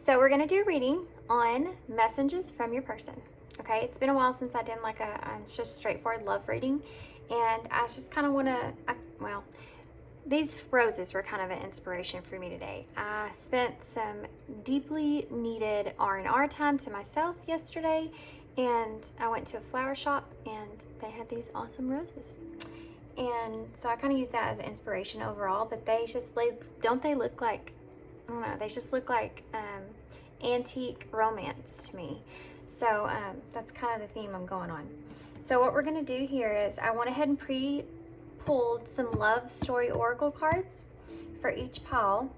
So we're gonna do a reading on messages from your person. Okay, it's been a while since I did like a just straightforward love reading, and I just kind of want to, well, these roses were kind of an inspiration for me today. I spent some deeply needed R&R time to myself yesterday, and I went to a flower shop and they had these awesome roses. And so I kind of use that as inspiration overall, but they just, don't they look like, I don't know, they just look like antique romance to me. So that's kind of the theme I'm going on. So what we're going to do here is I went ahead and pulled some love story oracle cards for each pile.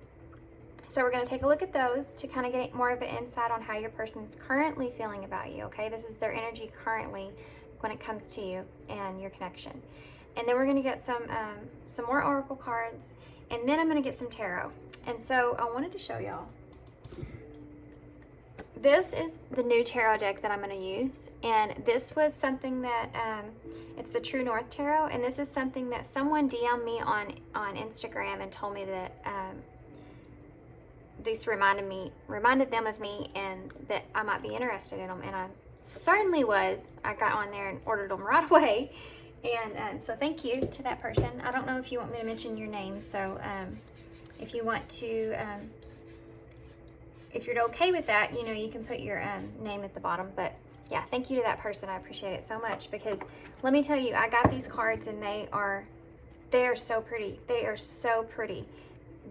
So we're going to take a look at those to kind of get more of an insight on how your person's currently feeling about you, okay? This is their energy currently when it comes to you and your connection. And then we're going to get some more oracle cards, and then I'm going to get some tarot. And so I wanted to show y'all. This is the new tarot deck that I'm going to use, and this was something that, it's the True North Tarot, and this is something that someone DM'd me on Instagram and told me that this reminded them of me and that I might be interested in them, and I certainly was. I got on there and ordered them right away, and so thank you to that person. I don't know if you want me to mention your name, so if you want to... if you're okay with that, you know, you can put your name at the bottom. But yeah, thank you to that person. I appreciate it so much, because let me tell you, I got these cards and they are so pretty. They are so pretty.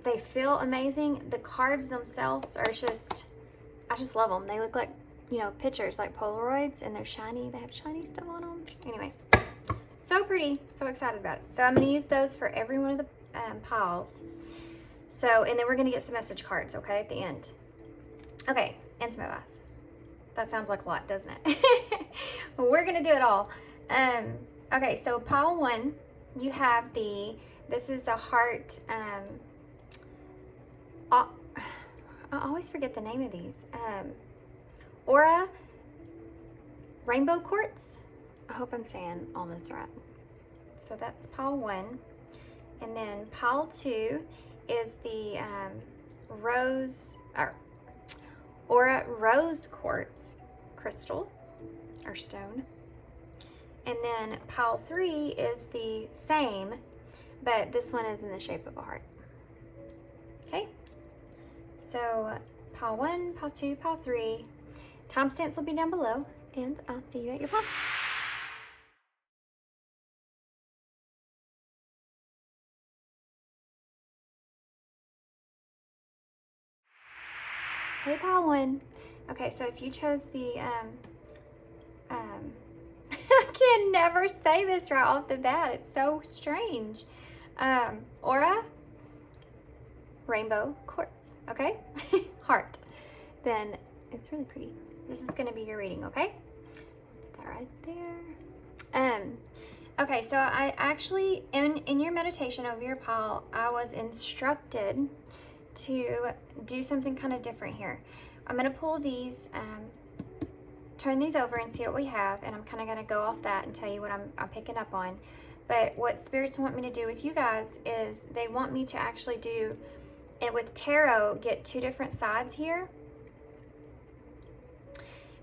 They feel amazing. The cards themselves are just, I just love them. They look like, you know, pictures, like Polaroids, and they're shiny. They have shiny stuff on them. Anyway, so pretty. So excited about it. So I'm going to use those for every one of the piles. So, and then we're going to get some message cards, okay, at the end. Okay, and some advice. That sounds like a lot, doesn't it? Well, we're gonna do it all. Okay, so pile 1, you have this is a heart, I always forget the name of these. Aura Rainbow Quartz. I hope I'm saying all this right. So that's pile 1. And then pile 2 is the Aura Rose Quartz crystal or stone. And then pile 3 is the same, but this one is in the shape of a heart. Okay, so pile 1, pile 2, pile 3. Timestamps will be down below, and I'll see you at your pile. Hey, pile 1. Okay, so if you chose the, I can never say this right off the bat. It's so strange. Aura Rainbow Quartz, okay? Heart. Then it's really pretty. This is going to be your reading, okay? Put that right there. Okay, so I actually, in your meditation over your pile, I was instructed to do something kind of different here. I'm going to pull these, turn these over and see what we have, and I'm kind of going to go off that and tell you what I'm picking up on. But what spirits want me to do with you guys is they want me to actually do it with tarot, get 2 different sides here,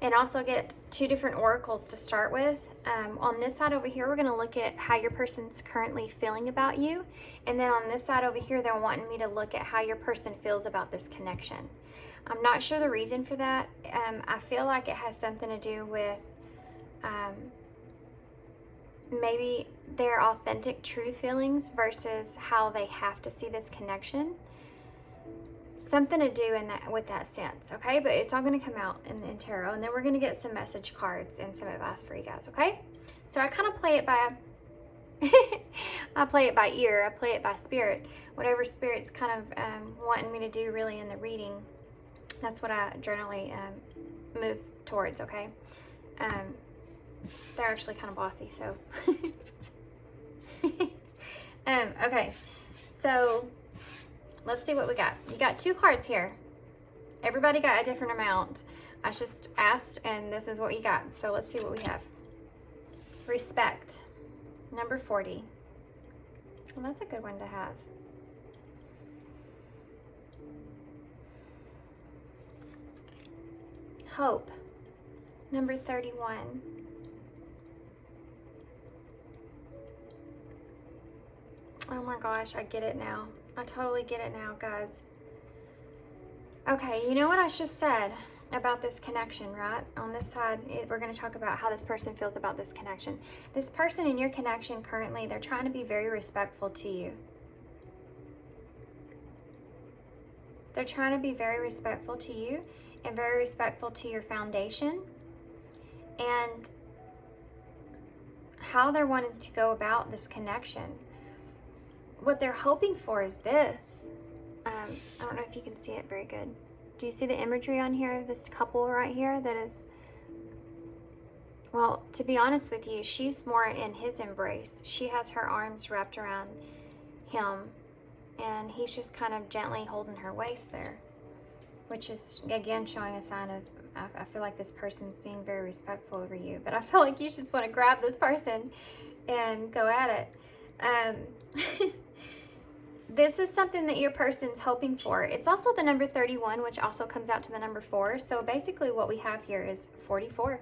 and also get 2 different oracles to start with. On this side over here, we're going to look at how your person's currently feeling about you. And then on this side over here, they're wanting me to look at how your person feels about this connection. I'm not sure the reason for that. I feel like it has something to do with maybe their authentic, true feelings versus how they have to see this connection. Something to do with that sense, okay? But it's all going to come out in tarot, and then we're going to get some message cards and some advice for you guys, okay? So I kind of play it by I play it by ear, I play it by spirit. Whatever spirit's kind of wanting me to do really in the reading, that's what I generally move towards, okay? They're actually kind of bossy, so okay, so let's see what we got. You got 2 cards here. Everybody got a different amount. I just asked, and this is what you got. So let's see what we have. Respect, number 40. Well, that's a good one to have. Hope, number 31. Oh my gosh, I get it now. I totally get it now, guys. Okay, you know what I just said about this connection, right? On this side, we're going to talk about how this person feels about this connection. This person in your connection currently, they're trying to be very respectful to you. They're trying to be very respectful to you and very respectful to your foundation. And how they're wanting to go about this connection. What they're hoping for is this. I don't know if you can see it very good. Do you see the imagery on here of this couple right here that is, well, to be honest with you, she's more in his embrace. She has her arms wrapped around him, and he's just kind of gently holding her waist there, which is, again, showing a sign of, I feel like this person's being very respectful over you, but I feel like you just want to grab this person and go at it. This is something that your person's hoping for. It's also the number 31, which also comes out to the number 4. So basically what we have here is 44.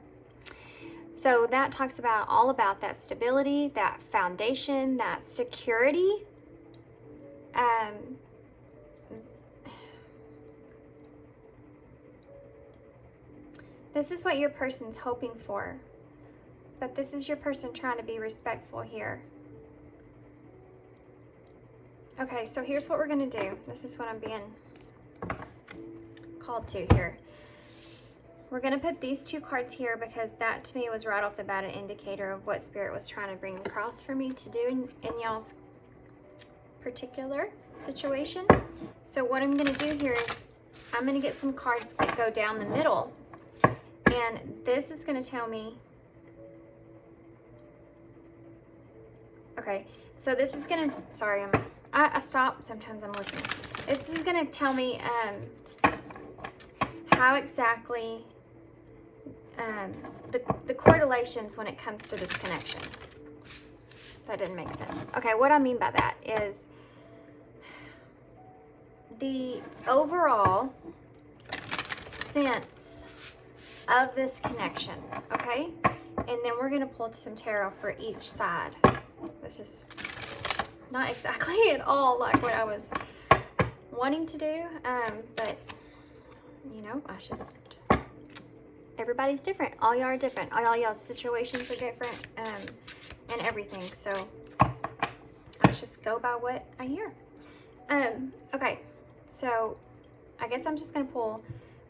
So that talks about all about that stability, that foundation, that security. This is what your person's hoping for. But this is your person trying to be respectful here. Okay, so here's what we're going to do. This is what I'm being called to here. We're going to put these 2 cards here because that to me was right off the bat an indicator of what Spirit was trying to bring across for me to do in y'all's particular situation. So what I'm going to do here is I'm going to get some cards that go down the middle. And this is going to tell me, okay, so this is going to, sorry, I stop, sometimes I'm listening. This is going to tell me how exactly the correlations when it comes to this connection. That didn't make sense. Okay, what I mean by that is the overall sense of this connection, okay? And then we're going to pull some tarot for each side. This is not exactly at all like what I was wanting to do, but you know, I just, everybody's different. All y'all are different. All y'all's situations are different, and everything. So I just go by what I hear. Okay, so I guess I'm just gonna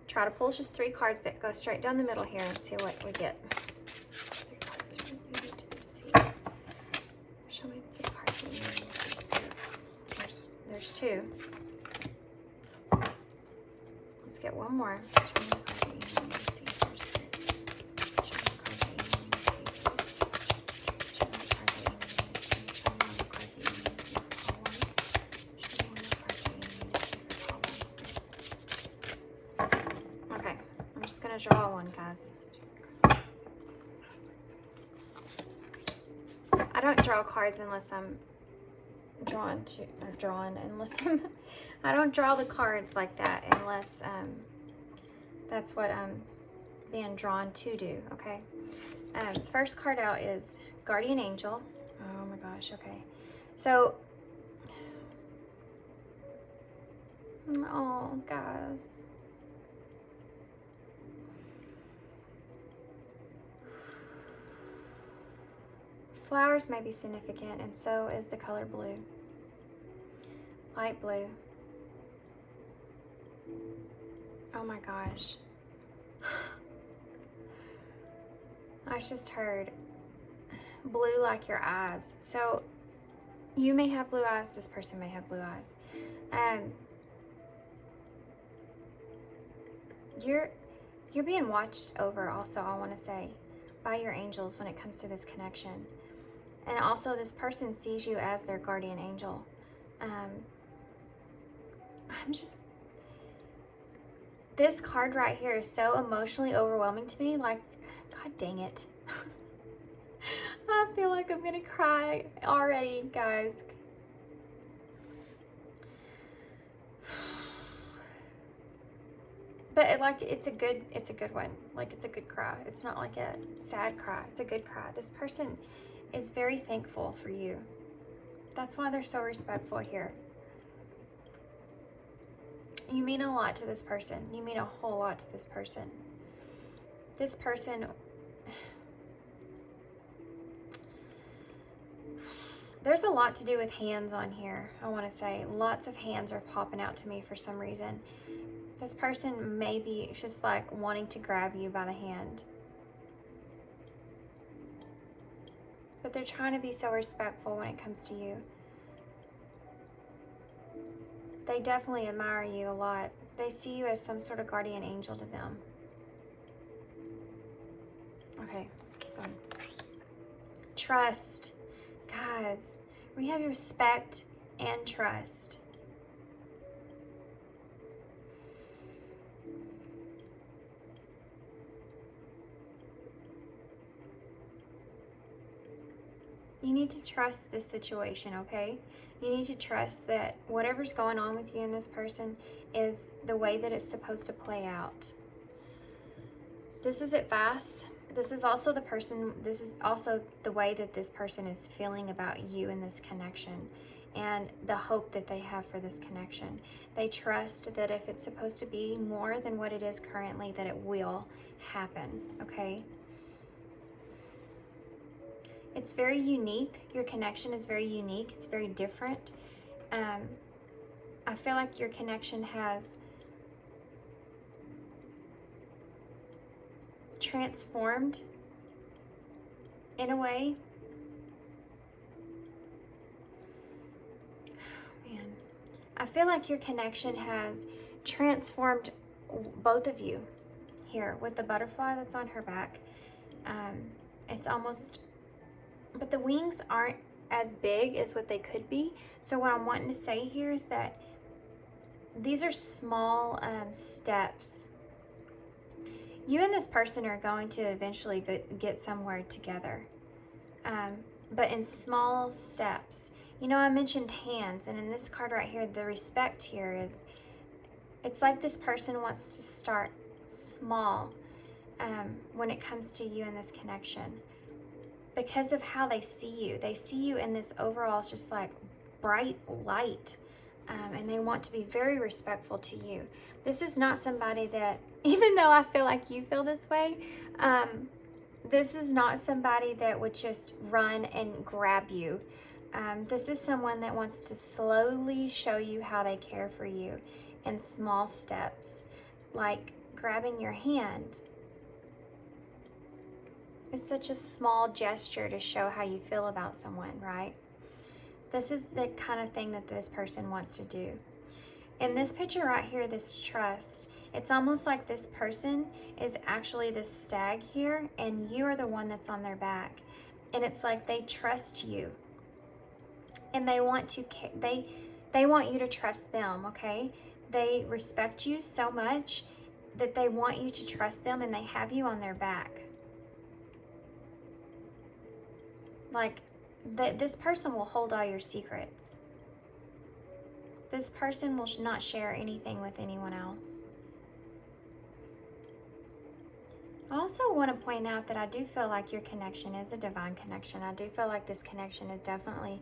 try to pull just 3 cards that go straight down the middle here and see what we get. 3 cards for you to see. Show me the 3 cards that you need to see, Spirit. There's 2. Let's get one more. Show me the card that you need to see first, Spirit. Show me the card that you need to see, please. Show me the card that you need to see. Show me the card that you need to see for call 1. Show me the card that you need to see for call 1, Spirit. Okay, I'm just gonna draw one, guys. I don't draw cards unless I'm I don't draw the cards like that unless that's what I'm being drawn to do, okay? First card out is Guardian Angel. Oh my gosh, okay. So, oh, guys. Flowers may be significant, and so is the color blue. Light blue. Oh my gosh. I just heard blue like your eyes. So you may have blue eyes, this person may have blue eyes. You're being watched over also, I want to say, by your angels when it comes to this connection. And also this person sees you as their guardian angel. This card right here is so emotionally overwhelming to me. Like, God dang it. I feel like I'm gonna cry already, guys. But it's a good one. Like, it's a good cry. It's not like a sad cry. It's a good cry. This person is very thankful for you. That's why they're so respectful here. You mean a lot to this person. You mean a whole lot to this person. This person, there's a lot to do with hands on here, I want to say. Lots of hands are popping out to me for some reason. This person may be just like wanting to grab you by the hand. But they're trying to be so respectful when it comes to you. They definitely admire you a lot. They see you as some sort of guardian angel to them. Okay, let's keep going. Trust. Guys, we have respect and trust. You need to trust this situation, okay? You need to trust that whatever's going on with you and this person is the way that it's supposed to play out. This is advice. This is also this is also the way that this person is feeling about you in this connection and the hope that they have for this connection. They trust that if it's supposed to be more than what it is currently, that it will happen, okay? It's very unique. Your connection is very unique. It's very different. I feel like your connection has transformed in a way. Man, I feel like your connection has transformed both of you here with the butterfly that's on her back. It's almost, but the wings aren't as big as what they could be. So what I'm wanting to say here is that these are small steps. You and this person are going to eventually get somewhere together, but in small steps. You know, I mentioned hands, and in this card right here, the respect here is, it's like this person wants to start small when it comes to you and this connection. Because of how they see you. They see you in this overall just like bright light, and they want to be very respectful to you. This is not somebody that, even though I feel like you feel this way, this is not somebody that would just run and grab you. This is someone that wants to slowly show you how they care for you in small steps, like grabbing your hand. It's such a small gesture to show how you feel about someone, right? This is the kind of thing that this person wants to do. In this picture right here, this trust, it's almost like this person is actually this stag here, and you are the one that's on their back. And it's like they trust you. And they want to, they want you to trust them, okay? They respect you so much that they want you to trust them, and they have you on their back. Like, this person will hold all your secrets. This person will not share anything with anyone else. I also want to point out that I do feel like your connection is a divine connection. I do feel like this connection is definitely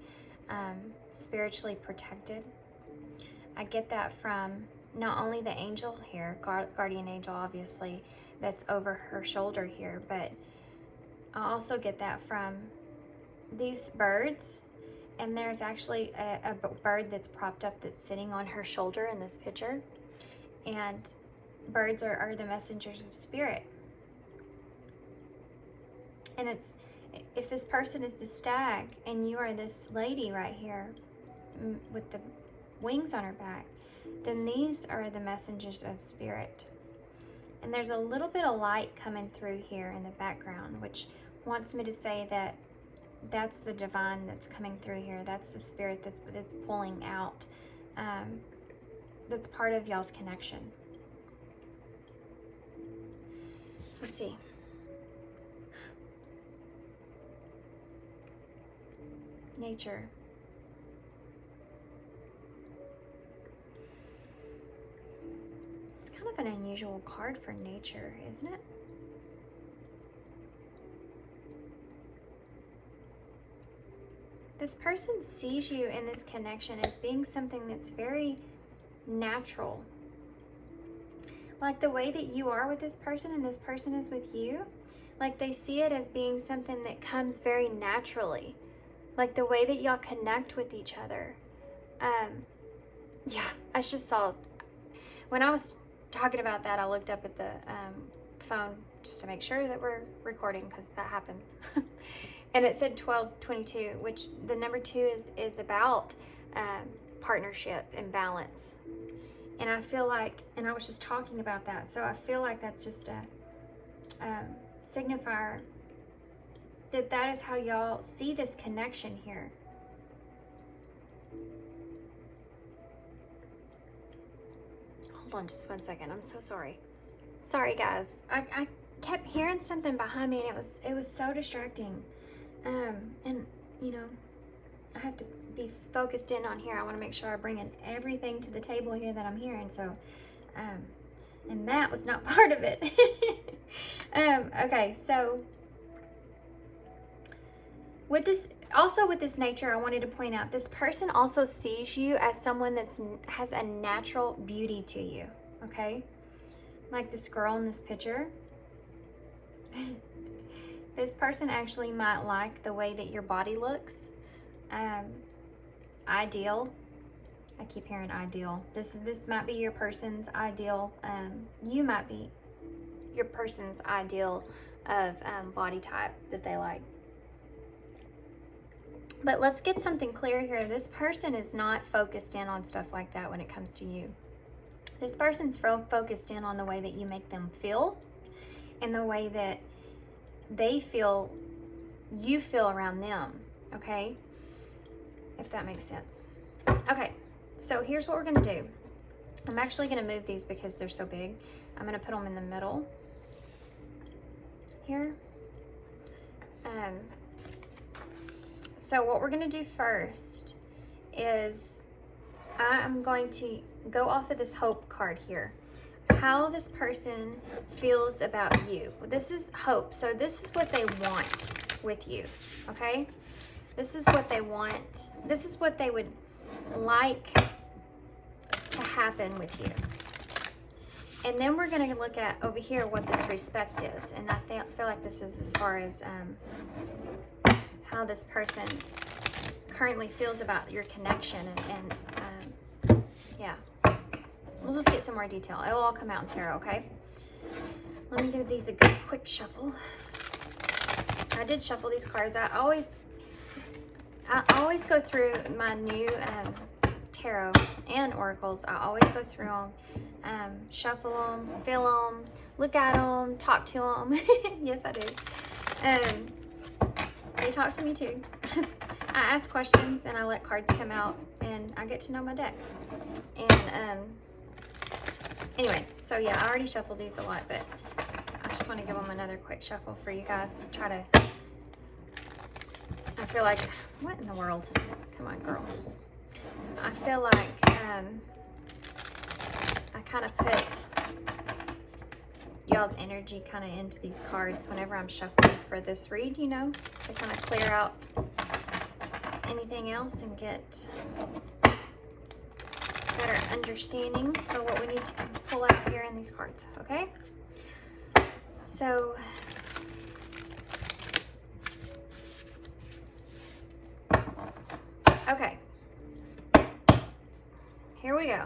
spiritually protected. I get that from not only the angel here, guardian angel obviously, that's over her shoulder here, but I also get that from these birds, and there's actually a bird that's propped up that's sitting on her shoulder in this picture, and birds are the messengers of spirit. And it's, if this person is the stag and you are this lady right here with the wings on her back, then these are the messengers of spirit. And there's a little bit of light coming through here in the background, which wants me to say that that's the divine that's coming through here. That's the spirit that's pulling out. That's part of y'all's connection. Let's see. Nature. It's kind of an unusual card for nature, isn't it? This person sees you in this connection as being something that's very natural. Like the way that you are with this person and this person is with you, like they see it as being something that comes very naturally. Like the way that y'all connect with each other. Yeah, I just saw, when I was talking about that, I looked up at the phone just to make sure that we're recording, because that happens. And it said 1222, which the number 2 is about partnership and balance. And I feel like, and I was just talking about that, so I feel like that's just a signifier that is how y'all see this connection here. Hold on just 1 second. I'm so sorry. Sorry, guys. I kept hearing something behind me, and it was so distracting. And you know, I have to be focused in on here. I want to make sure I bring in everything to the table here that I'm hearing. So, and that was not part of it. Okay, so with this nature, I wanted to point out, this person also sees you as someone has a natural beauty to you, okay? Like this girl in this picture. This person actually might like the way that your body looks. Ideal. I keep hearing ideal. This might be your person's ideal. You might be your person's ideal of body type that they like. But let's get something clear here. This person is not focused in on stuff like that when it comes to you. This person's focused in on the way that you make them feel and the way that they feel, you feel around them, okay? If that makes sense. Okay, so here's what we're gonna do. I'm actually gonna move these because they're so big. I'm gonna put them in the middle here. So what we're gonna do first is I'm going to go off of this hope card here. How this person feels about you. This is hope. So this is what they want with you, okay? This is what they want. This is what they would like to happen with you. And then we're going to look at over here what this respect is. And I feel like this is as far as how this person currently feels about your connection. And yeah. We'll just get some more detail. It will all come out in tarot, okay? Let me give these a good quick shuffle. I did shuffle these cards. I always go through my new tarot and oracles. I always go through them, shuffle them, feel them, look at them, talk to them. Yes, I do. They talk to me too. I ask questions and I let cards come out and I get to know my deck. And anyway, so yeah, I already shuffled these a lot, but I just want to give them another quick shuffle for you guys. I feel like, what in the world? Come on, girl. I feel like I kind of put y'all's energy kind of into these cards whenever I'm shuffling for this read, you know, to kind of clear out anything else and get better understanding for what we need to pull out here in these cards, okay? So, okay, here we go.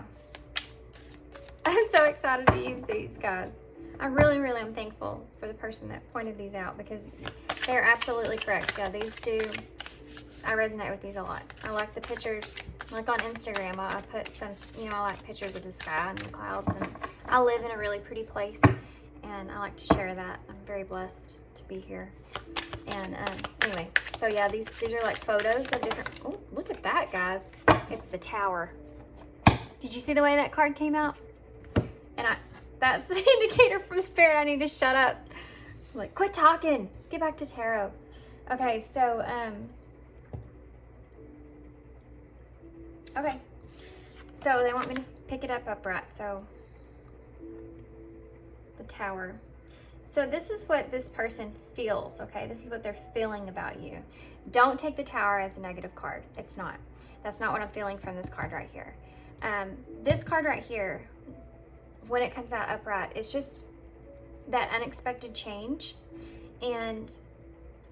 I'm so excited to use these, guys. I really am thankful for the person that pointed these out because they're absolutely correct. Yeah, these do, I resonate with these a lot. I like the pictures, like on Instagram, I put some, you know, I like pictures of the sky and the clouds, and I live in a really pretty place, and I like to share that. I'm very blessed to be here. And anyway, so yeah, these are like photos of different, oh, look at that, guys. It's the Tower. Did you see the way that card came out? And that's the indicator from Spirit. I need to shut up. I'm like, quit talking. Get back to tarot. Okay, so, okay. So they want me to pick it up upright. So The Tower. So this is what this person feels, okay? This is what they're feeling about you. Don't take the Tower as a negative card. It's not. That's not what I'm feeling from this card right here. This card right here, when it comes out upright, it's just that unexpected change. And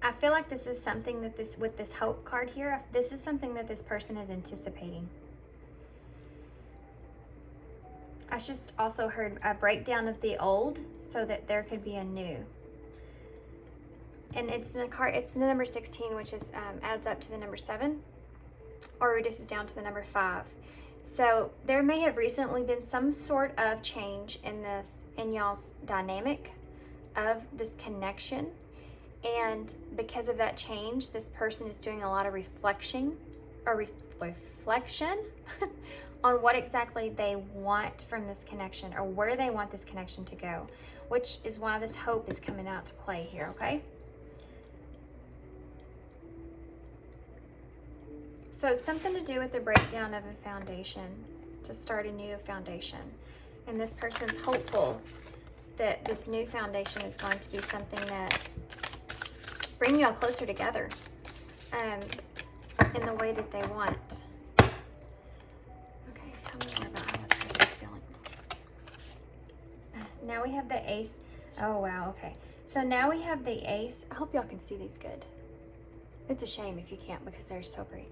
I feel like this is something that with this hope card here, this is something that this person is anticipating. I just also heard a breakdown of the old so that there could be a new. And it's the card, it's the number 16, which is adds up to the number 7 or reduces down to the number 5. So there may have recently been some sort of change in y'all's dynamic of this connection. And because of that change, this person is doing a lot of reflection on what exactly they want from this connection, or where they want this connection to go, which is why this hope is coming out to play here, okay? So it's something to do with the breakdown of a foundation, to start a new foundation. And this person's hopeful that this new foundation is going to be something that is bringing y'all closer together in the way that they want. Okay, tell me more about how this person's feeling. Now we have the Ace. Oh, wow, okay. So now we have the Ace. I hope y'all can see these good. It's a shame if you can't because they're so pretty.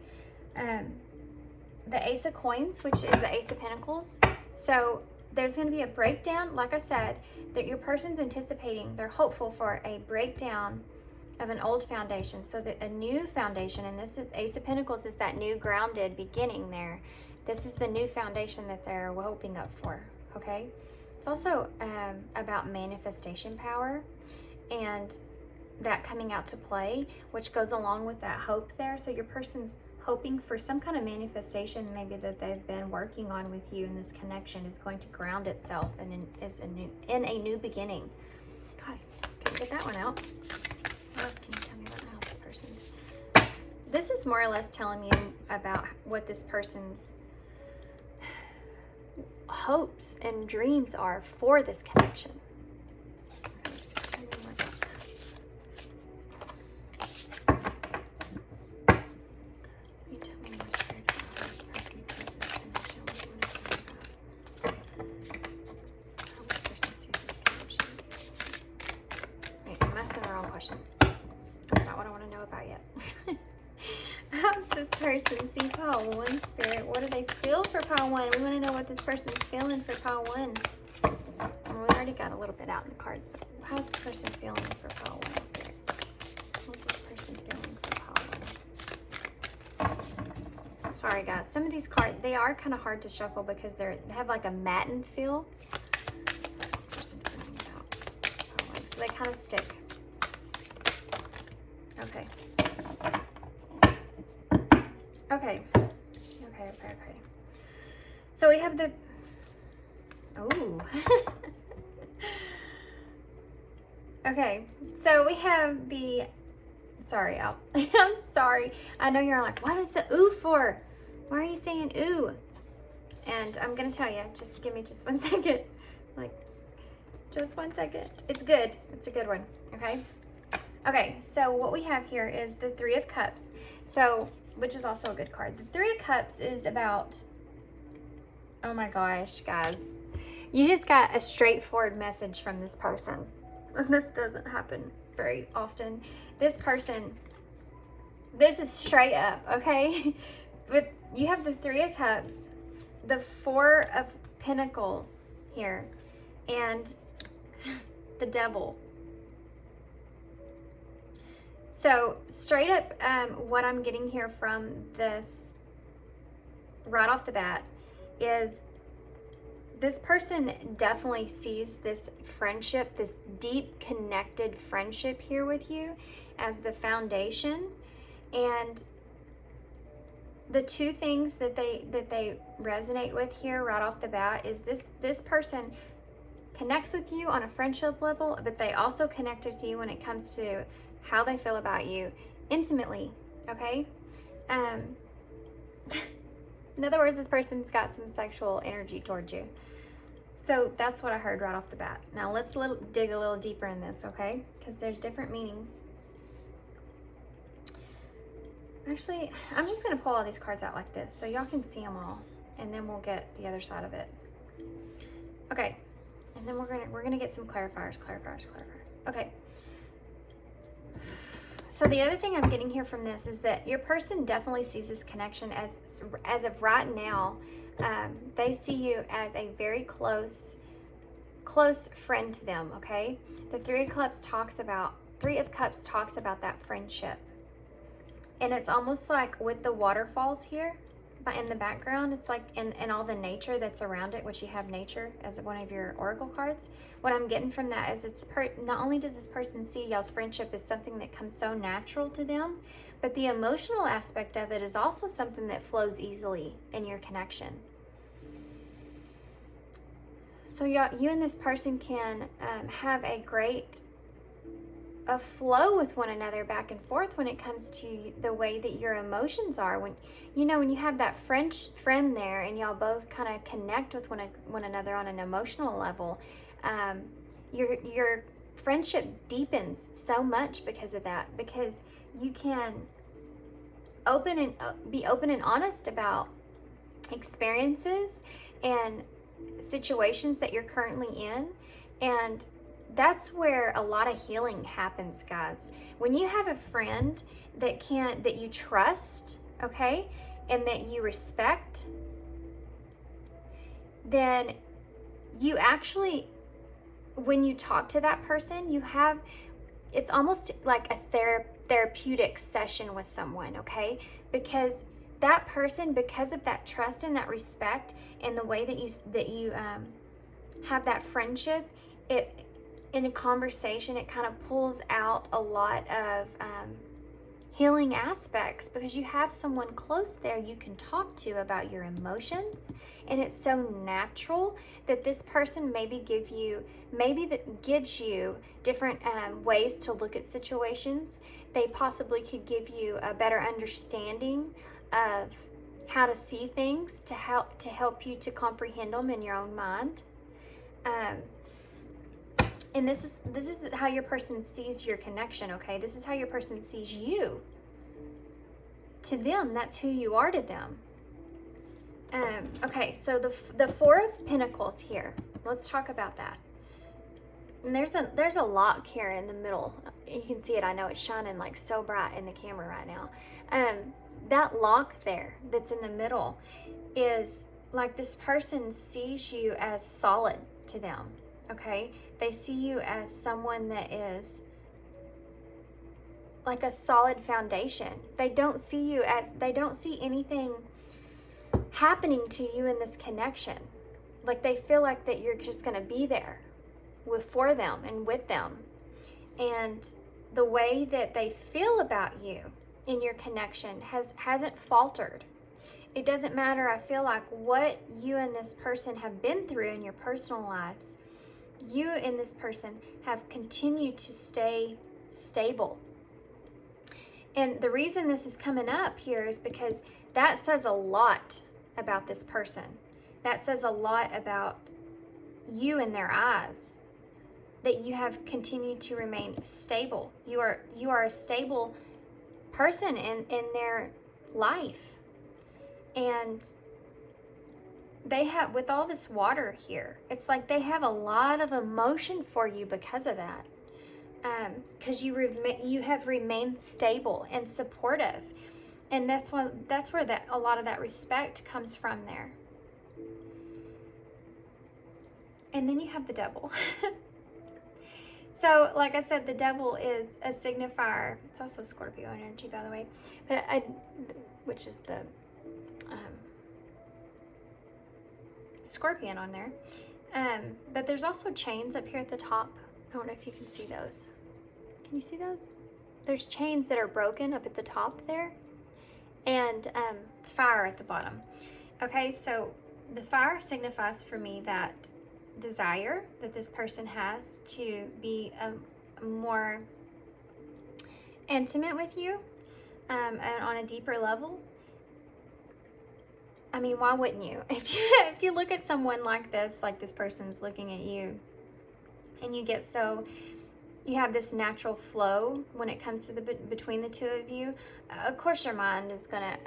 The Ace of Coins, which is the Ace of Pentacles. So there's going to be a breakdown, like I said, that your person's anticipating. They're hopeful for a breakdown of an old foundation, so that a new foundation, and this is Ace of Pentacles, is that new grounded beginning there. This is the new foundation that they're hoping up for, okay? It's also about manifestation power and that coming out to play, which goes along with that hope there. So your person's hoping for some kind of manifestation maybe that they've been working on with you, and this connection is going to ground itself and is in a new beginning. God, can you get that one out? What else can you tell me about how this person's... This is more or less telling me about what this person's hopes and dreams are for this connection. Okay, so tell me more about that. That's not what I want to know about yet. How's this person see pile 1, Spirit? What do they feel for pile 1? We want to know what this person's feeling for pile 1. Well, we already got a little bit out in the cards, but how's this person feeling for pile 1, Spirit? What's this person feeling for pile 1? Sorry, guys. Some of these cards, they are kind of hard to shuffle because they have like a matten feel. What's this person feeling about pile 1? So they kind of stick. Okay. Okay. So we have the... Oh. Okay. So we have the... Sorry, I'm sorry. I know you're like, what is the ooh for? Why are you saying ooh? And I'm going to tell you. Just give me just 1 second. Like, just 1 second. It's good. It's a good one. Okay? Okay, so what we have here is the 3 of Cups, so, which is also a good card. The 3 of Cups is about, oh my gosh, guys. You just got a straightforward message from this person. And this doesn't happen very often. This person, this is straight up, okay? But you have the 3 of Cups, the 4 of Pentacles here, and the Devil. So straight up, what I'm getting here from this right off the bat is this person definitely sees this friendship, this deep connected friendship here with you as the foundation. And the 2 things that they resonate with here right off the bat is this person connects with you on a friendship level, but they also connect with you when it comes to how they feel about you intimately, okay? In other words, this person's got some sexual energy towards you. So that's what I heard right off the bat. Now let's dig a little deeper in this, okay? Because there's different meanings. Actually, I'm just going to pull all these cards out like this so y'all can see them all, and then we'll get the other side of it. Okay, and then we're gonna get some clarifiers. Okay. So the other thing I'm getting here from this is that your person definitely sees this connection as of right now. They see you as a very close friend to them. Okay, the Three of Cups talks about that friendship. And it's almost like with the waterfalls here, but in the background, it's like in all the nature that's around it, which you have nature as one of your oracle cards. What I'm getting from that is not only does this person see y'all's friendship as something that comes so natural to them, but the emotional aspect of it is also something that flows easily in your connection. So you and this person can have a flow with one another back and forth when it comes to the way that your emotions are. When you have that friend there and y'all both kind of connect with one another on an emotional level, your friendship deepens so much because of that, because you can be open and honest about experiences and situations that you're currently in. And that's where a lot of healing happens, guys. When you have a friend that you trust, okay, and that you respect, then you actually, when you talk to that person, it's almost like a therapeutic session with someone, okay? Because that person, because of that trust and that respect and the way that you have that friendship, in a conversation, it kind of pulls out a lot of healing aspects, because you have someone close there you can talk to about your emotions, and it's so natural that this person gives you different ways to look at situations. They possibly could give you a better understanding of how to see things to help you to comprehend them in your own mind. And this is how your person sees your connection, okay? This is how your person sees you. To them, that's who you are to them. Okay, so the Four of Pentacles here. Let's talk about that. And there's a lock here in the middle. You can see it. I know it's shining like so bright in the camera right now. That lock there that's in the middle is like this person sees you as solid to them, okay? They see you as someone that is like a solid foundation. They don't see anything happening to you in this connection. Like they feel like that you're just going to be there for them and with them. And the way that they feel about you in your connection hasn't faltered. It doesn't matter, I feel like, what you and this person have been through in your personal lives. You and this person have continued to stay stable. And the reason this is coming up here is because that says a lot about this person. That says a lot about you in their eyes, that you have continued to remain stable. You are a stable person in their life. And they have, with all this water here, it's like they have a lot of emotion for you because of that. Because you have remained stable and supportive, and that's where a lot of that respect comes from there. And then you have the Devil. So, like I said, the Devil is a signifier. It's also Scorpio energy, by the way, which is the Scorpion on there. But there's also chains up here at the top. I don't know if you can see those. Can you see those? There's chains that are broken up at the top there, and fire at the bottom. Okay, so the fire signifies for me that desire that this person has to be more intimate with you and on a deeper level. I mean, why wouldn't you? If you look at someone like this person's looking at you, and you have this natural flow when it comes to between the two of you, of course your mind is going to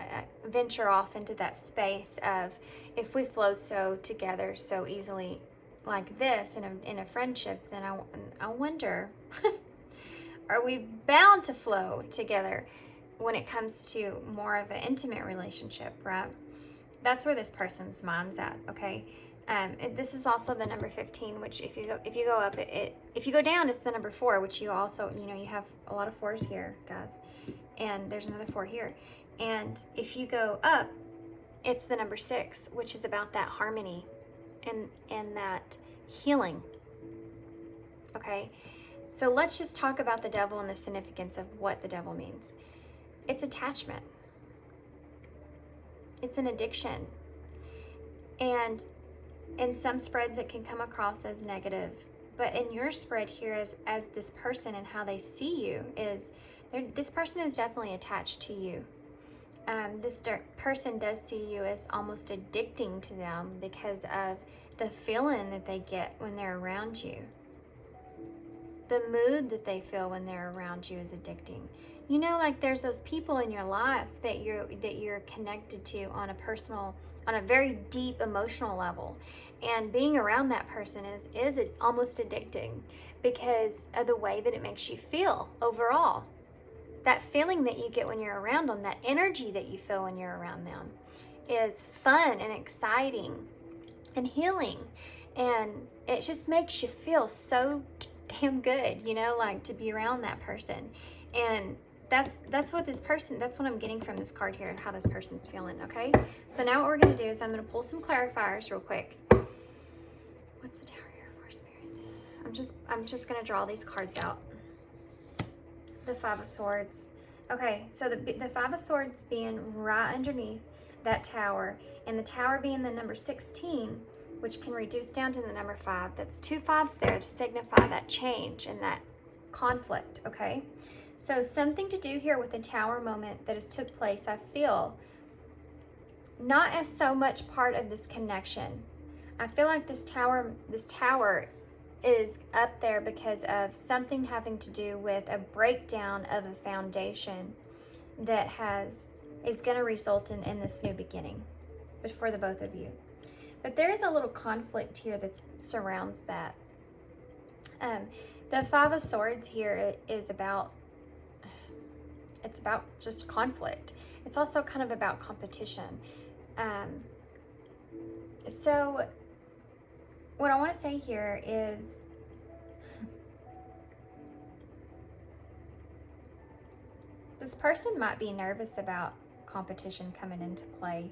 venture off into that space of, if we flow so together so easily like this in a friendship, then I wonder, are we bound to flow together when it comes to more of an intimate relationship, right? That's where this person's mind's at, okay? This is also the number 15, which if you go up, if you go down, it's the number 4, which you also, you have a lot of 4s here, guys, and there's another 4 here. And if you go up, it's the number 6, which is about that harmony and that healing. Okay, so let's just talk about the devil and the significance of what the devil means. It's attachment. It's an addiction. And in some spreads it can come across as negative, but in your spread here, as this person and how they see you, this person is definitely attached to you. This person does see you as almost addicting to them because of the feeling that they get when they're around you. The mood that they feel when they're around you is addicting. Like there's those people in your life that you're connected to on a very deep emotional level, and being around that person is almost addicting because of the way that it makes you feel overall. That feeling that you get when you're around them, that energy that you feel when you're around them, is fun and exciting and healing, and it just makes you feel so damn good, like to be around that person. And that's what I'm getting from this card here, and how this person's feeling. Okay, so now what we're going to do is I'm going to pull some clarifiers real quick. What's the Tower here for, Spirit? I'm just going to draw these cards out. The 5 of Swords. Okay, so the 5 of Swords being right underneath that Tower, and the Tower being the number 16, which can reduce down to the number 5. That's 2 5s there to signify that change and that conflict. Okay, so something to do here with the Tower moment that has took place, I feel, not as so much part of this connection. I feel like this tower is up there because of something having to do with a breakdown of a foundation that is going to result in this new beginning, but for the both of you. But there is a little conflict here that surrounds that. The 5 of Swords here is about just conflict. It's also kind of about competition. So what I want to say here is this person might be nervous about competition coming into play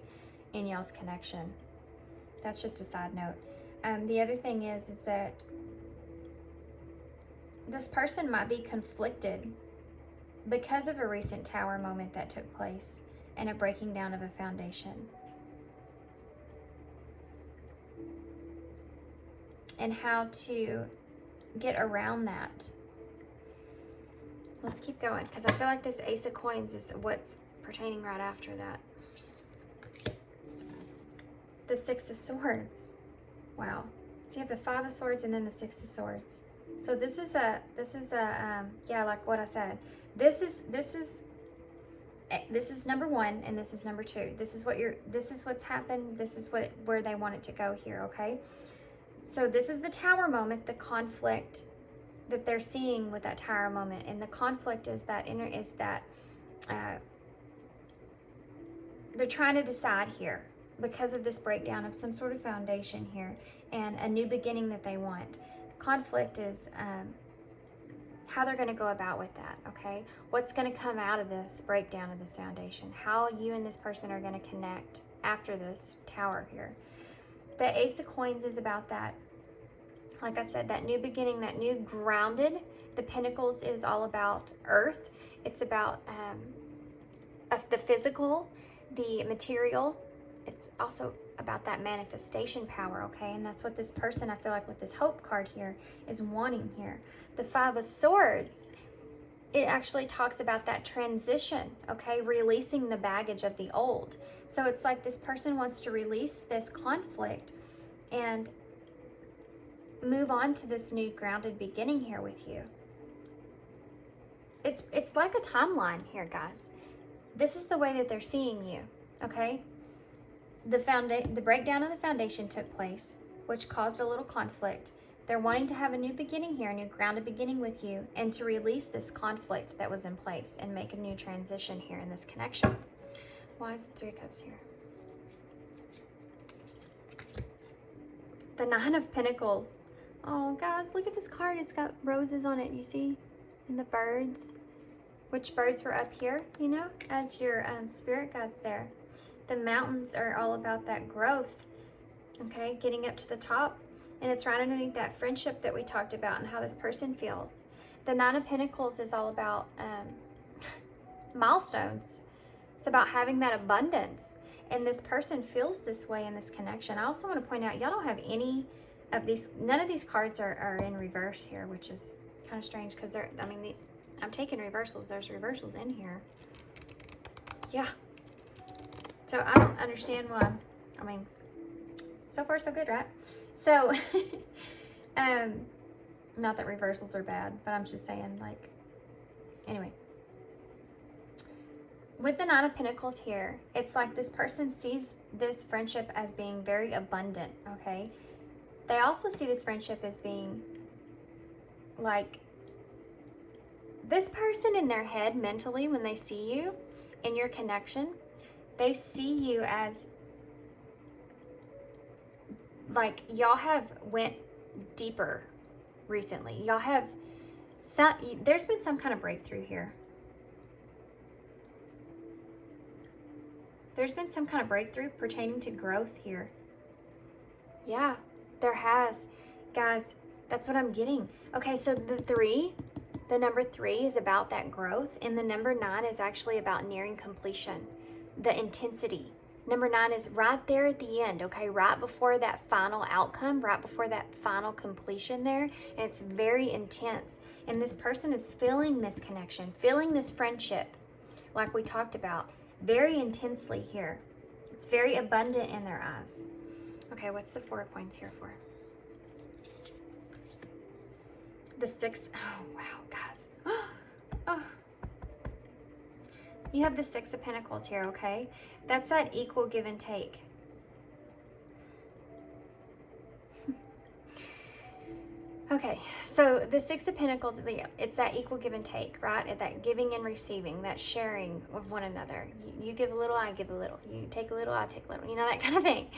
in y'all's connection. That's just a side note. The other thing is that this person might be conflicted because of a recent Tower moment that took place and a breaking down of a foundation. And how to get around that. Let's keep going, because I feel like this Ace of Coins is what's pertaining right after that. The 6 of Swords. Wow. So you have the 5 of Swords and then the 6 of Swords. So this is yeah, like what I said. This is number 1 and this is number 2. This is what's happened. This is where they want it to go here, okay? So this is the Tower moment, the conflict that they're seeing with that Tower moment, and the conflict is that they're trying to decide here because of this breakdown of some sort of foundation here and a new beginning that they want. Conflict is how they're going to go about with that, okay? What's going to come out of this breakdown of this foundation? How you and this person are going to connect after this Tower here. The Ace of Coins is about that. Like I said, that new beginning, that new grounded. The Pentacles is all about earth. It's about the physical, the material. It's also about that manifestation power, okay? And that's what this person, I feel like with this Hope card here, is wanting here. The 5 of Swords it actually talks about that transition, okay? Releasing the baggage of the old. So it's like this person wants to release this conflict and move on to this new grounded beginning here with you. It's like a timeline here, guys. This is the way that they're seeing you, okay? The breakdown of the foundation took place, which caused a little conflict. They're wanting to have a new beginning here, a new grounded beginning with you, and to release this conflict that was in place and make a new transition here in this connection. Why is the Three of Cups here? The Nine of Pentacles. Oh, guys, look at this card. It's got roses on it, you see? And the birds. Which birds were up here, you know, as your spirit guides there. The mountains are all about that growth, okay? Getting up to the top. And it's right underneath that friendship that we talked about and how this person feels. The Nine of Pentacles is all about milestones. It's about having that abundance. And this person feels this way in this connection. I also want to point out, y'all don't have any of these, none of these cards are in reverse here, which is kind of strange because they're, I mean, I'm taking reversals. There's reversals in here. Yeah. So I don't understand why. I mean, so far so good, right? So, not that reversals are bad, but I'm just saying, like, anyway. With the Nine of Pentacles here, it's like this person sees this friendship as being very abundant, okay? They also see this friendship as being, like, this person in their head mentally, when they see you in your connection, they see you as, like, y'all have went deeper recently. Y'all have there's been some kind of breakthrough here. There's been some kind of breakthrough pertaining to growth here. Yeah, there has. Guys, that's what I'm getting. Okay, so the number 3 is about that growth, and the number 9 is actually about nearing completion, the intensity. Number 9 is right there at the end, okay? Right before that final outcome, right before that final completion there. And it's very intense. And this person is feeling this connection, feeling this friendship, like we talked about, very intensely here. It's very abundant in their eyes. Okay, what's the 4 of Coins here for? The 6, oh, wow, guys. Oh. You have the 6 of Pentacles here, okay? That's that equal give and take. Okay, so the 6 of Pentacles, it's that equal give and take, right? That giving and receiving, that sharing of one another. You give a little, I give a little. You take a little, I take a little. You know, that kind of thing.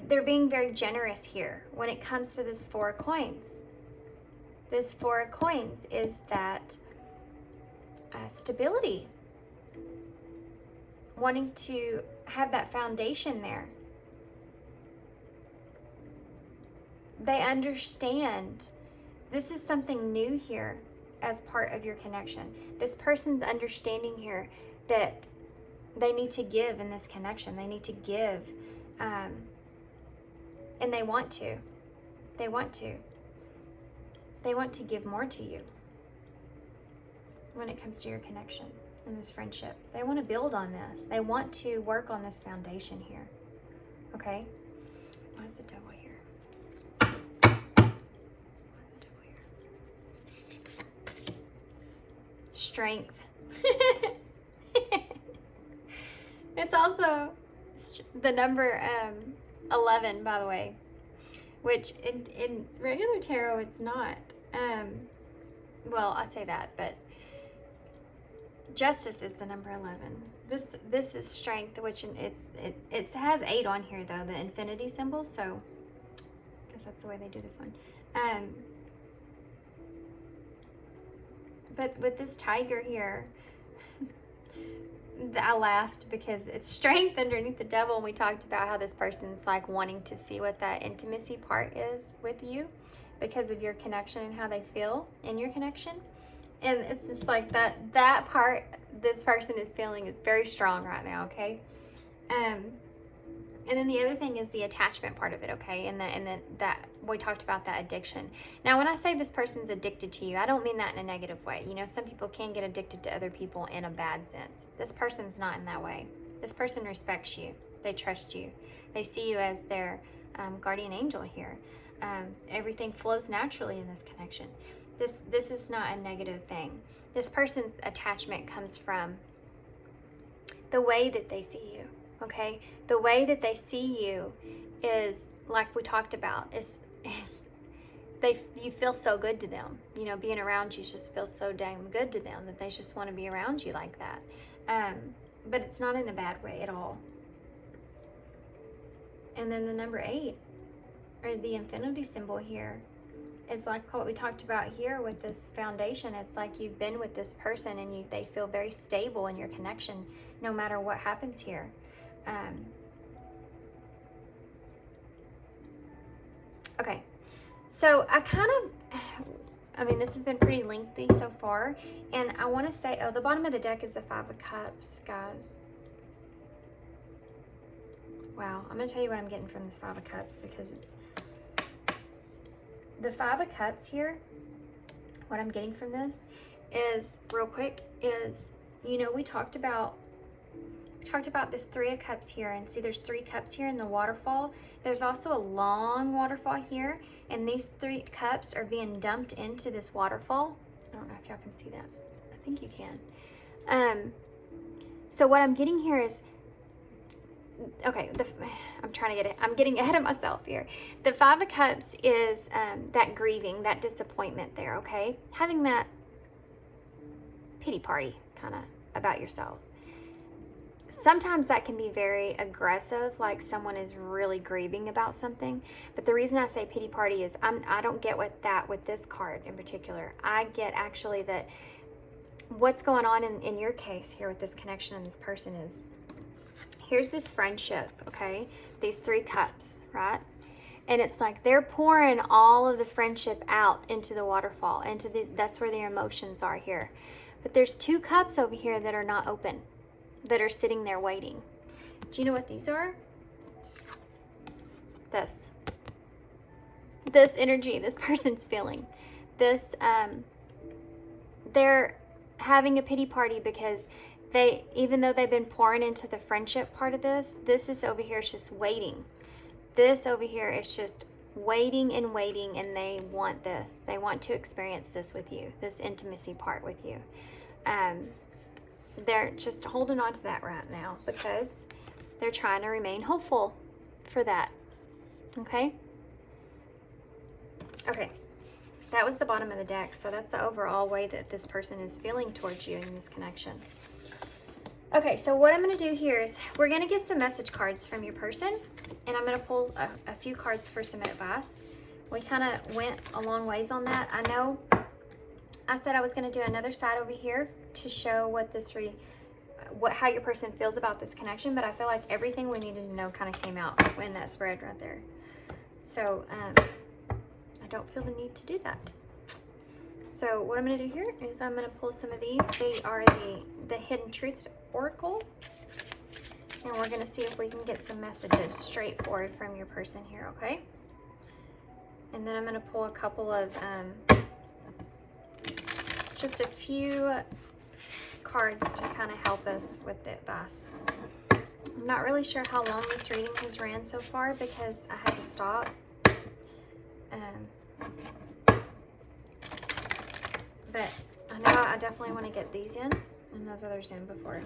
They're being very generous here when it comes to this 4 of Coins. This 4 of Coins is that stability, wanting to have that foundation there. They understand this is something new here as part of your connection. This person's understanding here that they need to give in this connection. They need to give, and they want to. They want to. They want to give more to you when it comes to your connection and this friendship. They want to build on this. They want to work on this foundation here. Okay? Why is the Devil here? Why is the Devil here? Strength. It's also the number 11, by the way, which in regular tarot it's not. Well, I say that, but Justice is the number 11. This is Strength, which it has 8 on here though, the infinity symbol. So I guess that's the way they do this one. But with this tiger here, I laughed because it's Strength underneath the Devil, and we talked about how this person's like wanting to see what that intimacy part is with you because of your connection and how they feel in your connection. And it's just like that part this person is feeling is very strong right now, okay? And then the other thing is the attachment part of it, okay? And that we talked about that addiction. Now, when I say this person's addicted to you, I don't mean that in a negative way. You know, some people can get addicted to other people in a bad sense. This person's not in that way. This person respects you. They trust you. They see you as their guardian angel here. Everything flows naturally in this connection. This is not a negative thing. This person's attachment comes from the way that they see you. Okay, the way that they see you is, like we talked about, is you feel so good to them. You know, being around you just feels so damn good to them that they just want to be around you like that. But it's not in a bad way at all. And then the number 8, or the infinity symbol here, is like what we talked about here with this foundation. It's like you've been with this person and they feel very stable in your connection no matter what happens here. Okay, so I mean, this has been pretty lengthy so far, and I want to say, the bottom of the deck is the 5 of Cups, guys. Wow, I'm going to tell you what I'm getting from this 5 of Cups, because it's the 5 of Cups here. What I'm getting from this is, real quick, is, you know, we talked about this 3 of Cups here, and see there's 3 cups here in the waterfall. There's also a long waterfall here, and these 3 cups are being dumped into this waterfall. I don't know if y'all can see that. I think you can. So what I'm getting here is, okay, I'm trying to get it. I'm getting ahead of myself here. The 5 of Cups is that grieving, that disappointment there, okay? Having that pity party kind of about yourself. Sometimes that can be very aggressive, like someone is really grieving about something. But the reason I say pity party is I don't get with this card in particular. I get actually that what's going on in your case here with this connection and this person is, here's this friendship, okay? These 3 cups, right? And it's like they're pouring all of the friendship out into the waterfall, that's where their emotions are here. But there's 2 cups over here that are not open, that are sitting there waiting. Do you know what these are? This energy this person's feeling. They're having a pity party because even though they've been pouring into the friendship part of this is over here is just waiting. This over here is just waiting, and they want this. They want to experience this with you, this intimacy part with you. They're just holding on to that right now because they're trying to remain hopeful for that. Okay? Okay. That was the bottom of the deck. So that's the overall way that this person is feeling towards you in this connection. Okay, so what I'm going to do here is we're going to get some message cards from your person, and I'm going to pull a few cards for some advice. We kind of went a long ways on that. I know I said I was going to do another side over here to show how your person feels about this connection, but I feel like everything we needed to know kind of came out in that spread right there. So I don't feel the need to do that. So what I'm going to do here is I'm going to pull some of these. They are the Hidden Truth Oracle, and we're going to see if we can get some messages straightforward from your person here, okay? And then I'm going to pull a couple of just a few cards to kind of help us with the advice. I'm not really sure how long this reading has ran so far because I had to stop. But I know I definitely want to get these in and those others in before.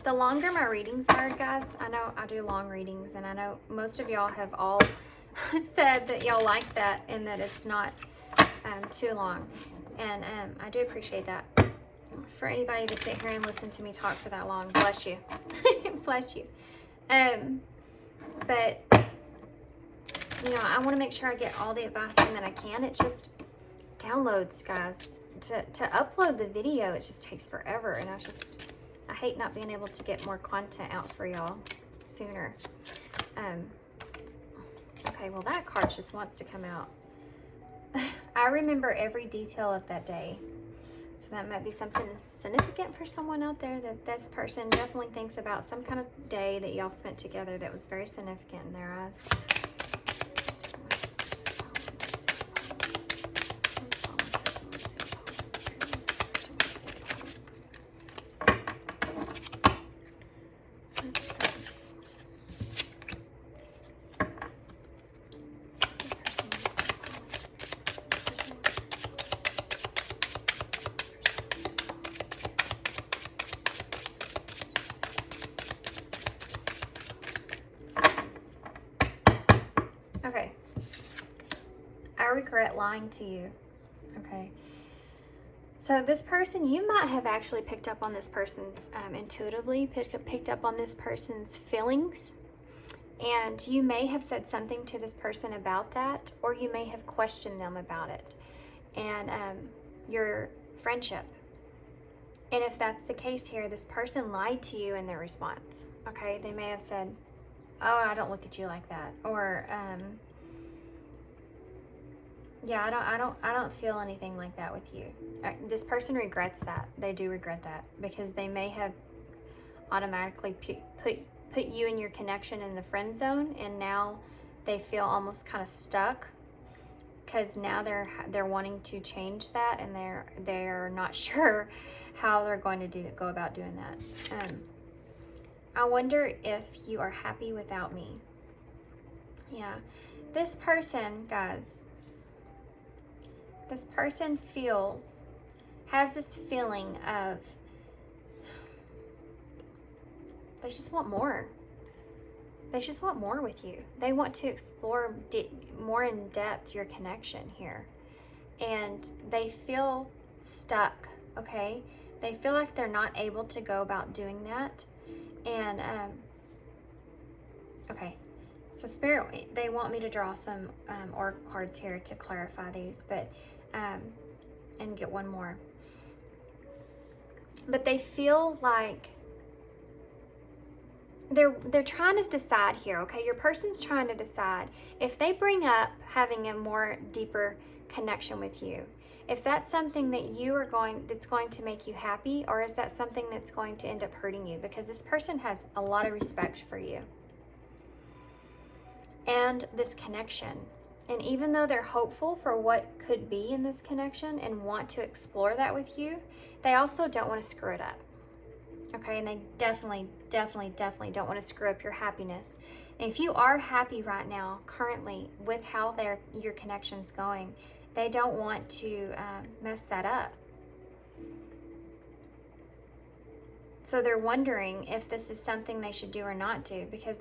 The longer my readings are, guys, I know I do long readings, and I know most of y'all have all said that y'all like that and that it's not too long. And I do appreciate that. For anybody to sit here and listen to me talk for that long, bless you. Bless you. But you know, I want to make sure I get all the advice in that I can. It's just downloads, guys. To upload the video, it just takes forever, and I hate not being able to get more content out for y'all sooner. Okay, well that card just wants to come out. I remember every detail of that day. So that might be something significant for someone out there, that this person definitely thinks about some kind of day that y'all spent together that was very significant in their eyes. Okay. I regret lying to you. Okay. So this person, you might have actually picked up on this person's, intuitively picked up on this person's feelings. And you may have said something to this person about that, or you may have questioned them about it and your friendship. And if that's the case here, this person lied to you in their response. Okay. They may have said, oh, I don't look at you like that. Or, yeah, I don't feel anything like that with you. This person regrets that. They do regret that because they may have automatically put you and your connection in the friend zone, and now they feel almost kind of stuck because now they're wanting to change that, and they're not sure how they're going to go about doing that. I wonder if you are happy without me. Yeah, this person, guys. This person has this feeling of, they just want more. They just want more with you. They want to explore more in depth your connection here. And they feel stuck, okay? They feel like they're not able to go about doing that. And, okay. So Spirit, they want me to draw some oracle cards here to clarify these, but and get one more. But they feel like they're trying to decide here, okay? Your person's trying to decide if they bring up having a more deeper connection with you. If that's something that that's going to make you happy, or is that something that's going to end up hurting you? Because this person has a lot of respect for you and this connection. And even though they're hopeful for what could be in this connection and want to explore that with you, they also don't want to screw it up. Okay, and they definitely don't want to screw up your happiness. And if you are happy right now, currently, with how your connection's going, they don't want to mess that up. So they're wondering if this is something they should do or not do, because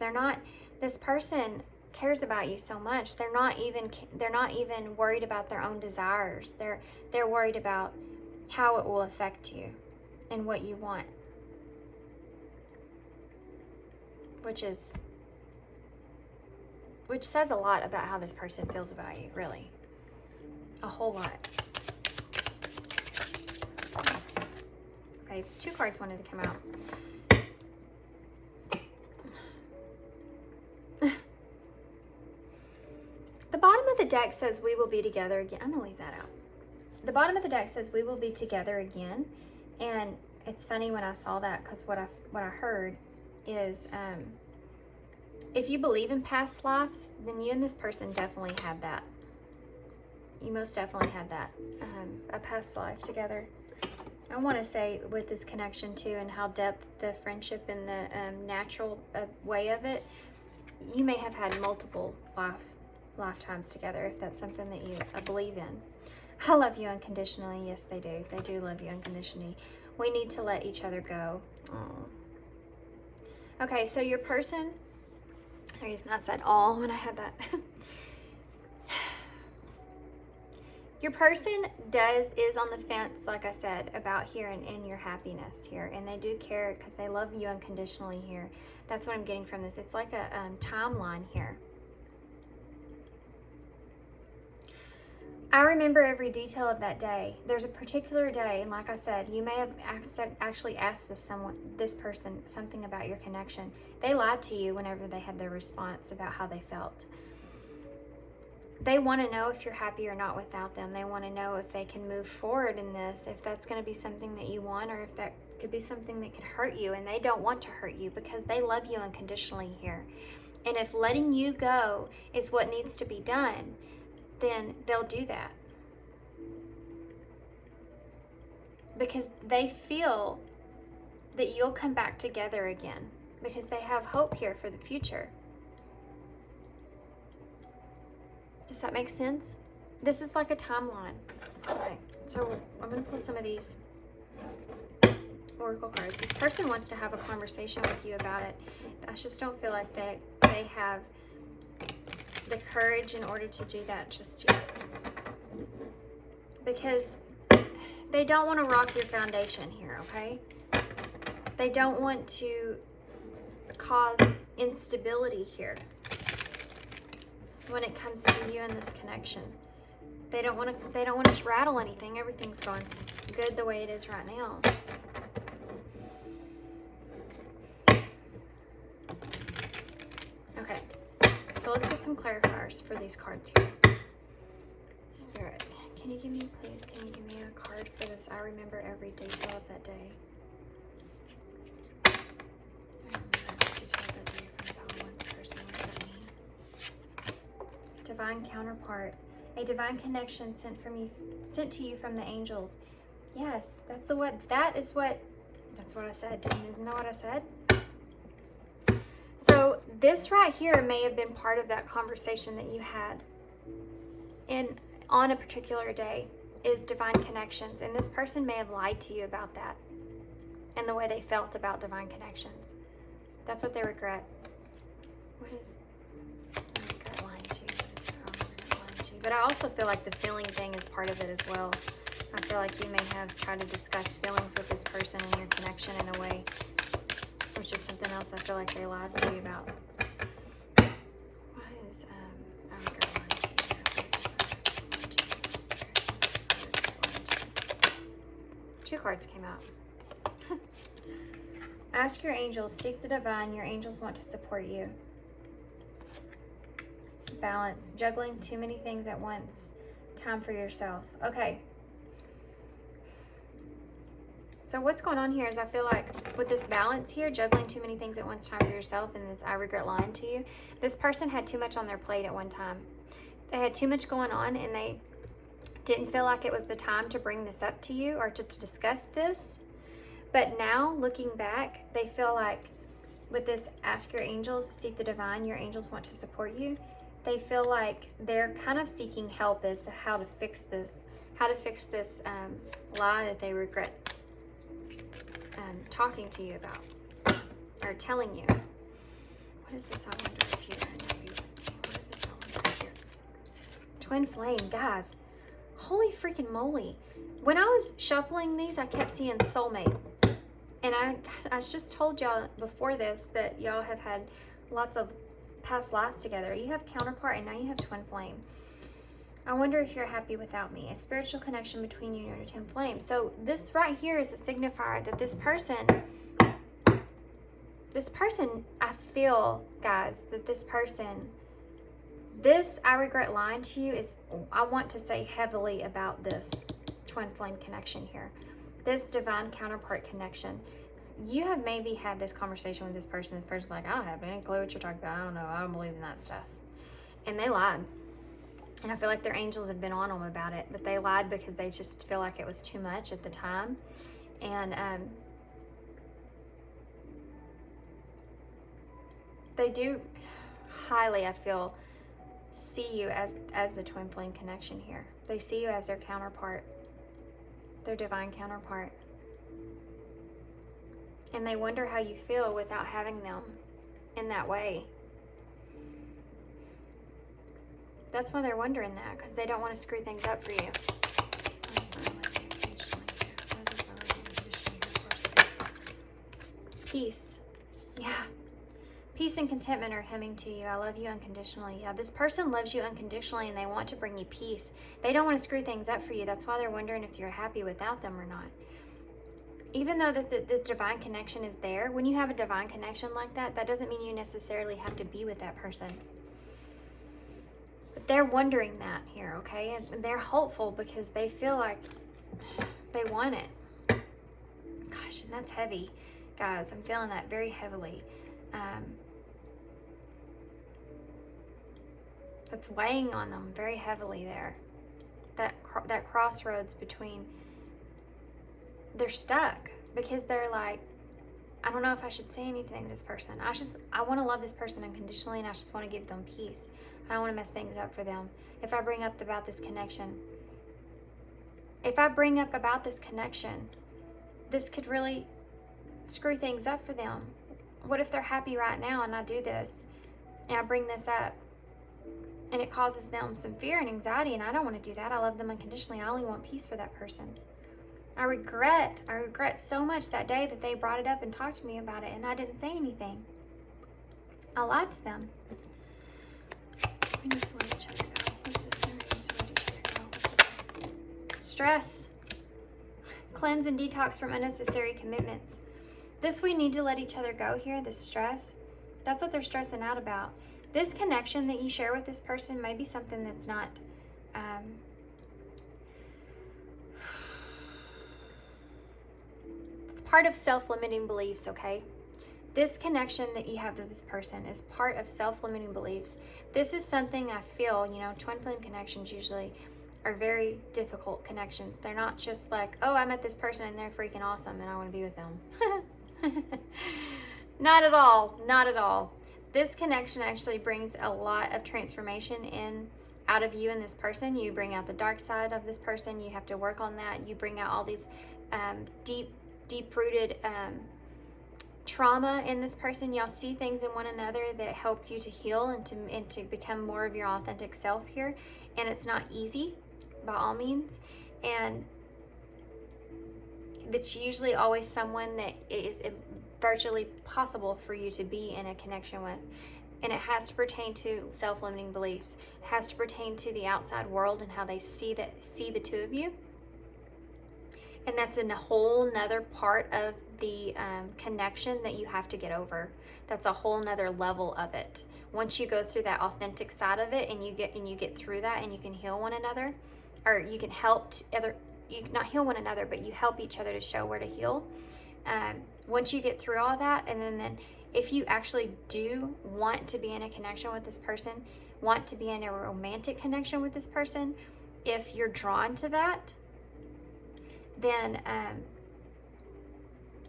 this person cares about you so much. They're not even worried about their own desires. They're worried about how it will affect you and what you want, which says a lot about how this person feels about you, really. A whole lot. Okay, 2 cards wanted to come out. The bottom of the deck says we will be together again. I'm going to leave that out. The bottom of the deck says we will be together again. And it's funny when I saw that, because what I heard is if you believe in past lives, then you and this person definitely had that. You most definitely had that, a past life together. I want to say with this connection too, and how depth the friendship and the natural way of it, you may have had multiple lifetimes together, if that's something that you believe in. I love you unconditionally. Yes, they do. They do love you unconditionally. We need to let each other go. Aww. Okay, so your person, the reason I said all when I had that. Your person is on the fence, like I said, about here and your happiness here. And they do care because they love you unconditionally here. That's what I'm getting from this. It's like a timeline here. I remember every detail of that day. There's a particular day, and like I said, you may have actually asked this person something about your connection. They lied to you whenever they had their response about how they felt. they want to know if you're happy or not without them. They want to know if they can move forward in this, if that's going to be something that you want, or if that could be something that could hurt you. And they don't want to hurt you because they love you unconditionally here. And if letting you go is what needs to be done, then they'll do that. Because they feel that you'll come back together again. Because they have hope here for the future. Does that make sense? This is like a timeline. Okay, so I'm going to pull some of these oracle cards. This person wants to have a conversation with you about it. I just don't feel like they have the courage in order to do that just yet. Because they don't want to rock your foundation here, okay? They don't want to cause instability here when it comes to you and this connection. They don't want to rattle anything. Everything's going good the way it is right now. Okay, so let's get some clarifiers for these cards here. Spirit, can you give me, please, can you give me a card for this? I remember every detail of that day. Divine counterpart, a divine connection sent to you from the angels. Yes, that's what I said. Isn't that what I said? So this right here may have been part of that conversation that you had on a particular day, is divine connections. And this person may have lied to you about that and the way they felt about divine connections. That's what they regret. What is regret lying to you? But I also feel like the feeling thing is part of it as well. I feel like you may have tried to discuss feelings with this person and your connection in a way, which is something else I feel like they lied to you about. What is, I regret lying to you. Two cards came out. Ask your angels, seek the divine. Your angels want to support you. Balance, juggling too many things at once. Time for yourself. Okay. So what's going on here is I feel like with this balance here, juggling too many things at once, time for yourself, and this I regret lying to you, this person had too much on their plate at one time. They had too much going on and they didn't feel like it was the time to bring this up to you or to discuss this. But now, looking back, they feel like with this ask your angels, seek the divine, your angels want to support you. They feel like they're kind of seeking help as to how to fix this lie that they regret talking to you about or telling you. What is this? I wonder if you know. What is this? I wonder if you're twin flame, guys. Holy freaking moly! When I was shuffling these, I kept seeing soulmate, and I just told y'all before this that y'all have had lots of past lives together. You have counterpart and now you have twin flame. I wonder if you're happy without me. A spiritual connection between you and your twin flame. So this right here is a signifier that this person, I feel, guys, that this I regret lying to you is, I want to say heavily about this twin flame connection here. This divine counterpart connection. You have maybe had this conversation with this person. This person's like, I don't have any clue what you're talking about. I don't know. I don't believe in that stuff. And they lied. And I feel like their angels have been on them about it. But they lied because they just feel like it was too much at the time. And they do highly, I feel, see you as the twin flame connection here. They see you as their counterpart. Their divine counterpart. And they wonder how you feel without having them in that way. That's why they're wondering that, because they don't want to screw things up for you. Peace. Yeah. Peace and contentment are coming to you. I love you unconditionally. Yeah, this person loves you unconditionally and they want to bring you peace. They don't want to screw things up for you. That's why they're wondering if you're happy without them or not. Even though this divine connection is there, when you have a divine connection like that, that doesn't mean you necessarily have to be with that person. But they're wondering that here, okay? And they're hopeful because they feel like they want it. Gosh, and that's heavy, guys. I'm feeling that very heavily. That's weighing on them very heavily there. That crossroads between, they're stuck because they're like, I don't know if I should say anything to this person. I want to love this person unconditionally, and I just want to give them peace. I don't want to mess things up for them. If I bring up about this connection, this could really screw things up for them. What if they're happy right now and I do this and I bring this up and it causes them some fear and anxiety, and I don't want to do that. I love them unconditionally. I only want peace for that person. I regret so much that day that they brought it up and talked to me about it and I didn't say anything. I lied to them. We need to let each other go. What's this? We need to let each other go. What's this? Stress. Cleanse and detox from unnecessary commitments. This, we need to let each other go here, this stress. That's what they're stressing out about. This connection that you share with this person may be something that's not, it's part of self-limiting beliefs, okay? This connection that you have with this person is part of self-limiting beliefs. This is something I feel, twin flame connections usually are very difficult connections. They're not just like, oh, I met this person and they're freaking awesome and I want to be with them. Not at all. Not at all. This connection actually brings a lot of transformation out of you and this person. You bring out the dark side of this person. You have to work on that. You bring out all these deep-rooted trauma in this person. Y'all see things in one another that help you to heal and to become more of your authentic self here. And it's not easy, by all means. And it's usually always someone that is virtually possible for you to be in a connection with. And it has to pertain to self-limiting beliefs. It has to pertain to the outside world and how they see the two of you. And that's in a whole nother part of the connection that you have to get over. That's a whole nother level of it. Once you go through that authentic side of it and you get through that and you can heal one another, or you can help you not heal one another, but you help each other to show where to heal. Once you get through all that, and then if you actually do want to be in a connection with this person, want to be in a romantic connection with this person, if you're drawn to that, then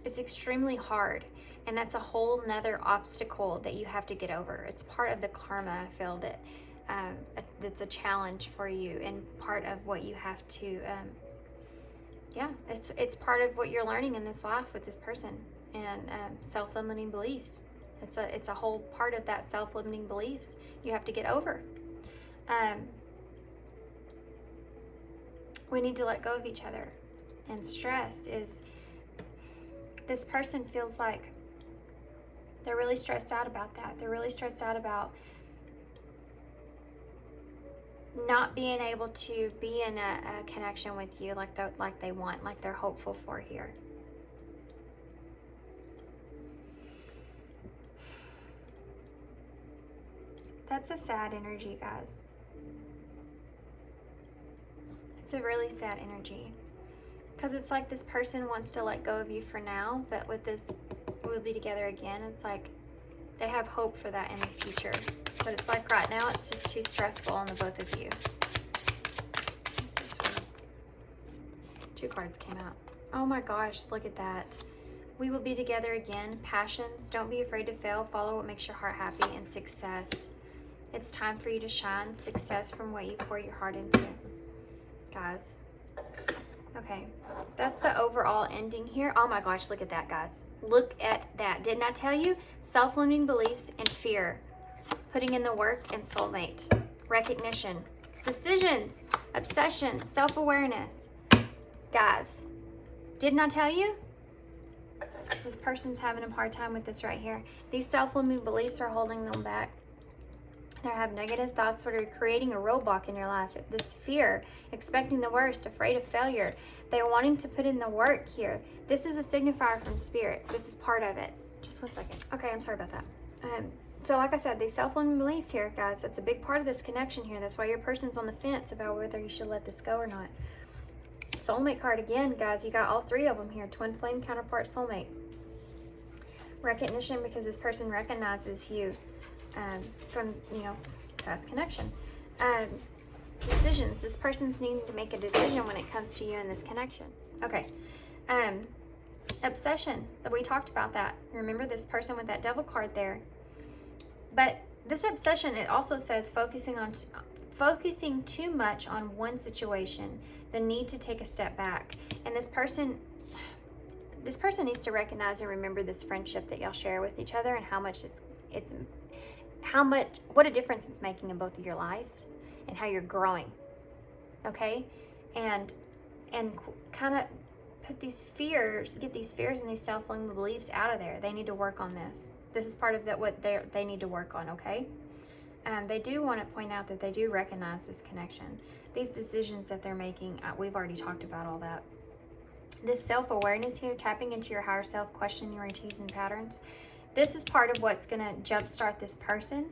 it's extremely hard. And that's a whole nother obstacle that you have to get over. It's part of the karma, I feel, that that's a challenge for you, and part of what you have to it's part of what you're learning in this life with this person. And self-limiting beliefs, it's a whole part of that self-limiting beliefs you have to get over. We need to let go of each other. And stress is, this person feels like they're really stressed out about that. They're really stressed out about not being able to be in a connection with you like they want, like they're hopeful for here. That's a sad energy, guys. It's a really sad energy. Because it's like this person wants to let go of you for now, but with this, we'll be together again. It's like they have hope for that in the future. But it's like right now, it's just too stressful on the both of you. What's this one? 2 cards came out. Oh my gosh, look at that. We will be together again. Passions. Don't be afraid to fail. Follow what makes your heart happy. And success. It's time for you to shine. Success from what you pour your heart into. Guys. Okay, that's the overall ending here. Oh my gosh, look at that, guys. Look at that. Didn't I tell you? Self-limiting beliefs and fear. Putting in the work and soulmate. Recognition. Decisions. Obsession. Self-awareness. Guys, didn't I tell you? This person's having a hard time with this right here. These self-limiting beliefs are holding them back. They have negative thoughts that are creating a roadblock in your life. This fear, expecting the worst, afraid of failure. They're wanting to put in the work here. This is a signifier from spirit. This is part of it. Just one second. Okay, I'm sorry about that. So like I said, these self-limiting beliefs here, guys, that's a big part of this connection here. That's why your person's on the fence about whether you should let this go or not. Soulmate card again, guys. You got all three of them here. Twin flame, counterpart, soulmate. Recognition, because this person recognizes you from, past connection. Decisions. This person's needing to make a decision when it comes to you in this connection. Okay. Obsession. We talked about that. Remember this person with that devil card there. But this obsession, it also says focusing too much on one situation, the need to take a step back. And this person needs to recognize and remember this friendship that y'all share with each other, and how much what a difference it's making in both of your lives, and how you're growing. Okay? And kind of get these fears and these self-limiting beliefs out of there. They need to work on this. This is part of what they need to work on, okay? They do want to point out that they do recognize this connection. These decisions that they're making, we've already talked about all that. This self-awareness here, tapping into your higher self, questioning your routines and patterns. This is part of what's going to jumpstart this person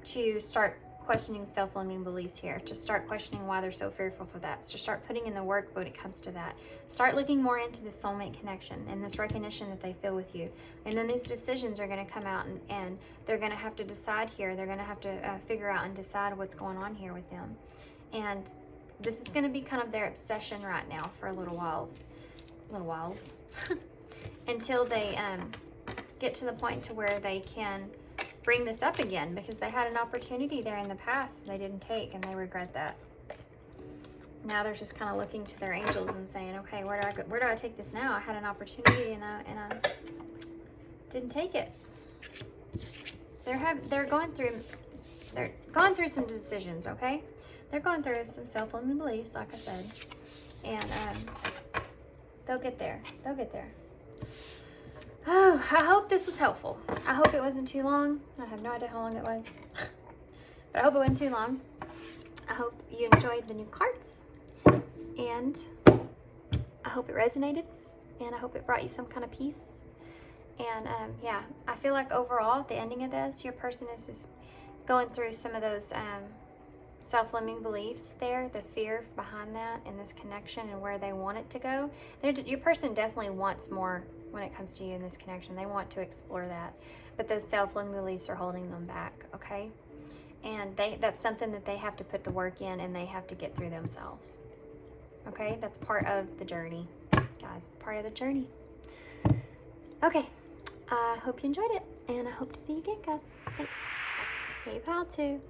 to start questioning self-limiting beliefs here, to start questioning why they're so fearful for that, to start putting in the work when it comes to that. Start looking more into this soulmate connection and this recognition that they feel with you. And then these decisions are going to come out, and they're going to have to decide here. They're going to have to figure out and decide what's going on here with them. And this is going to be kind of their obsession right now for a little whiles until they get to the point to where they can bring this up again, because they had an opportunity there in the past they didn't take, and they regret that. Now they're just kind of looking to their angels and saying, okay, where do I take this now? I had an opportunity and I didn't take it. They're going through some decisions, okay? They're going through some self-limiting beliefs, like I said, and they'll get there. Oh, I hope this was helpful. I hope it wasn't too long. I have no idea how long it was, but I hope it wasn't too long. I hope you enjoyed the new cards, and I hope it resonated, and I hope it brought you some kind of peace. And yeah, I feel like overall, at the ending of this, your person is just going through some of those self-limiting beliefs there, the fear behind that, and this connection and where they want it to go. Your person definitely wants more when it comes to you in this connection. They want to explore that, but those self-limiting beliefs are holding them back, okay? And that's something that they have to put the work in, and they have to get through themselves, okay? That's part of the journey, guys, part of the journey. Okay, I hope you enjoyed it, and I hope to see you again, guys. Thanks. Hey, pal, too.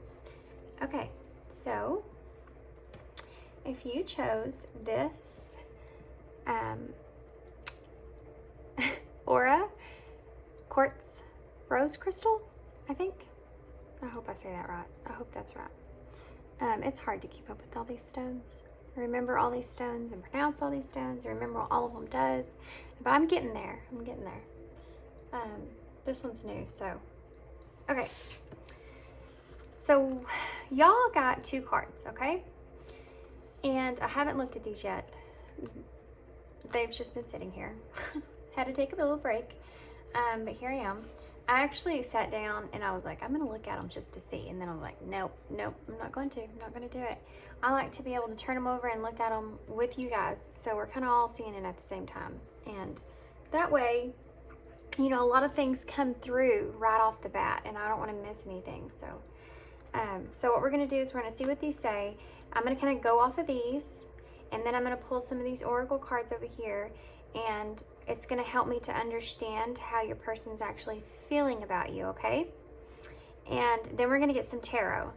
Okay, so if you chose this Aura Quartz Rose Crystal, I think. I hope I say that right. I hope that's right. It's hard to keep up with all these stones. Remember all these stones and pronounce all these stones and remember what all of them does. But I'm getting there. This one's new, so. Okay. So y'all got 2 cards, okay? And I haven't looked at these yet. They've just been sitting here. Had to take a little break, but here I am. I actually sat down and I was like, I'm gonna look at them just to see, and then I was like, nope, I'm not going to do it. I like to be able to turn them over and look at them with you guys, so we're kind of all seeing it at the same time, and that way, a lot of things come through right off the bat, and I don't want to miss anything. So what we're gonna do is we're gonna see what these say. I'm gonna kind of go off of these, and then I'm gonna pull some of these oracle cards over here, and it's going to help me to understand how your person's actually feeling about you, okay? And then we're going to get some tarot.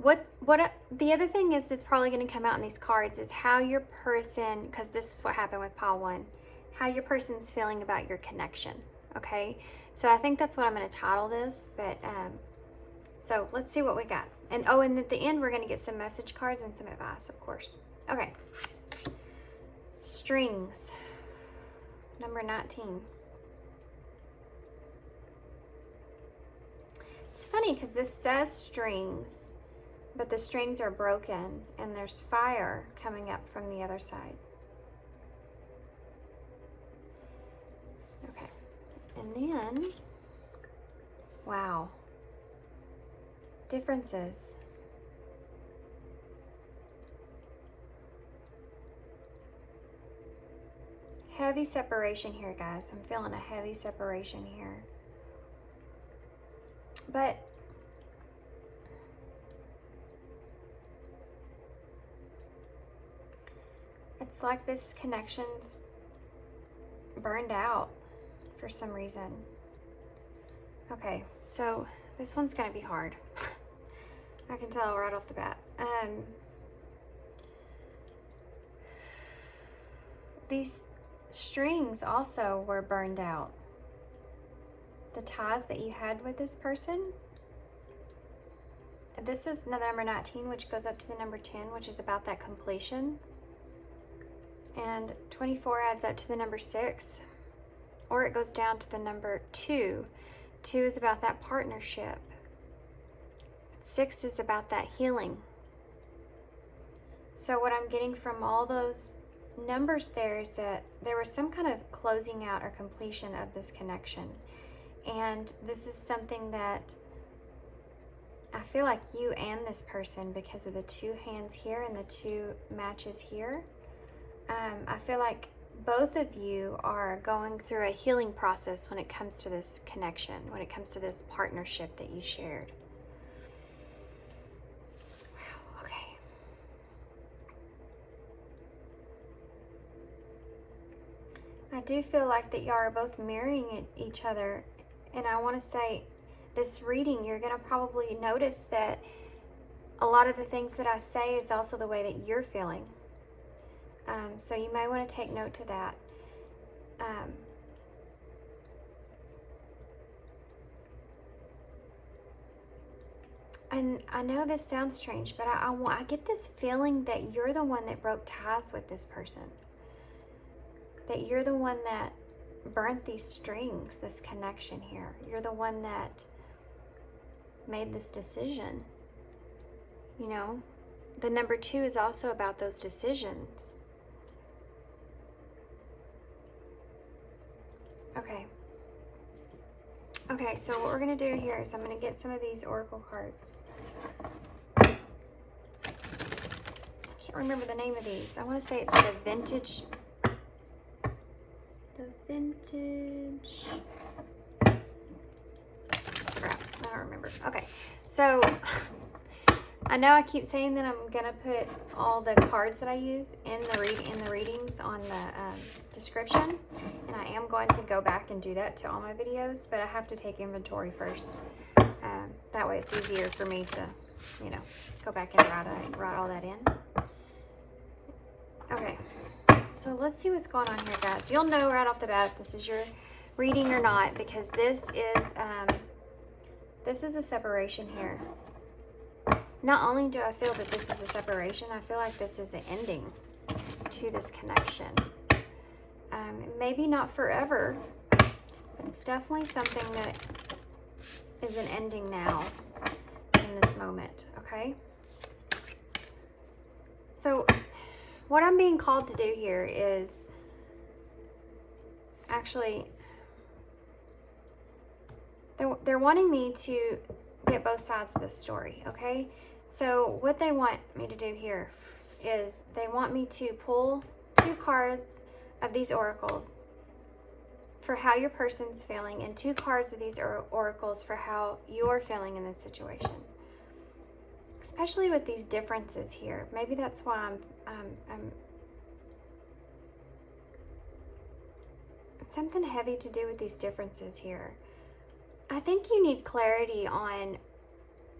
The other thing is that's probably going to come out in these cards is how your person, because this is what happened with pile 1, how your person's feeling about your connection, okay? So I think that's what I'm going to title this, but so let's see what we got. And at the end, we're going to get some message cards and some advice, of course. Okay. Strings. Number 19. It's funny because this says strings, but the strings are broken and there's fire coming up from the other side. Okay. And then Wow. Differences. Heavy separation here, guys. I'm feeling a heavy separation here. But it's like this connection's burned out for some reason. Okay, so this one's gonna be hard. I can tell right off the bat. These strings also were burned out. The ties that you had with this person. This is the number 19, which goes up to the number 10, which is about that completion. And 24 adds up to the number 6, or it goes down to the number 2. 2 is about that partnership. 6 is about that healing. So what I'm getting from all those numbers there is that there was some kind of closing out or completion of this connection. And this is something that I feel like you and this person, because of the 2 hands here and the 2 matches here, I feel like both of you are going through a healing process when it comes to this connection, when it comes to this partnership that you shared. Wow, okay. I do feel like that y'all are both mirroring each other, and I want to say this reading, you're going to probably notice that a lot of the things that I say is also the way that you're feeling. So you may want to take note to that. And I know this sounds strange, but I get this feeling that you're the one that broke ties with this person. That you're the one that burnt these strings, this connection here. You're the one that made this decision. You know, the number 2 is also about those decisions. Okay, so what we're going to do here is I'm going to get some of these oracle cards. I can't remember the name of these. I want to say it's the vintage. Crap, I don't remember. Okay, so I know I keep saying that I'm going to put all the cards that I use in the readings on the description. And I am going to go back and do that to all my videos, but I have to take inventory first. That way it's easier for me to, you know, go back and write all that in. Okay, so let's see what's going on here, guys. You'll know right off the bat if this is your reading or not, because this is a separation here. Not only do I feel that this is a separation, I feel like this is an ending to this connection. Maybe not forever, but it's definitely something that is an ending now in this moment, okay? So what I'm being called to do here is actually, they're wanting me to get both sides of this story, okay? So what they want me to do here is they want me to pull 2 cards of these oracles for how your person's feeling, and 2 cards of these oracles for how you're feeling in this situation. Especially with these differences here. Maybe that's why I'm something heavy to do with these differences here. I think you need clarity on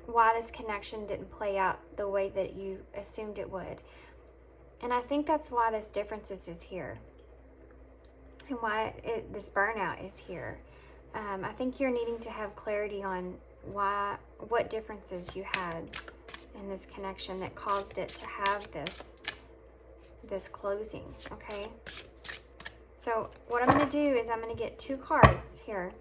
why this connection didn't play out the way that you assumed it would. And I think that's why this differences is here. And why this burnout is here. I think you're needing to have clarity on what differences you had in this connection that caused it to have this closing, okay? So what I'm going to do is I'm going to get 2 cards here.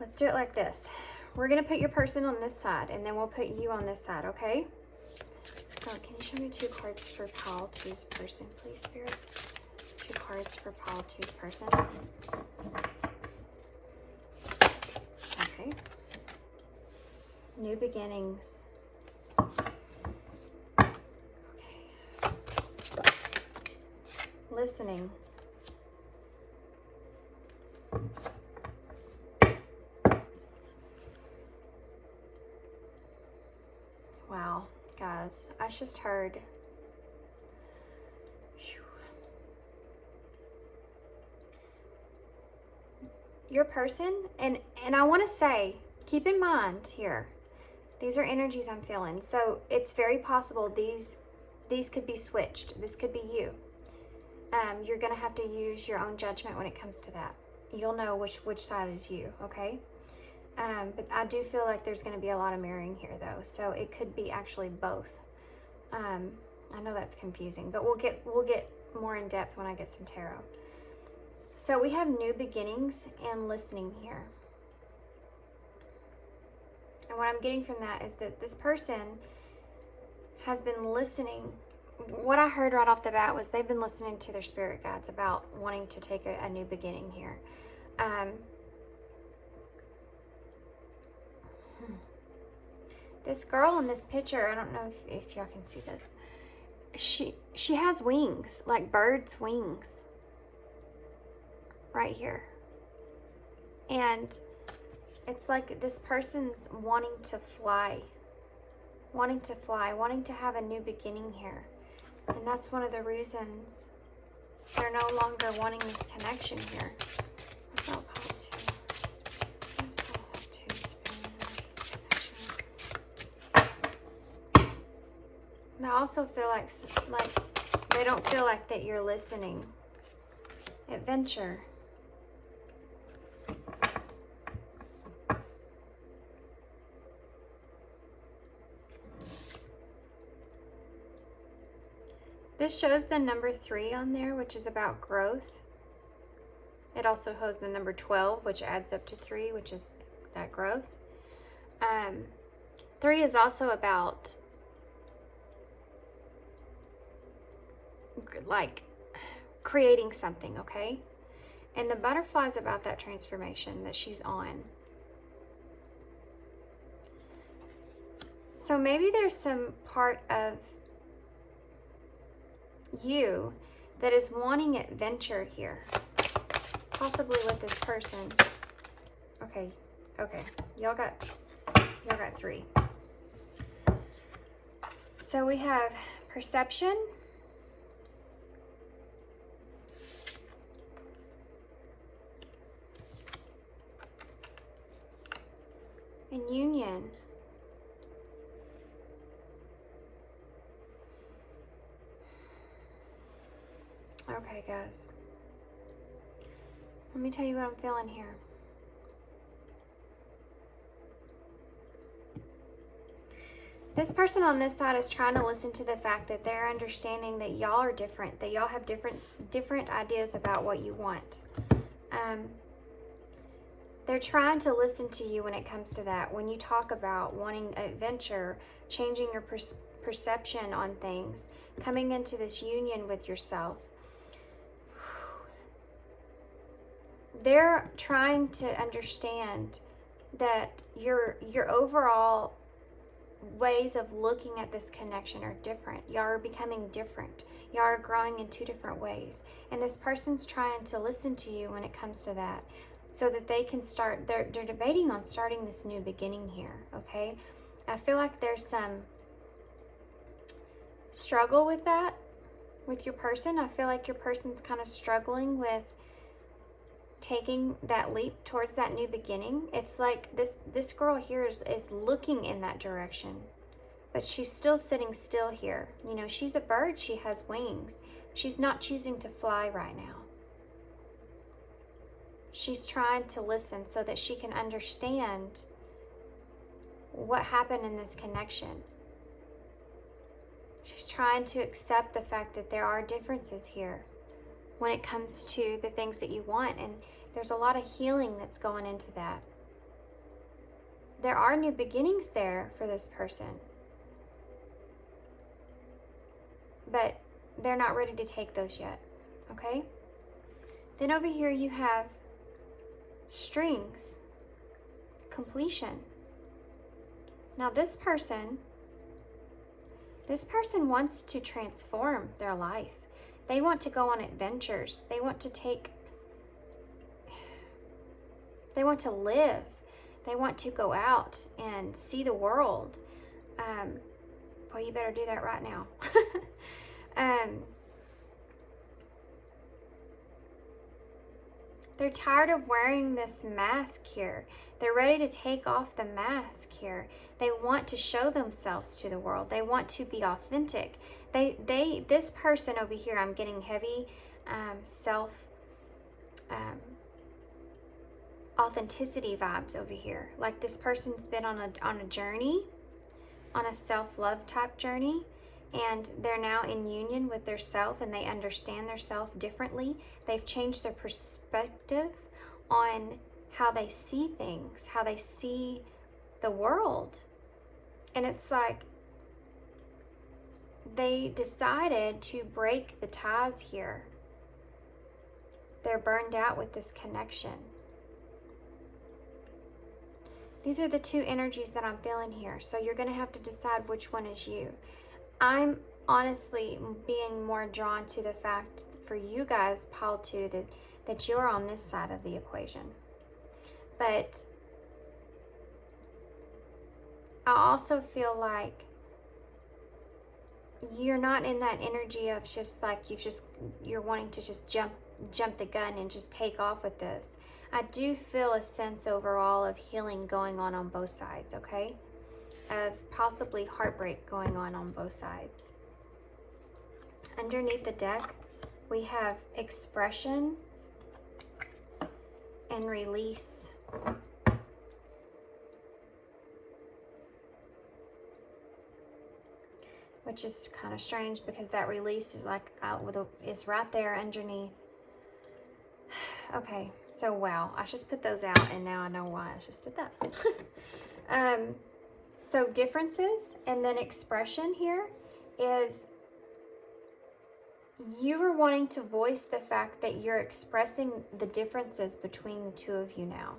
Let's do it like this. We're going to put your person on this side, and then we'll put you on this side, okay? So can you show me 2 cards for Paul 2's person, please, Spirit? 2 cards for Paul 2's person. Okay. New beginnings. Okay. Listening. Wow, guys, I just heard. Your person, and I want to say, keep in mind here, these are energies I'm feeling. So it's very possible these could be switched. This could be you. You're going to have to use your own judgment when it comes to that. You'll know which side is you, okay? But I do feel like there's going to be a lot of mirroring here, though. So it could be actually both. I know that's confusing, but we'll get more in depth when I get some tarot. So we have new beginnings and listening here. And what I'm getting from that is that this person has been listening. What I heard right off the bat was they've been listening to their spirit guides about wanting to take a new beginning here. This girl in this picture, I don't know if y'all can see this. She has wings, like birds' wings. Right here. And it's like this person's wanting to fly, wanting to have a new beginning here. And that's one of the reasons they're no longer wanting this connection here. I felt pile twos. Let's pile out twos for this connection. And I also feel like they don't feel like that you're listening. Adventure. This shows the number 3 on there, which is about growth. It also shows the number 12, which adds up to 3, which is that growth. 3 is also about like creating something, okay? And the butterfly is about that transformation that she's on. So maybe there's some part of you that is wanting adventure here, possibly with this person. Okay, y'all got 3. So we have perception, and union. Okay, guys. Let me tell you what I'm feeling here. This person on this side is trying to listen to the fact that they're understanding that y'all are different, that y'all have different ideas about what you want. They're trying to listen to you when it comes to that. When you talk about wanting adventure, changing your perception on things, coming into this union with yourself. They're trying to understand that your overall ways of looking at this connection are different. Y'all are becoming different. Y'all are growing in 2 different ways. And this person's trying to listen to you when it comes to that, so that they can start, they're debating on starting this new beginning here, okay? I feel like there's some struggle with that, with your person. I feel like your person's kind of struggling with taking that leap towards that new beginning. It's like this girl here is looking in that direction, but she's still sitting still here. You know, she's a bird, she has wings. She's not choosing to fly right now. She's trying to listen so that she can understand what happened in this connection. She's trying to accept the fact that there are differences here when it comes to the things that you want, and there's a lot of healing that's going into that. There are new beginnings there for this person, but they're not ready to take those yet, okay? Then over here you have strings. completion. Now this person wants to transform their life. They want to go on adventures. They want to live. They want to go out and see the world. Well, you better do that right now. They're tired of wearing this mask here. They're ready to take off the mask here. They want to show themselves to the world. They want to be authentic. This person over here, I'm getting heavy authenticity vibes over here. Like this person's been on a journey, on a self-love type journey, and they're now in union with their self, and they understand their self differently. They've changed their perspective on how they see things, how they see the world. And it's like they decided to break the ties here. They're burned out with this connection. These are the two energies that I'm feeling here. So you're going to have to decide which one is you. I'm honestly being more drawn to the fact for you guys, pile 2, that you're on this side of the equation. But I also feel like you're not in that energy of just like you're wanting to just jump the gun and just take off with this. I do feel a sense overall of healing going on both sides, okay? Of possibly heartbreak going on both sides. Underneath the deck, we have expression and release. Which is kind of strange because that release is like is right there underneath. Okay, so wow, I just put those out and now I know why I just did that. So differences and then expression here is you are wanting to voice the fact that you're expressing the differences between the two of you now.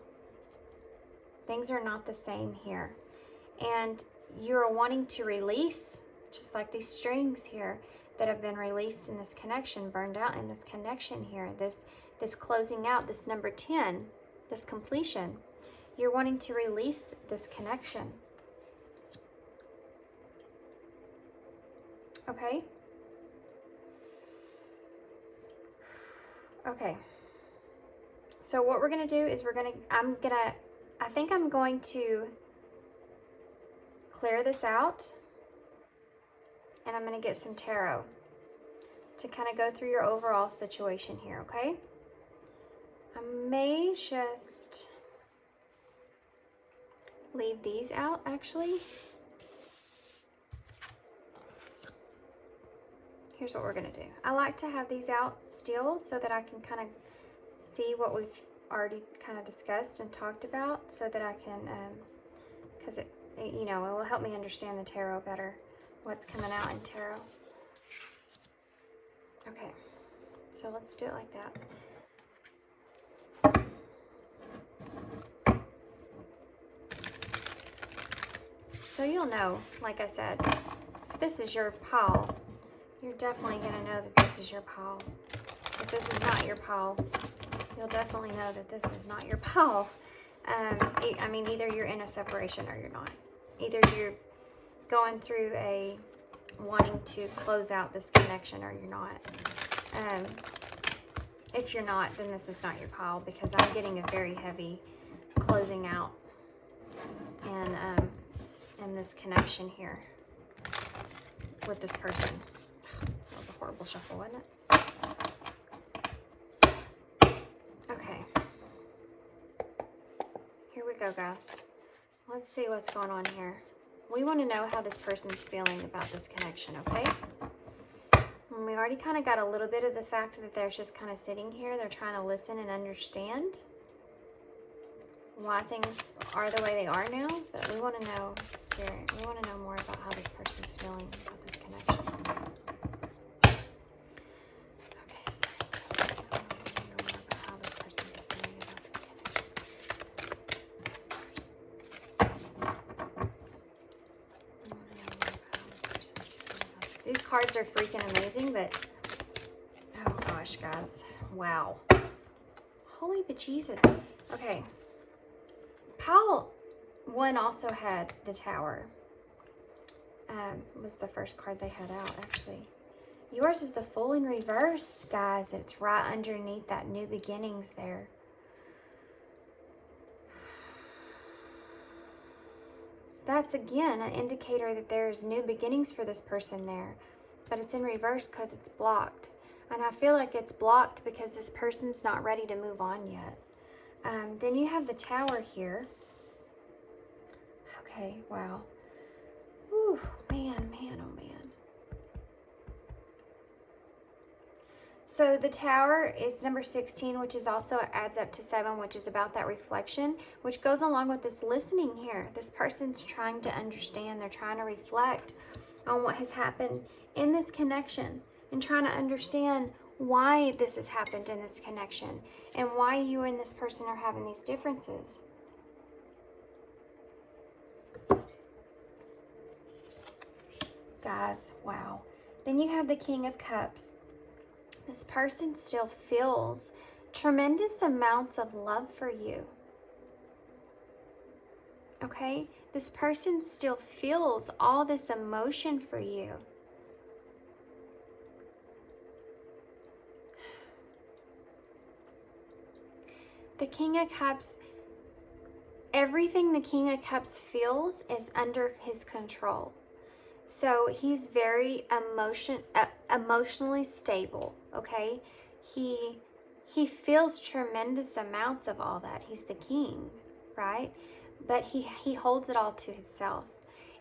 Things are not the same here. And you're wanting to release, just like these strings here that have been released in this connection, burned out in this connection here, this closing out, this number 10, this completion. You're wanting to release this connection. Okay? Okay. So what we're going to do is I think I'm going to clear this out, and I'm going to get some tarot to kind of go through your overall situation here, okay? I may just leave these out, actually. Here's what we're going to do. I like to have these out still so that I can kind of see what we've already kind of discussed and talked about, so that I can, because it will help me understand the tarot better, what's coming out in tarot. Okay, so let's do it like that. So you'll know, like I said, if this is your pile, you're definitely going to know that this is your pile. If this is not your pile, you'll definitely know that this is not your pile. I mean, either you're in a separation or you're not. Either you're going through wanting to close out this connection or you're not. If you're not, then this is not your pile, because I'm getting a very heavy closing out and this connection here with this person. That was a horrible shuffle, wasn't it? Okay. Here we go, guys. Let's see what's going on here. We want to know how this person's feeling about this connection, okay? And we already kind of got a little bit of the fact that they're just kind of sitting here. They're trying to listen and understand why things are the way they are now. But we want to know, Spirit, we want to know more about how this person's feeling about this connection. Okay, so I want to know more about how this person's feeling about this connection. cards are freaking amazing, but oh gosh, guys. Wow. Holy bejesus. Okay. Pile 1 also had the Tower. Was the first card they had out, actually. Yours is the Fool in reverse, guys. It's right underneath that New Beginnings there. So that's, again, an indicator that there's new beginnings for this person there. But it's in reverse because it's blocked. And I feel like it's blocked because this person's not ready to move on yet. Then you have the Tower here. Okay, wow. Ooh, man, oh man. So the Tower is number 16, which is also adds up to 7, which is about that reflection, which goes along with this listening here. This person's trying to understand. They're trying to reflect on what has happened in this connection and trying to understand why this has happened in this connection and why you and this person are having these differences. Guys, wow. Then you have the King of Cups. This person still feels tremendous amounts of love for you. Okay? This person still feels all this emotion for you. The King of Cups, everything the King of Cups feels is under his control. So he's very emotionally stable, okay? He feels tremendous amounts of all that. He's the king, right? But he holds it all to himself.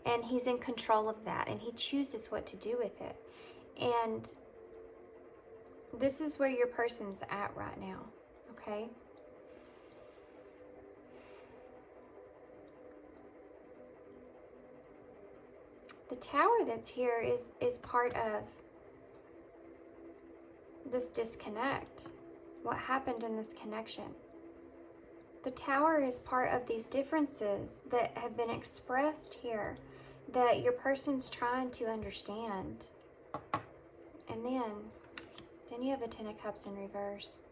And he's in control of that. And he chooses what to do with it. And this is where your person's at right now, okay? The Tower that's here is part of this disconnect. What happened in this connection? The Tower is part of these differences that have been expressed here that your person's trying to understand. And then you have the Ten of Cups in reverse.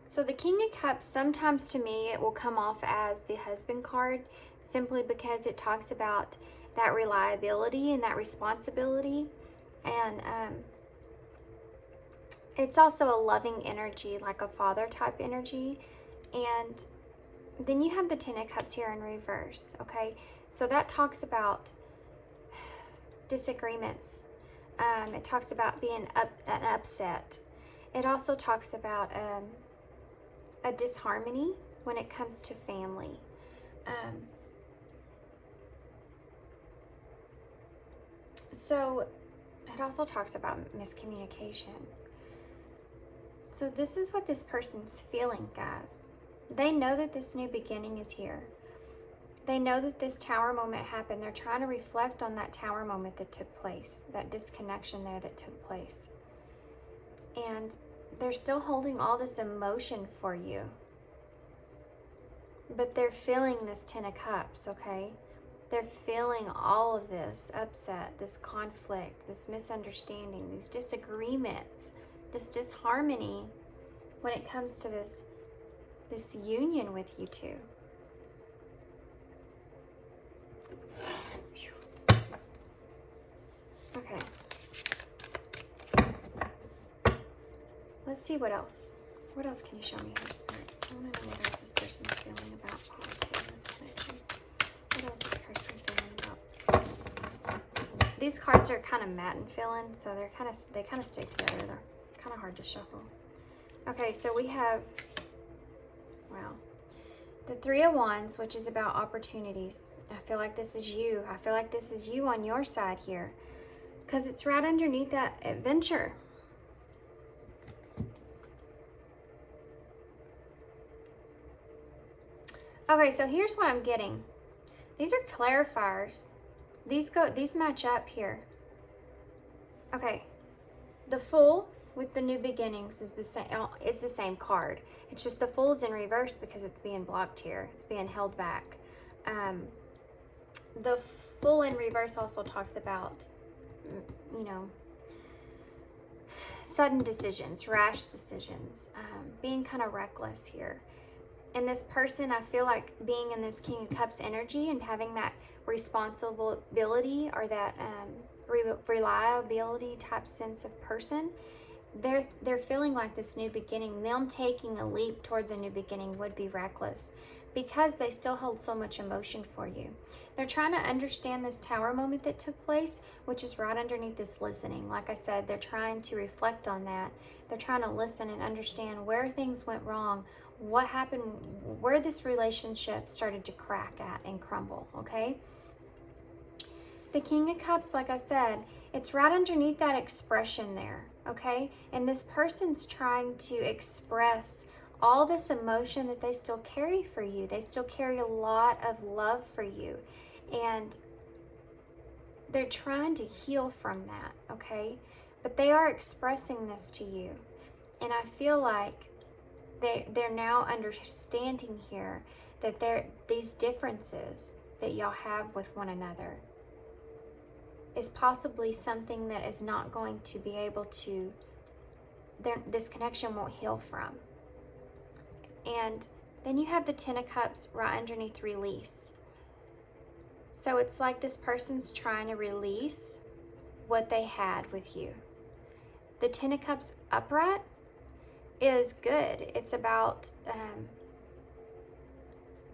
So the King of Cups, sometimes to me, it will come off as the husband card simply because it talks about that reliability and that responsibility. And it's also a loving energy, like a father type energy. And then you have the Ten of Cups here in reverse, okay? So that talks about disagreements. It talks about being an upset. It also talks about a disharmony when it comes to family. So it also talks about miscommunication. So this is what this person's feeling, guys. They know that this new beginning is here. They know that this Tower moment happened. They're trying to reflect on that Tower moment that took place, that disconnection there that took place. And they're still holding all this emotion for you. But they're feeling this Ten of Cups, okay? They're feeling all of this upset, this conflict, this misunderstanding, these disagreements, this disharmony when it comes to this union with you two. Okay. Let's see what else. What else can you show me here, Spirit? I want to know what else this person's feeling about politics in this connection. What else is this person feeling about? These cards are kind of matte and feeling, so they kind of stay together. They're kind of hard to shuffle. Okay, so we have, wow, the Three of Wands, which is about opportunities. I feel like this is you. I feel like this is you on your side here, because it's right underneath that adventure. Okay, so here's what I'm getting. These are clarifiers. These match up here. Okay. The Fool with the New Beginnings is the same card. It's just the Fool's in reverse because it's being blocked here. It's being held back. The Fool in reverse also talks about, you know, sudden decisions, rash decisions, being kind of reckless here. And this person, I feel like being in this King of Cups energy and having that responsibility or that reliability type sense of person, they're feeling like this new beginning, them taking a leap towards a new beginning would be reckless because they still hold so much emotion for you. They're trying to understand this tower moment that took place, which is right underneath this listening. Like I said, they're trying to reflect on that. They're trying to listen and understand where things went wrong, what happened, where this relationship started to crack at and crumble, okay? The King of Cups, like I said, it's right underneath that expression there, okay? And this person's trying to express all this emotion that they still carry for you. They still carry a lot of love for you. And they're trying to heal from that, okay? But they are expressing this to you. And I feel like they're now understanding here that these differences that y'all have with one another is possibly something that is not going to be able to, this connection won't heal from. And then you have the Ten of Cups right underneath release. So it's like this person's trying to release what they had with you. The Ten of Cups upright is good. It's about,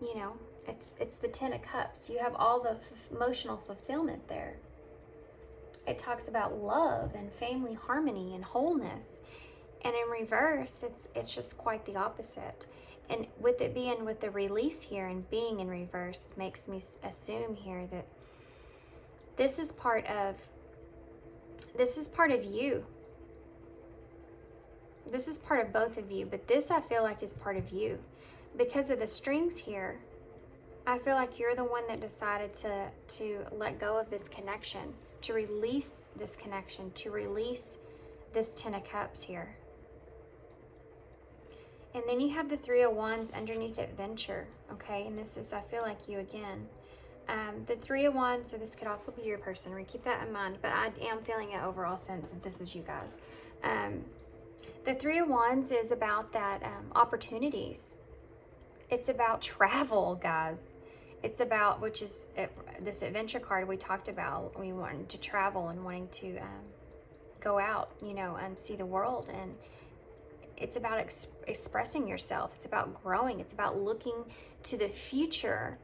you know, it's the Ten of Cups. You have all the emotional fulfillment there. It talks about love and family harmony and wholeness. And in reverse, it's just quite the opposite. And with it being with the release here and being in reverse makes me assume here that this is part of you. This is part of both of you, but this I feel like is part of you. Because of the strings here, I feel like you're the one that decided to let go of this connection, to release this connection, to release this Ten of Cups here. And then you have the Three of Wands underneath adventure, okay? And this is, I feel like you again. The Three of Wands, so this could also be your person. Keep that in mind, but I am feeling an overall sense that this is you guys. The Three of Wands is about that opportunities. It's about travel, guys. It's about, which is this adventure card we talked about. We wanted to travel and wanting to go out, you know, and see the world. And it's about expressing yourself. It's about growing. It's about looking to the future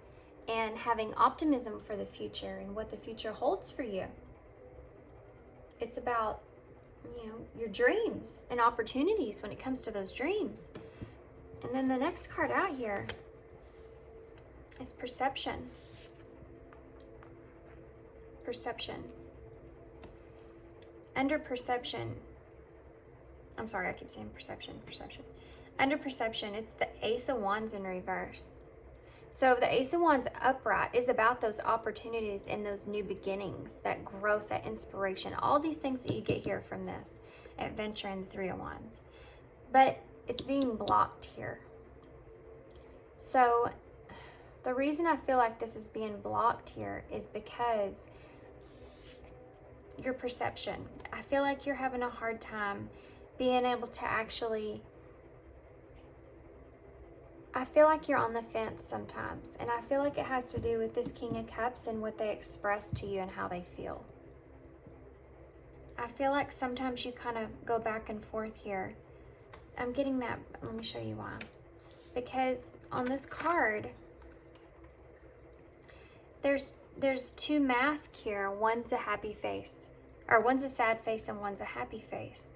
and having optimism for the future and what the future holds for you. It's about, you know, your dreams and opportunities when it comes to those dreams. And then the next card out here is perception. Perception. Under perception, I'm sorry, I keep saying perception. Under perception, it's the Ace of Wands in reverse. So the Ace of Wands upright is about those opportunities and those new beginnings, that growth, that inspiration, all these things that you get here from this adventure in the Three of Wands. But it's being blocked here. So the reason I feel like this is being blocked here is because your perception. I feel like you're having a hard time being able to actually, I feel like you're on the fence sometimes, and I feel like it has to do with this King of Cups and what they express to you and how they feel. I feel like sometimes you kind of go back and forth here. I'm getting that, let me show you why. Because on this card, there's two masks here. One's a happy face, or one's a sad face and one's a happy face.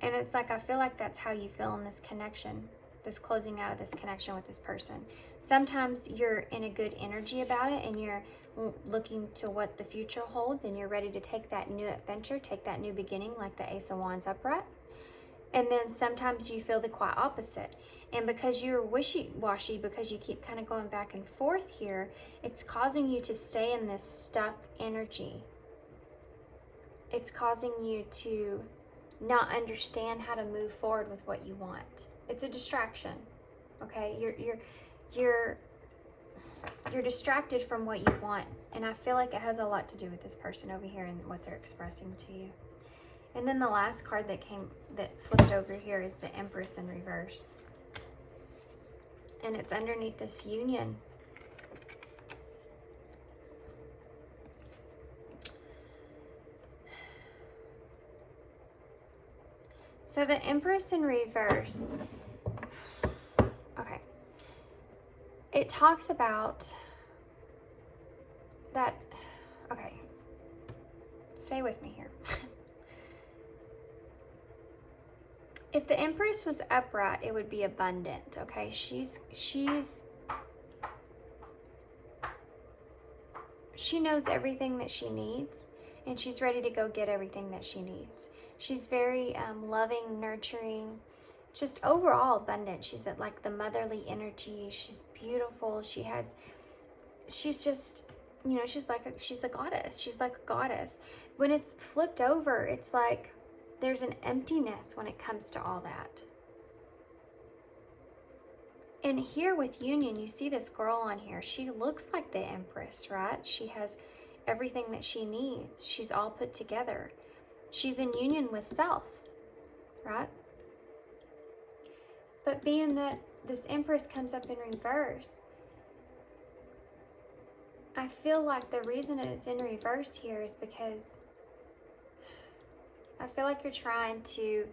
And it's like, I feel like that's how you feel in this connection, this closing out of this connection with this person. Sometimes you're in a good energy about it and you're looking to what the future holds and you're ready to take that new adventure, take that new beginning like the Ace of Wands upright. And then sometimes you feel the quite opposite. And because you're wishy-washy, because you keep kind of going back and forth here, it's causing you to stay in this stuck energy. It's causing you to not understand how to move forward with what you want. It's a distraction, okay? You're you're distracted from what you want. And I feel like it has a lot to do with this person over here and what they're expressing to you. And then the last card that flipped over here is the Empress in reverse. And it's underneath this union. So the Empress in reverse, okay, it talks about that, okay, stay with me here. If the Empress was upright, it would be abundant, okay? She knows everything that she needs, and she's ready to go get everything that she needs. She's very loving, nurturing, just overall abundant. She's at like the motherly energy. She's beautiful. She's just, you know, she's a goddess. She's like a goddess. When it's flipped over, it's like there's an emptiness when it comes to all that. And here with union, you see this girl on here. She looks like the Empress, right? She has everything that she needs. She's all put together. She's in union with self, right? But being that this Empress comes up in reverse, I feel like the reason it's in reverse here is because I feel like you're trying to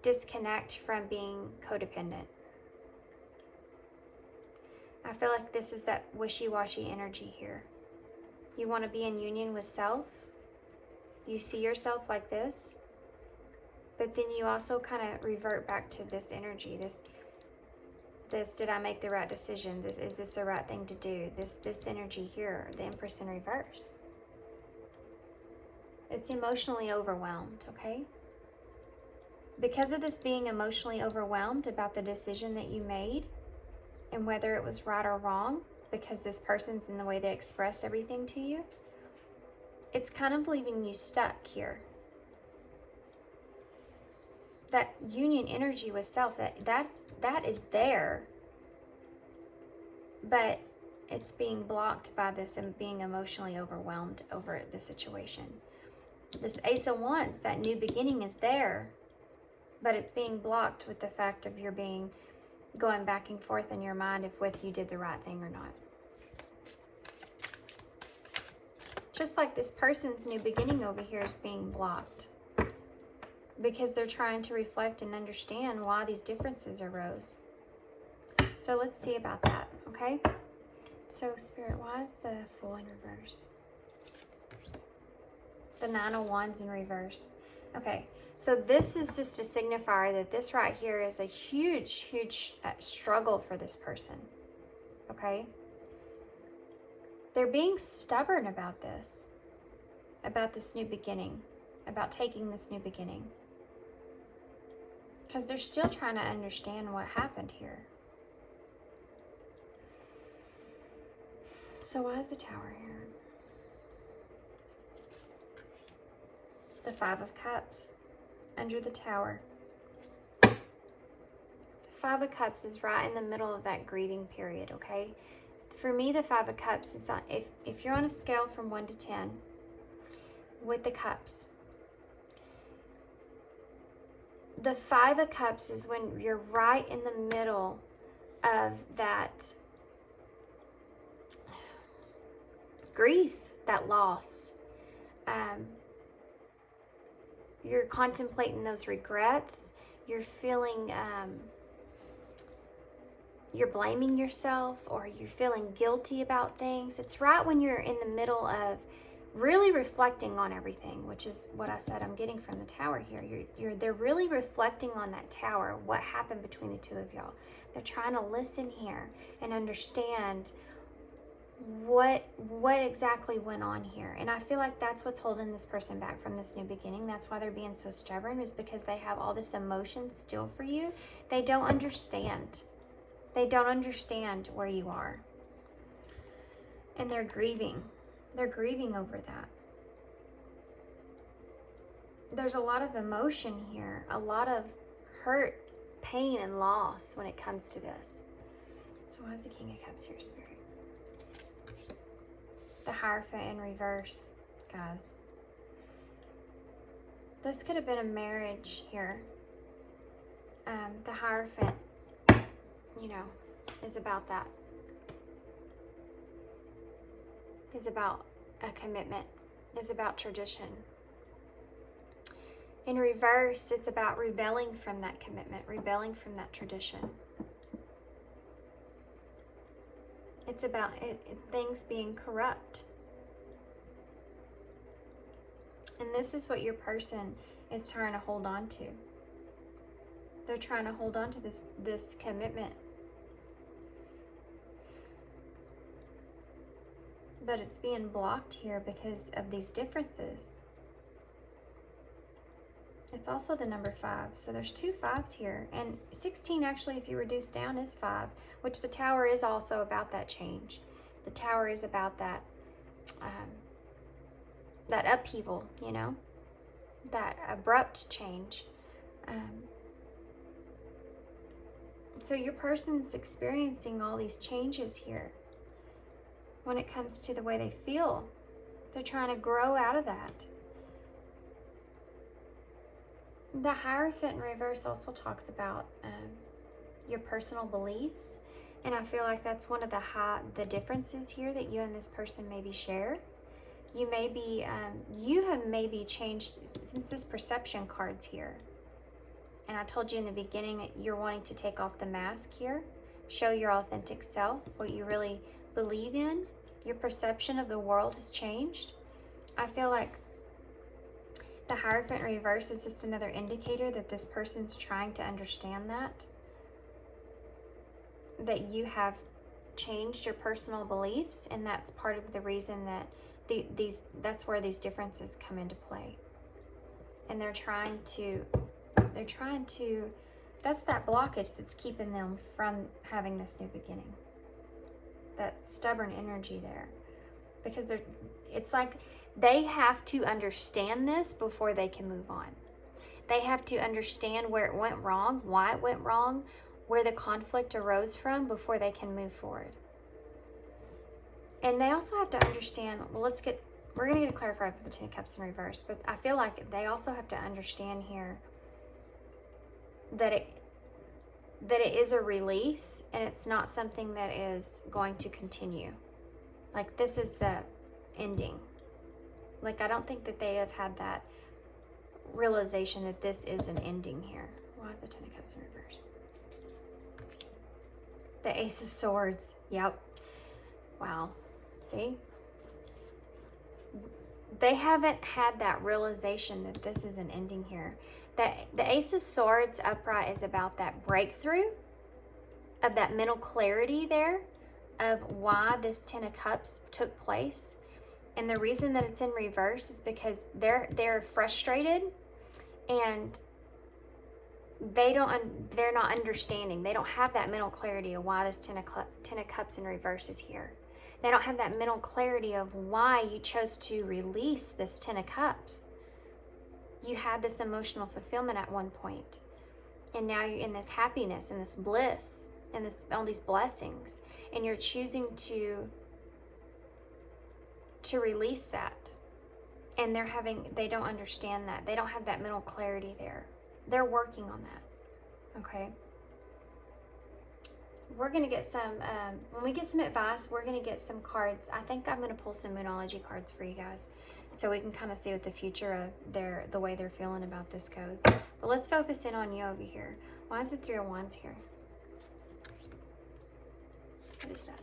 disconnect from being codependent. I feel like this is that wishy-washy energy here. You want to be in union with self. You see yourself like this, but then you also kind of revert back to this energy. This, did I make the right decision? Is this the right thing to do? This energy here, the Empress in reverse. It's emotionally overwhelmed, okay? Because of this being emotionally overwhelmed about the decision that you made and whether it was right or wrong, because this person's in the way they express everything to you, it's kind of leaving you stuck here. That union energy with self, that is there, but it's being blocked by this and being emotionally overwhelmed over the situation. This Ace of Wands, that new beginning is there, but it's being blocked with the fact of your going back and forth in your mind if whether you did the right thing or not. Just like this person's new beginning over here is being blocked because they're trying to reflect and understand why these differences arose. So let's see about that, okay? So Spirit, why is the Fool in reverse? The Nine of Wands in reverse. Okay, so this is just a signifier that this right here is a huge struggle for this person, okay? They're being stubborn about this new beginning, about taking this new beginning. Because they're still trying to understand what happened here. So why is the Tower here? The Five of Cups under the Tower. The Five of Cups is right in the middle of that grieving period, okay? For me, the Five of Cups is on, if you're on a scale from 1 to 10 with the cups, the Five of Cups is when you're right in the middle of that grief, that loss. You're contemplating those regrets. You're feeling, you're blaming yourself, or you're feeling guilty about things. It's right when you're in the middle of really reflecting on everything, which is what I said I'm getting from the Tower here. They're really reflecting on that Tower, what happened between the two of y'all. They're trying to listen here and understand what exactly went on here. And I feel like that's what's holding this person back from this new beginning. That's why they're being so stubborn, is because they have all this emotion still for you. They don't understand. They don't understand where you are. And they're grieving. They're grieving over that. There's a lot of emotion here, a lot of hurt, pain, and loss when it comes to this. So why is the King of Cups here, Spirit? The Hierophant in reverse, guys. This could have been a marriage here. The Hierophant, you know, is about that. Is about a commitment. Is about tradition. In reverse, it's about rebelling from that commitment, rebelling from that tradition. It's about things being corrupt. And this is what your person is trying to hold on to. They're trying to hold on to this commitment. But it's being blocked here because of these differences. It's also the number 5. So there's 2 5s here. And 16 actually, if you reduce down, is 5. Which the Tower is also about that change. The Tower is about that that upheaval, you know, that abrupt change. So your person's experiencing all these changes here. When it comes to the way they feel, they're trying to grow out of that. The Hierophant in reverse also talks about your personal beliefs. And I feel like that's one of the differences here that you and this person maybe share. You may be, you have maybe changed since this perception card's here. And I told you in the beginning that you're wanting to take off the mask here, show your authentic self, what you really believe in. Your perception of the world has changed. I feel like the Hierophant in reverse is just another indicator that this person's trying to understand that you have changed your personal beliefs, and that's part of the reason that that's where these differences come into play. And they're trying to, that's that blockage that's keeping them from having this new beginning. That stubborn energy there. Because it's like they have to understand this before they can move on. They have to understand where it went wrong, why it went wrong, where the conflict arose from before they can move forward. And they also have to understand, well, we're going to get clarified for the 10 of Cups in reverse, but I feel like they also have to understand here that it is a release and it's not something that is going to continue. Like, this is the ending. Like, I don't think that they have had that realization that this is an ending here. Why is the 10 of Cups in reverse? The Ace of Swords. Yep. Wow. See? They haven't had that realization that this is an ending here. That the Ace of Swords upright is about that breakthrough of that mental clarity there of why this 10 of Cups took place. And the reason that it's in reverse is because they're frustrated and they're not understanding. They don't have that mental clarity of why this 10 of Cups in reverse is here. They don't have that mental clarity of why you chose to release this 10 of Cups. You had this emotional fulfillment at one point, and now you're in this happiness and this bliss and all these blessings, and you're choosing to release that. And they don't understand that. They don't have that mental clarity there. They're working on that. Okay. We're going to get some, when we get some advice, we're going to get some cards. I think I'm going to pull some Moonology cards for you guys so we can kind of see what the future of the way they're feeling about this goes. But let's focus in on you over here. Why is the 3 of Wands here? What is that?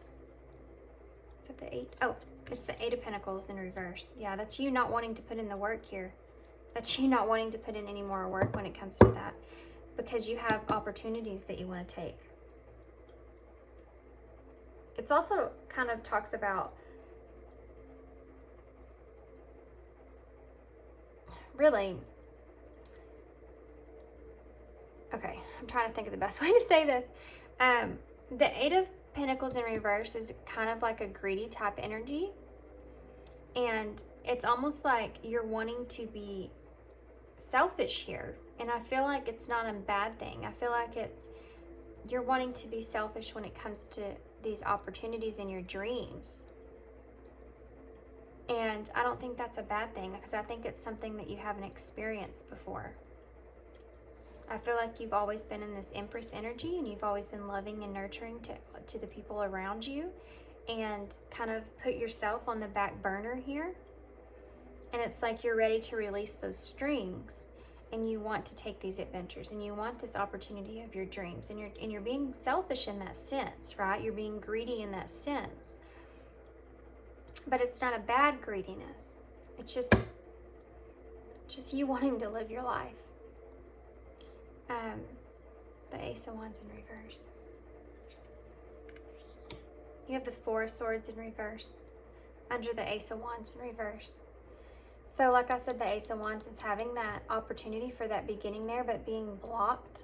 Is that the 8? Oh, it's the 8 of Pentacles in reverse. Yeah, that's you not wanting to put in the work here. That's you not wanting to put in any more work when it comes to that. Because you have opportunities that you want to take. It's also kind of talks about really, okay, I'm trying to think of the best way to say this. The 8 of Pentacles in reverse is kind of like a greedy type energy. And it's almost like you're wanting to be selfish here. And I feel like it's not a bad thing. I feel like you're wanting to be selfish when it comes to these opportunities in your dreams. And I don't think that's a bad thing, because I think it's something that you haven't experienced before. I feel like you've always been in this Empress energy, and you've always been loving and nurturing to the people around you, and kind of put yourself on the back burner here. And it's like you're ready to release those strings, and you want to take these adventures, and you want this opportunity of your dreams, and you're being selfish in that sense, right? You're being greedy in that sense. But it's not a bad greediness. It's just you wanting to live your life. The Ace of Wands in reverse. You have the Four of Swords in reverse under the Ace of Wands in reverse. So like I said, the Ace of Wands is having that opportunity for that beginning there, but being blocked.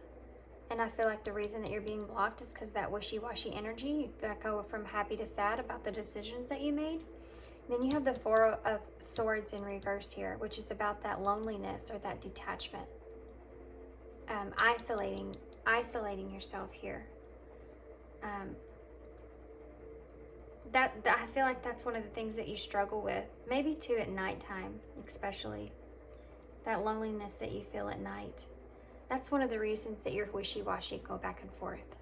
And I feel like the reason that you're being blocked is because that wishy-washy energy. You got to go from happy to sad about the decisions that you made. Then you have the Four of Swords in reverse here, which is about that loneliness or that detachment. Isolating yourself here. I feel like that's one of the things that you struggle with, maybe too at nighttime, especially that loneliness that you feel at night. That's one of the reasons that you're wishy-washy, go back and forth.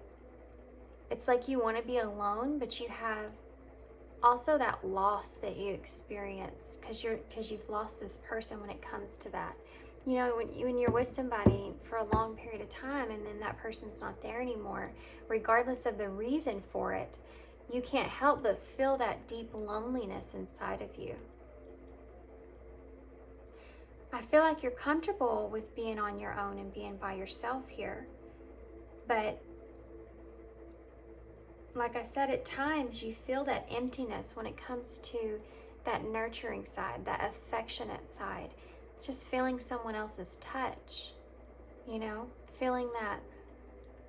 It's like you want to be alone, but you have also that loss that you experience because you've lost this person when it comes to that. You know, when you're with somebody for a long period of time and then that person's not there anymore, regardless of the reason for it, you can't help but feel that deep loneliness inside of you. I feel like you're comfortable with being on your own and being by yourself here. But like I said, at times you feel that emptiness when it comes to that nurturing side, that affectionate side. Just feeling someone else's touch, you know, feeling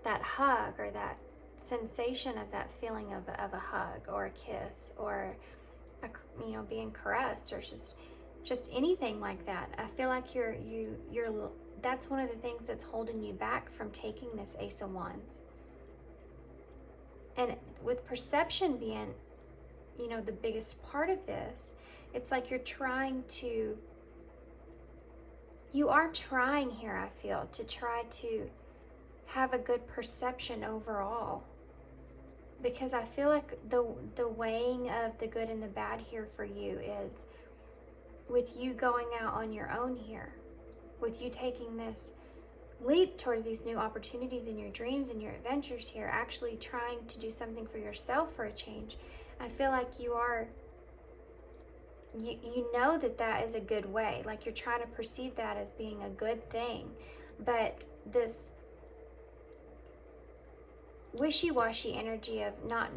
that hug or that sensation of that feeling of a hug or a kiss or being caressed or just anything like that. I feel like you're that's one of the things that's holding you back from taking this Ace of Wands. And with perception being, the biggest part of this, it's like you are trying here, I feel, to try to have a good perception overall. Because I feel like the weighing of the good and the bad here for you is with you going out on your own here, with you taking this leap towards these new opportunities in your dreams and your adventures here, actually trying to do something for yourself for a change. I feel like you know that is a good way, like you're trying to perceive that as being a good thing, but this wishy-washy energy of not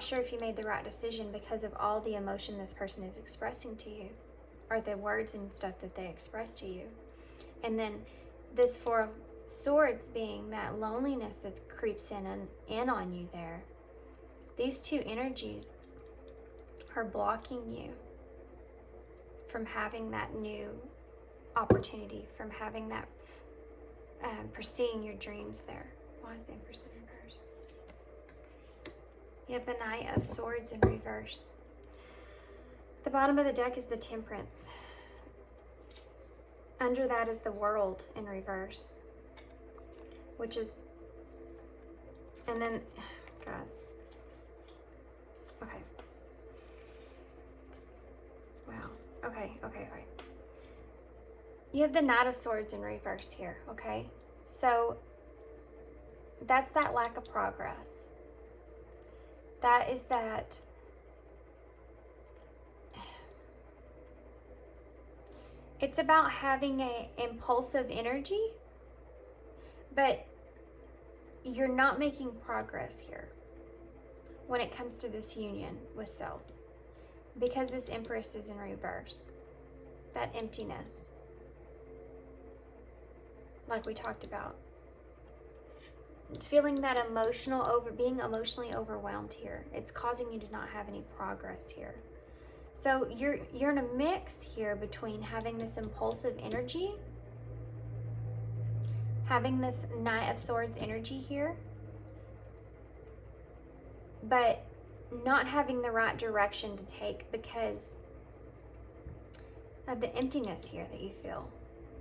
sure if you made the right decision because of all the emotion this person is expressing to you, or the words and stuff that they express to you. And then this Four of Swords being that loneliness that creeps in on you there. These two energies are blocking you from having that new opportunity, from having that pursuing your dreams there. Why is the Empress in reverse? You have the Knight of Swords in reverse. The bottom of the deck is the Temperance. Under that is the World in reverse, which is, and then, guys, okay. Wow. Okay. You have the Knight of Swords in reverse here, okay? So that's that lack of progress. That is that it's about having a impulsive energy, but you're not making progress here when it comes to this union with self, because this Empress is in reverse. That emptiness, like we talked about, feeling that being emotionally overwhelmed here. It's causing you to not have any progress here. So you're in a mix here between having this impulsive energy, having this Knight of Swords energy here, but not having the right direction to take, because of the emptiness here that you feel,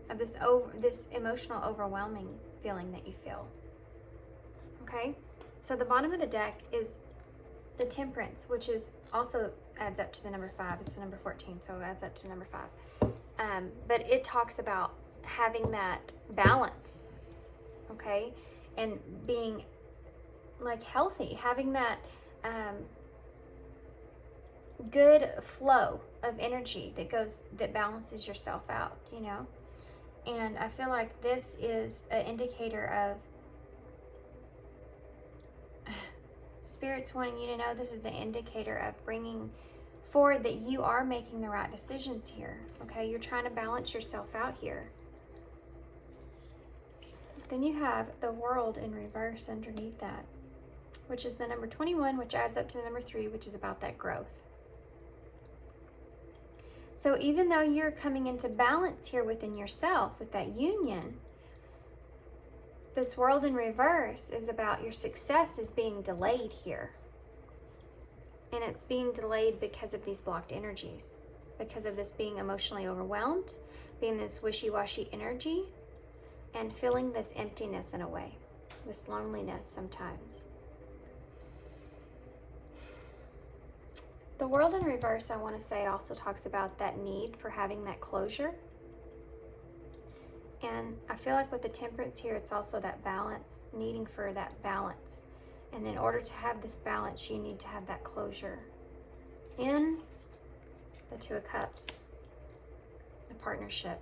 of this emotional overwhelming feeling that you feel. Okay? So the bottom of the deck is the Temperance, which is also adds up to the number 5. It's the number 14, so it adds up to number 5. But it talks about having that balance, okay? And being like healthy, having that good flow of energy that balances yourself out, you know? And I feel like this is an indicator of Spirit's wanting you to know this is an indicator of bringing forward that you are making the right decisions here, okay? You're trying to balance yourself out here. Then you have the World in reverse underneath that, which is the number 21, which adds up to the number 3, which is about that growth. So even though you're coming into balance here within yourself with that union, this World in reverse is about your success is being delayed here. And it's being delayed because of these blocked energies, because of this being emotionally overwhelmed, being this wishy-washy energy, and feeling this emptiness in a way, this loneliness sometimes. The World in reverse, I want to say, also talks about that need for having that closure. And I feel like with the Temperance here, it's also that balance, needing for that balance. And in order to have this balance, you need to have that closure. In the Two of Cups, the partnership.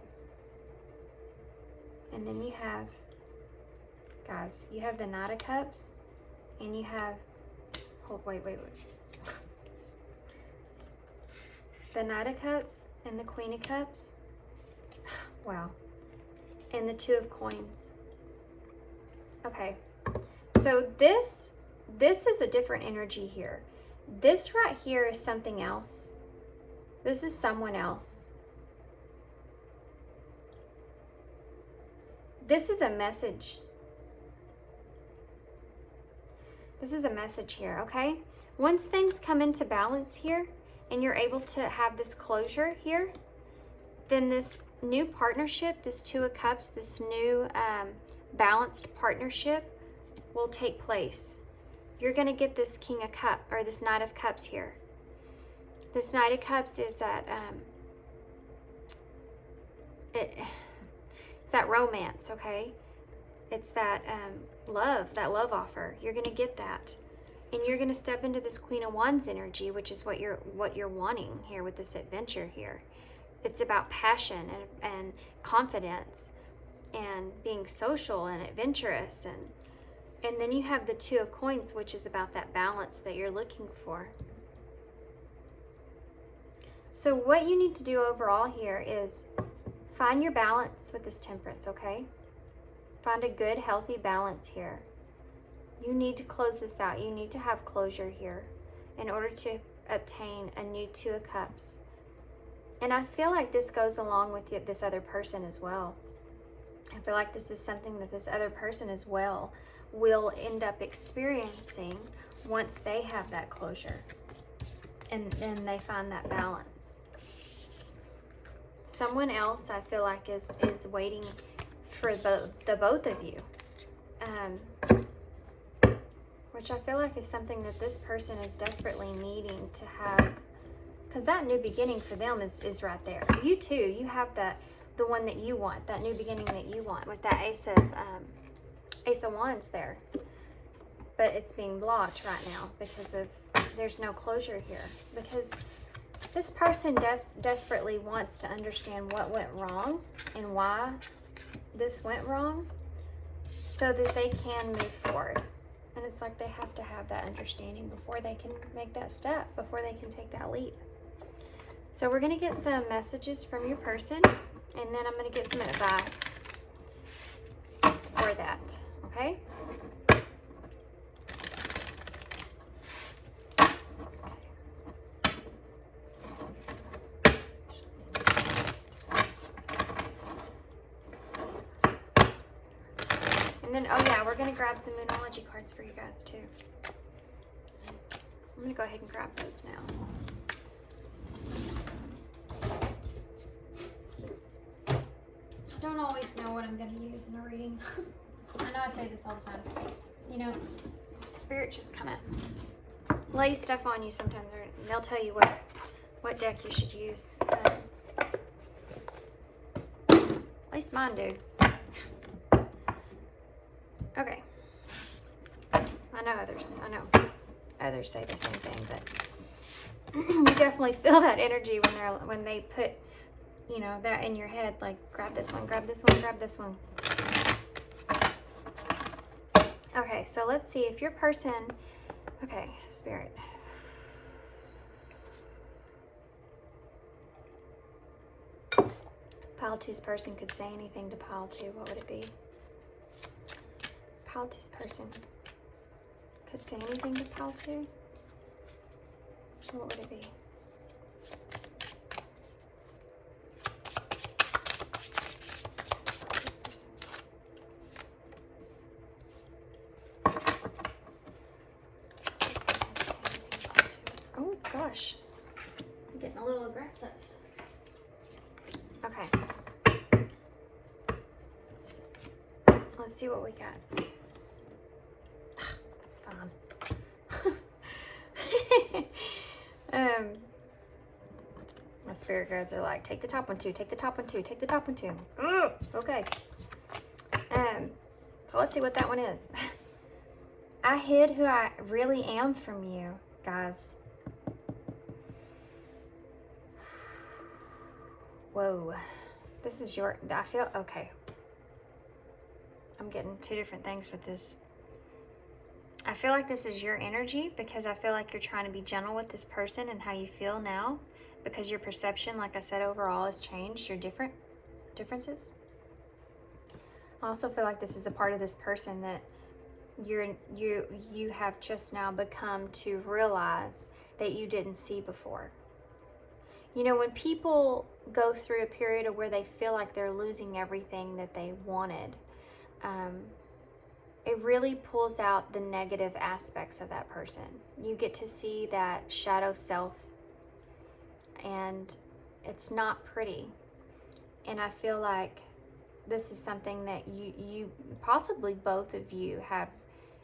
And then you have, guys, you have the Knight of Cups, and you have, wait. The Knight of Cups and the Queen of Cups. Wow. And the Two of Coins. Okay. So this is a different energy here. This right here is something else. This is someone else. This is a message. This is a message here, okay? Once things come into balance here, and you're able to have this closure here, then this new partnership, this Two of Cups, this new balanced partnership will take place. You're going to get this King of Cups, or this Knight of Cups here. This Knight of Cups is that, it's that romance, okay? It's that love offer. You're going to get that. And you're going to step into this Queen of Wands energy, which is what you're wanting here with this adventure here. It's about passion and confidence and being social and adventurous. And then you have the Two of Coins, which is about that balance that you're looking for. So what you need to do overall here is find your balance with this Temperance, okay? Find a good, healthy balance here. You need to close this out. You need to have closure here in order to obtain a new Two of Cups. And I feel like this goes along with this other person as well. I feel like this is something that this other person as well will end up experiencing once they have that closure. And then they find that balance. Someone else, I feel like, is waiting for the both of you. Which I feel like is something that this person is desperately needing to have, because that new beginning for them is right there. You too, you have the one that you want, that new beginning that you want with that Ace of Wands there. But it's being blocked right now because there's no closure here. Because this person desperately wants to understand what went wrong and why this went wrong so that they can move forward. And it's like they have to have that understanding before they can make that step, before they can take that leap. So we're going to get some messages from your person, and then I'm going to get some advice for that, okay? And then, oh yeah, we're going to grab some Moonology cards for you guys too. I'm going to go ahead and grab those now. don't always know what I'm going to use in a reading. I know I say this all the time. You know, Spirit just kind of lays stuff on you sometimes. They'll tell you what deck you should use. At least mine do. Okay. I know others say the same thing, but you definitely feel that energy when they put, you know, that in your head, like grab this one, grab this one, grab this one. Okay, so let's see if your person, okay, Spirit. Pile 2's person could say anything to Pile 2. What would it be? Pile 2's person could say anything to Pile 2. What would it be? Oh gosh, I'm getting a little aggressive. Okay. Let's see what we got. Fine. My spirit guides are like, take the top one too, take the top one too, take the top one too. Ugh, okay. So let's see what that one is. I hid who I really am from you, guys. Whoa. This is your, I feel, okay. I'm getting two different things with this. I feel like this is your energy because I feel like you're trying to be gentle with this person and how you feel now because your perception, like I said, overall has changed. Your differences. I also feel like this is a part of this person that you have just now become to realize that you didn't see before. You know, when people go through a period of where they feel like they're losing everything that they wanted, it really pulls out the negative aspects of that person. You get to see that shadow self, and it's not pretty. And I feel like this is something that you possibly both of you have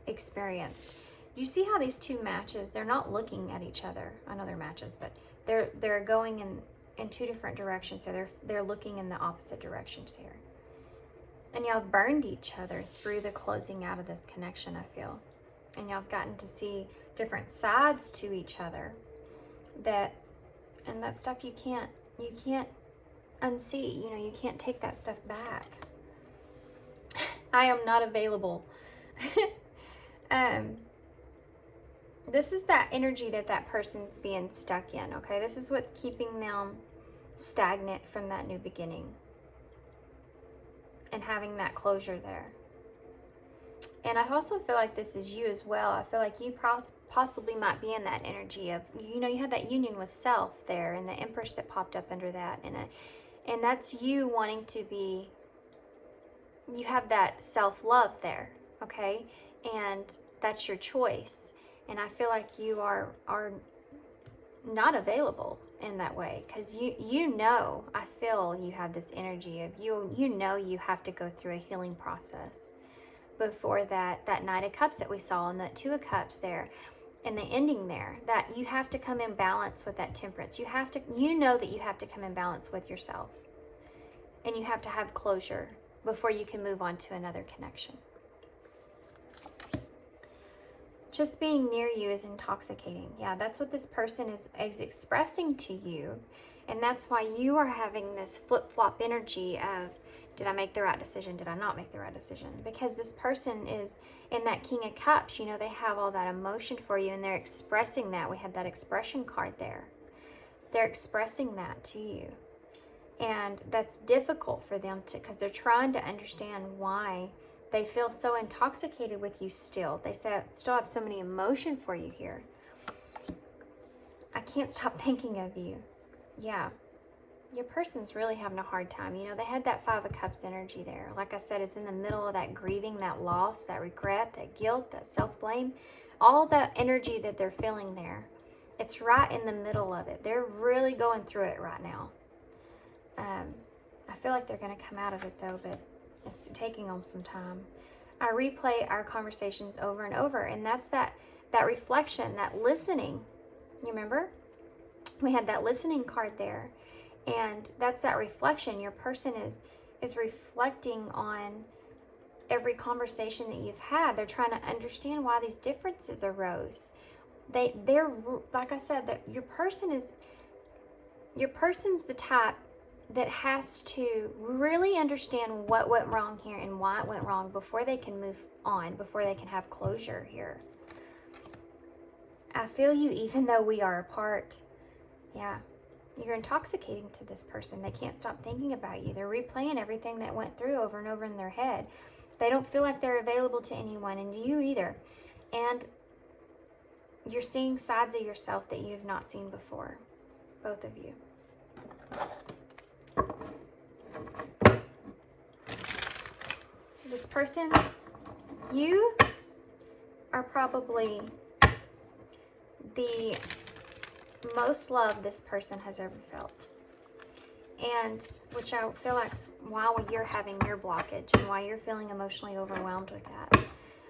experienced. You see how these two matches, they're not looking at each other. I know they're matches, but they're going in two different directions. So they're looking in the opposite directions here. And y'all have burned each other through the closing out of this connection, I feel. And y'all have gotten to see different sides to each other. And that stuff you can't unsee. You know, you can't take that stuff back. I am not available. This is that energy that person's being stuck in, okay? This is what's keeping them stagnant from that new beginning. And having that closure there. And I also feel like this is you as well. I feel like you possibly might be in that energy of, you know, you had that union with self there and the Empress that popped up under that. And that's you wanting to be, you have that self-love there, okay? And that's your choice. And I feel like you are not available in that way because you know, I feel you have this energy of you know you have to go through a healing process before that Knight of Cups that we saw and that Two of Cups there and the ending there, that you have to come in balance with that Temperance. You know that you have to come in balance with yourself and you have to have closure before you can move on to another connection. Just being near you is intoxicating. Yeah, that's what this person is expressing to you. And that's why you are having this flip-flop energy of, did I make the right decision? Did I not make the right decision? Because this person is in that King of Cups. You know, they have all that emotion for you and they're expressing that. We had that expression card there. They're expressing that to you. And that's difficult for them to, because they're trying to understand why they feel so intoxicated with you still. They still have so many emotion for you here. I can't stop thinking of you. Yeah. Your person's really having a hard time. You know, they had that Five of Cups energy there. Like I said, it's in the middle of that grieving, that loss, that regret, that guilt, that self-blame. All that energy that they're feeling there. It's right in the middle of it. They're really going through it right now. I feel like they're going to come out of it though, but it's taking them some time. I replay our conversations over and over, and that's that reflection, that listening. You remember? We had that listening card there, and that's that reflection. Your person is reflecting on every conversation that you've had. They're trying to understand why these differences arose. They're like I said, that your person's the type that has to really understand what went wrong here and why it went wrong before they can move on, before they can have closure here. I feel you even though we are apart. Yeah, you're intoxicating to this person. They can't stop thinking about you. They're replaying everything that went through over and over in their head. They don't feel like they're available to anyone, and you either. And you're seeing sides of yourself that you've not seen before, both of you. This person, you are probably the most love this person has ever felt. And which I feel like's why you're having your blockage and why you're feeling emotionally overwhelmed with that.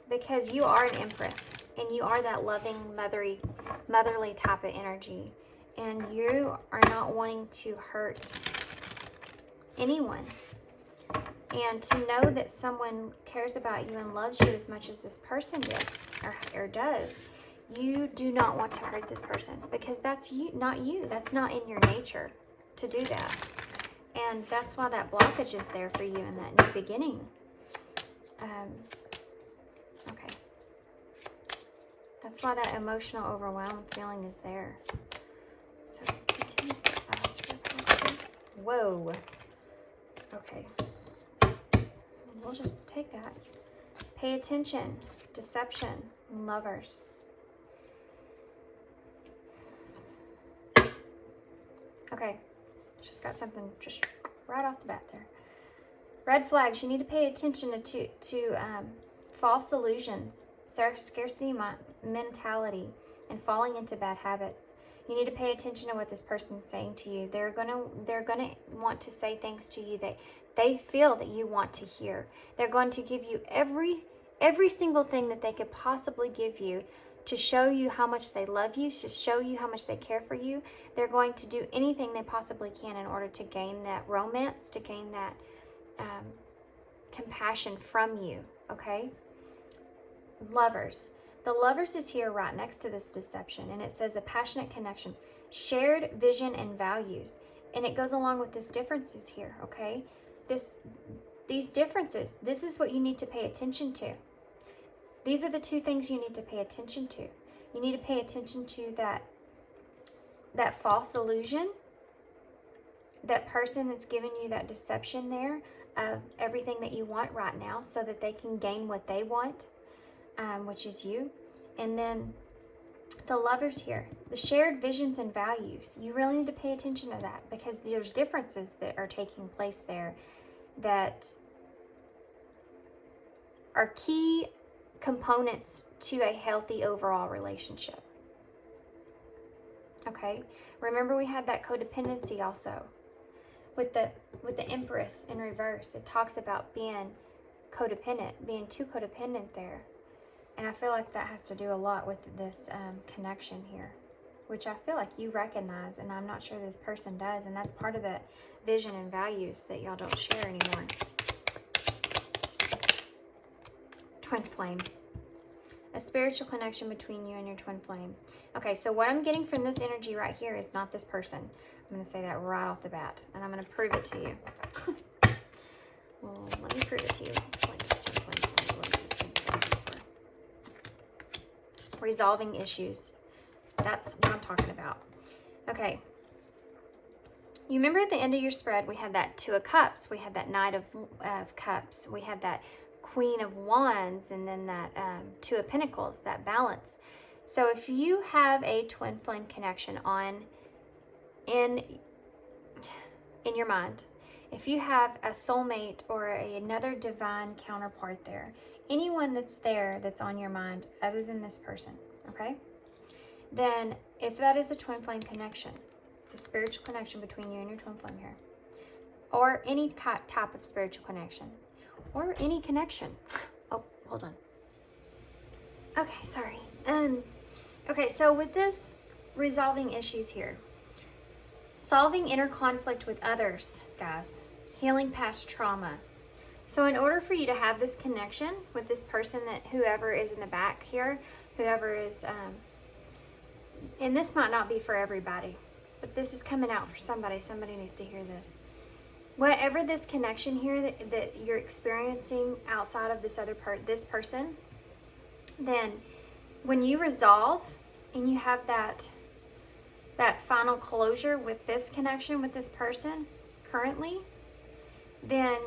Because you are an empress and you are that loving, motherly type of energy. And you are not wanting to hurt anyone. And to know that someone cares about you and loves you as much as this person did or does, you do not want to hurt this person, because that's you, not you. That's not in your nature to do that. And that's why that blockage is there for you in that new beginning. Okay. That's why that emotional overwhelmed feeling is there. So, can you start fast for that? Whoa. Okay. We'll just take that. Pay attention. Deception. Lovers. Okay. Just got something just right off the bat there. Red flags. You need to pay attention to false illusions, scarcity mentality, and falling into bad habits. You need to pay attention to what this person's saying to you. They're gonna want to say things to you that they feel that you want to hear. They're going to give you every single thing that they could possibly give you to show you how much they love you, to show you how much they care for you. They're going to do anything they possibly can in order to gain that romance, to gain that compassion from you, okay? Lovers. The lovers is here right next to this deception, and it says a passionate connection, shared vision and values, and it goes along with these differences here, okay? These differences, this is what you need to pay attention to. These are the two things you need to pay attention to. You need to pay attention to that false illusion, that person that's giving you that deception there of everything that you want right now so that they can gain what they want, which is you. And then the lovers here, the shared visions and values. You really need to pay attention to that, because there's differences that are taking place there that are key components to a healthy overall relationship. Okay, remember we had that codependency also with the Empress in reverse. It talks about being codependent, being too codependent there, and I feel like that has to do a lot with this connection here, which I feel like you recognize, and I'm not sure this person does, and that's part of the vision and values that y'all don't share anymore. Twin flame. A spiritual connection between you and your twin flame. Okay, so what I'm getting from this energy right here is not this person. I'm going to say that right off the bat, and I'm going to prove it to you. Well, let me prove it to you. Explain this twin flame. What is this twin flame for? Resolving issues. That's what I'm talking about. Okay. You remember at the end of your spread, we had that Two of Cups. We had that Knight of Cups. We had that Queen of Wands, and then that Two of Pentacles, that balance. So if you have a twin flame connection on in your mind, if you have a soulmate or another divine counterpart there, anyone that's there that's on your mind other than this person, okay? Then if that is a twin flame connection, it's a spiritual connection between you and your twin flame here, or any type of spiritual connection, or any connection. Oh, hold on. Okay, sorry. Okay, so with this, resolving issues here, solving inner conflict with others, guys, healing past trauma. So in order for you to have this connection with this person, that whoever is in the back here, whoever is, and this might not be for everybody, but this is coming out for somebody. Somebody needs to hear this. Whatever this connection here that you're experiencing outside of this person, then when you resolve and you have that final closure with this connection with this person currently, then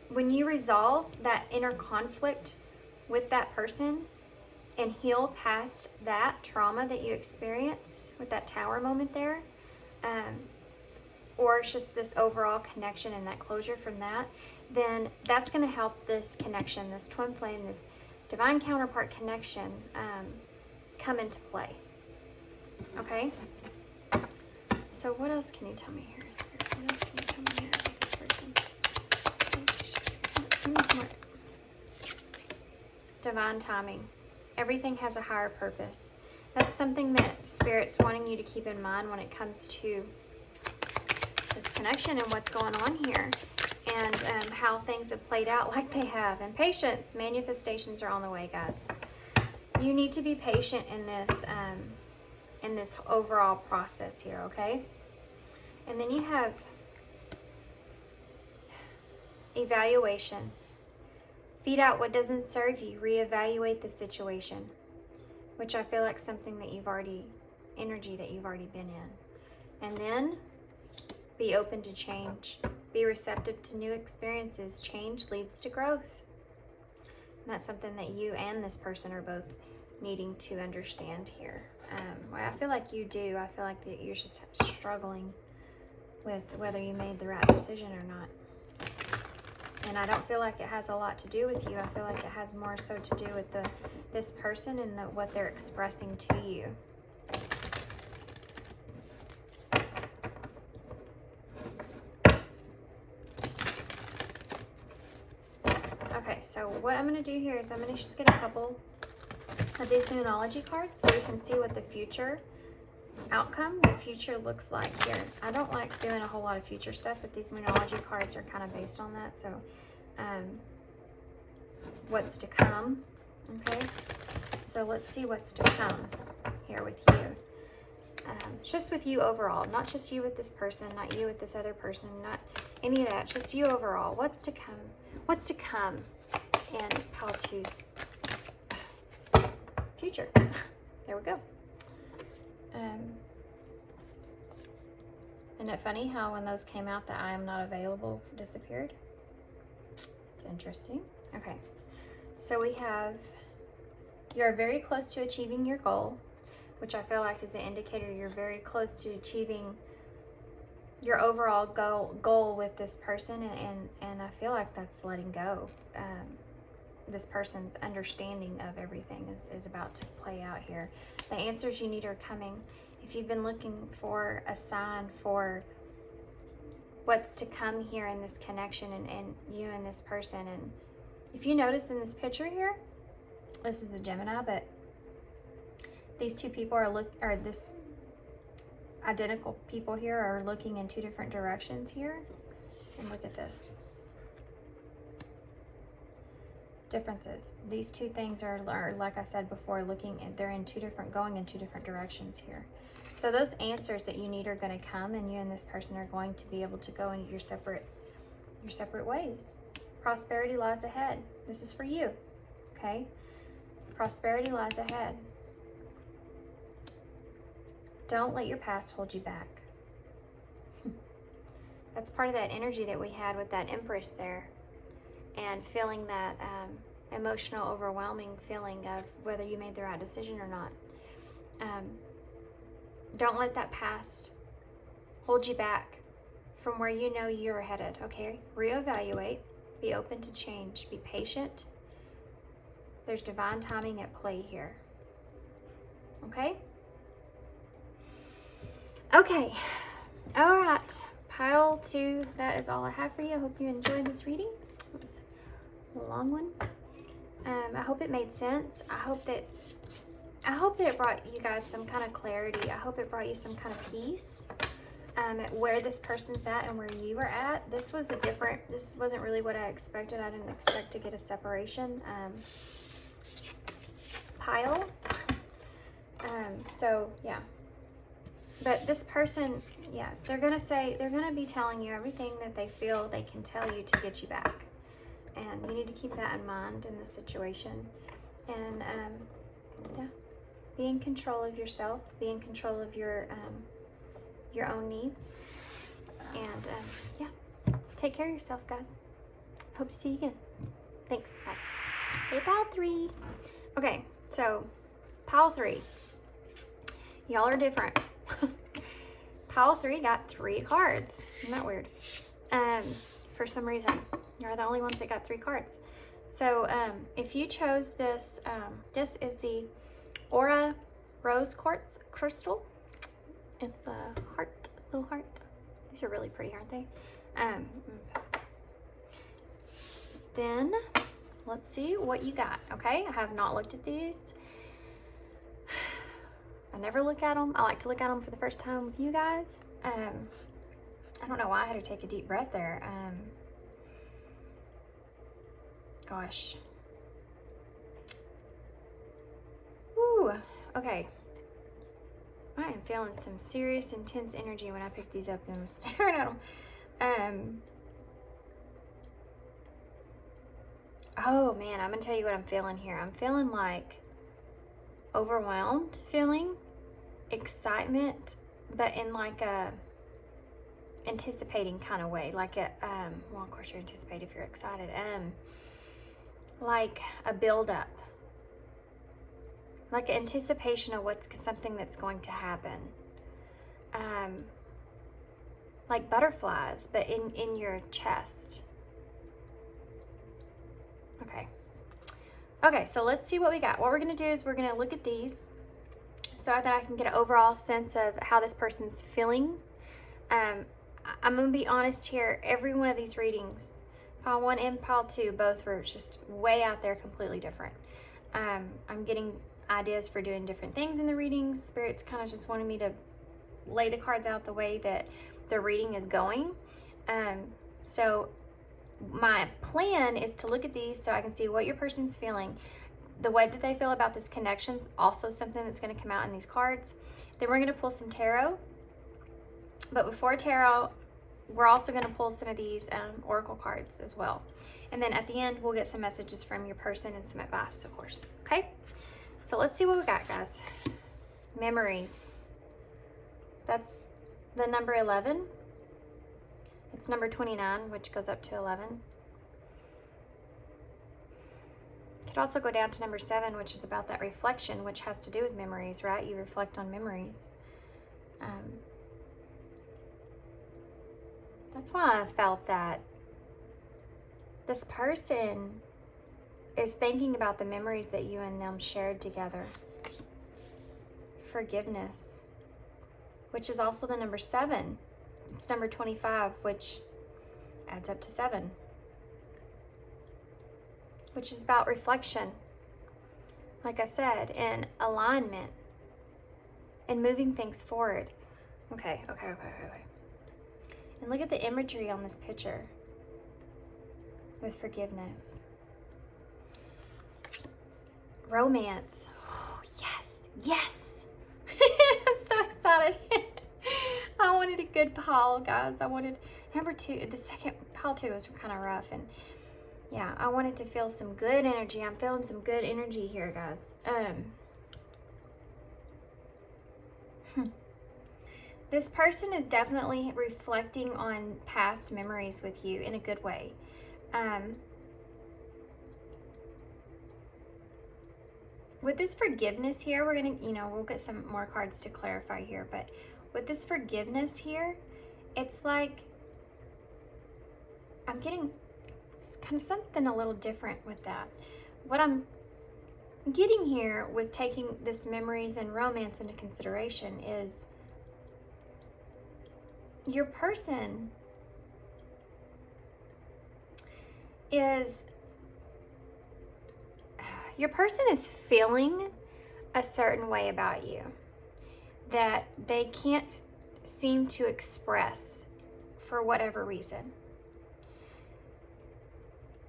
when you resolve that inner conflict with that person and heal past that trauma that you experienced with that tower moment there, or it's just this overall connection and that closure from that, then that's going to help this connection, this twin flame, this divine counterpart connection, come into play. Okay? So what else can you tell me here, Spirit? What else can you tell me here about this person? Give me some more. Divine timing. Everything has a higher purpose. That's something that Spirit's wanting you to keep in mind when it comes to this connection and what's going on here, and how things have played out like they have. And patience, manifestations are on the way, guys. You need to be patient in this overall process here, okay? And then you have evaluation. Feed out what doesn't serve you. Reevaluate the situation, which I feel like something that energy that you've already been in. And then be open to change. Be receptive to new experiences. Change leads to growth. And that's something that you and this person are both needing to understand here. Well, I feel like you do. I feel like that you're just struggling with whether you made the right decision or not. And I don't feel like it has a lot to do with you. I feel like it has more so to do with this person and what they're expressing to you. Okay, so what I'm going to do here is I'm going to just get a couple of these Moonology cards so we can see what the future outcome, the future looks like here. I don't like doing a whole lot of future stuff, but these Moonology cards are kind of based on that. So what's to come, okay? So let's see what's to come here with you. Just with you overall, not just you with this person, not you with this other person, not any of that, just you overall. What's to come? What's to come in Paltu's future? There we go. Isn't it funny how when those came out, that I am not available disappeared? It's interesting. Okay, so we have, you're very close to achieving your goal, which I feel like is an indicator you're very close to achieving your overall goal with this person, and I feel like that's letting go. This person's understanding of everything is about to play out here. The answers you need are coming. If you've been looking for a sign for what's to come here in this connection and you and this person, and if you notice in this picture here, this is the Gemini, but these two people are this identical people here are looking in two different directions here. And look at this. Differences. These two things are like I said before, they're in going in two different directions here. So those answers that you need are going to come, and you and this person are going to be able to go in your separate ways. Prosperity lies ahead. This is for you, okay? Prosperity lies ahead. Don't let your past hold you back. That's part of that energy that we had with that Empress there, and feeling that emotional, overwhelming feeling of whether you made the right decision or not. Don't let that past hold you back from where you know you're headed, okay? Reevaluate, be open to change, be patient. There's divine timing at play here, okay? Okay, all right, pile 2, that is all I have for you. I hope you enjoyed this reading. It was a long one. I hope it made sense. I hope that it brought you guys some kind of clarity. I hope it brought you some kind of peace at where this person's at and where you are at. This wasn't really what I expected. I didn't expect to get a separation pile. So yeah. But this person, yeah, they're going to be telling you everything that they feel they can tell you to get you back. And you need to keep that in mind in this situation. And yeah, be in control of yourself, be in control of your own needs. And yeah, take care of yourself, guys. Hope to see you again. Thanks. Bye. Hey, pile 3. Okay, so pile 3. Y'all are different. Pile 3 got 3 cards. Isn't that weird? For some reason, you're the only ones that got 3 cards. So if you chose this, this is the Aura Rose Quartz Crystal. It's a heart, little heart. These are really pretty, aren't they? Then let's see what you got. Okay, I have not looked at these. I never look at them. I like to look at them for the first time with you guys. I don't know why I had to take a deep breath there. Gosh. Woo. Okay. I am feeling some serious, intense energy when I pick these up and I'm staring at them. Oh man, I'm gonna tell you what I'm feeling here. I'm feeling like overwhelmed feeling, excitement, but in like a anticipating kind of way, like a well, of course you're anticipating if you're excited, like a build up, like anticipation of something that's going to happen, like butterflies, but in your chest. Okay, so let's see what we got. What we're going to do is we're going to look at these so that I can get an overall sense of how this person's feeling. I'm going to be honest here. Every one of these readings, pile 1 and pile 2, both were just way out there, completely different. I'm getting ideas for doing different things in the readings. Spirit's kind of just wanted me to lay the cards out the way that the reading is going. So my plan is to look at these so I can see what your person's feeling. The way that they feel about this connection's also something that's going to come out in these cards. Then we're going to pull some tarot. But before tarot, we're also going to pull some of these oracle cards as well. And then at the end, we'll get some messages from your person and some advice, of course. Okay? So let's see what we got, guys. Memories. That's the number 11. It's number 29, which goes up to 11. Could also go down to number 7, which is about that reflection, which has to do with memories, right? You reflect on memories. That's why I felt that this person is thinking about the memories that you and them shared together. Forgiveness, which is also the number 7. It's number 25, which adds up to 7, which is about reflection, like I said, and alignment and moving things forward. Okay. And look at the imagery on this picture with forgiveness. Romance. Oh, yes. I'm so excited. I wanted a good pile, guys. I wanted number 2. The second pile 2 was kind of rough, and yeah, I wanted to feel some good energy. I'm feeling some good energy here, guys. This person is definitely reflecting on past memories with you in a good way. With this forgiveness here, we're gonna, we'll get some more cards to clarify here, but with this forgiveness here, it's like I'm getting kind of something a little different with that. What I'm getting here with taking this memories and romance into consideration is your person is feeling a certain way about you that they can't seem to express for whatever reason.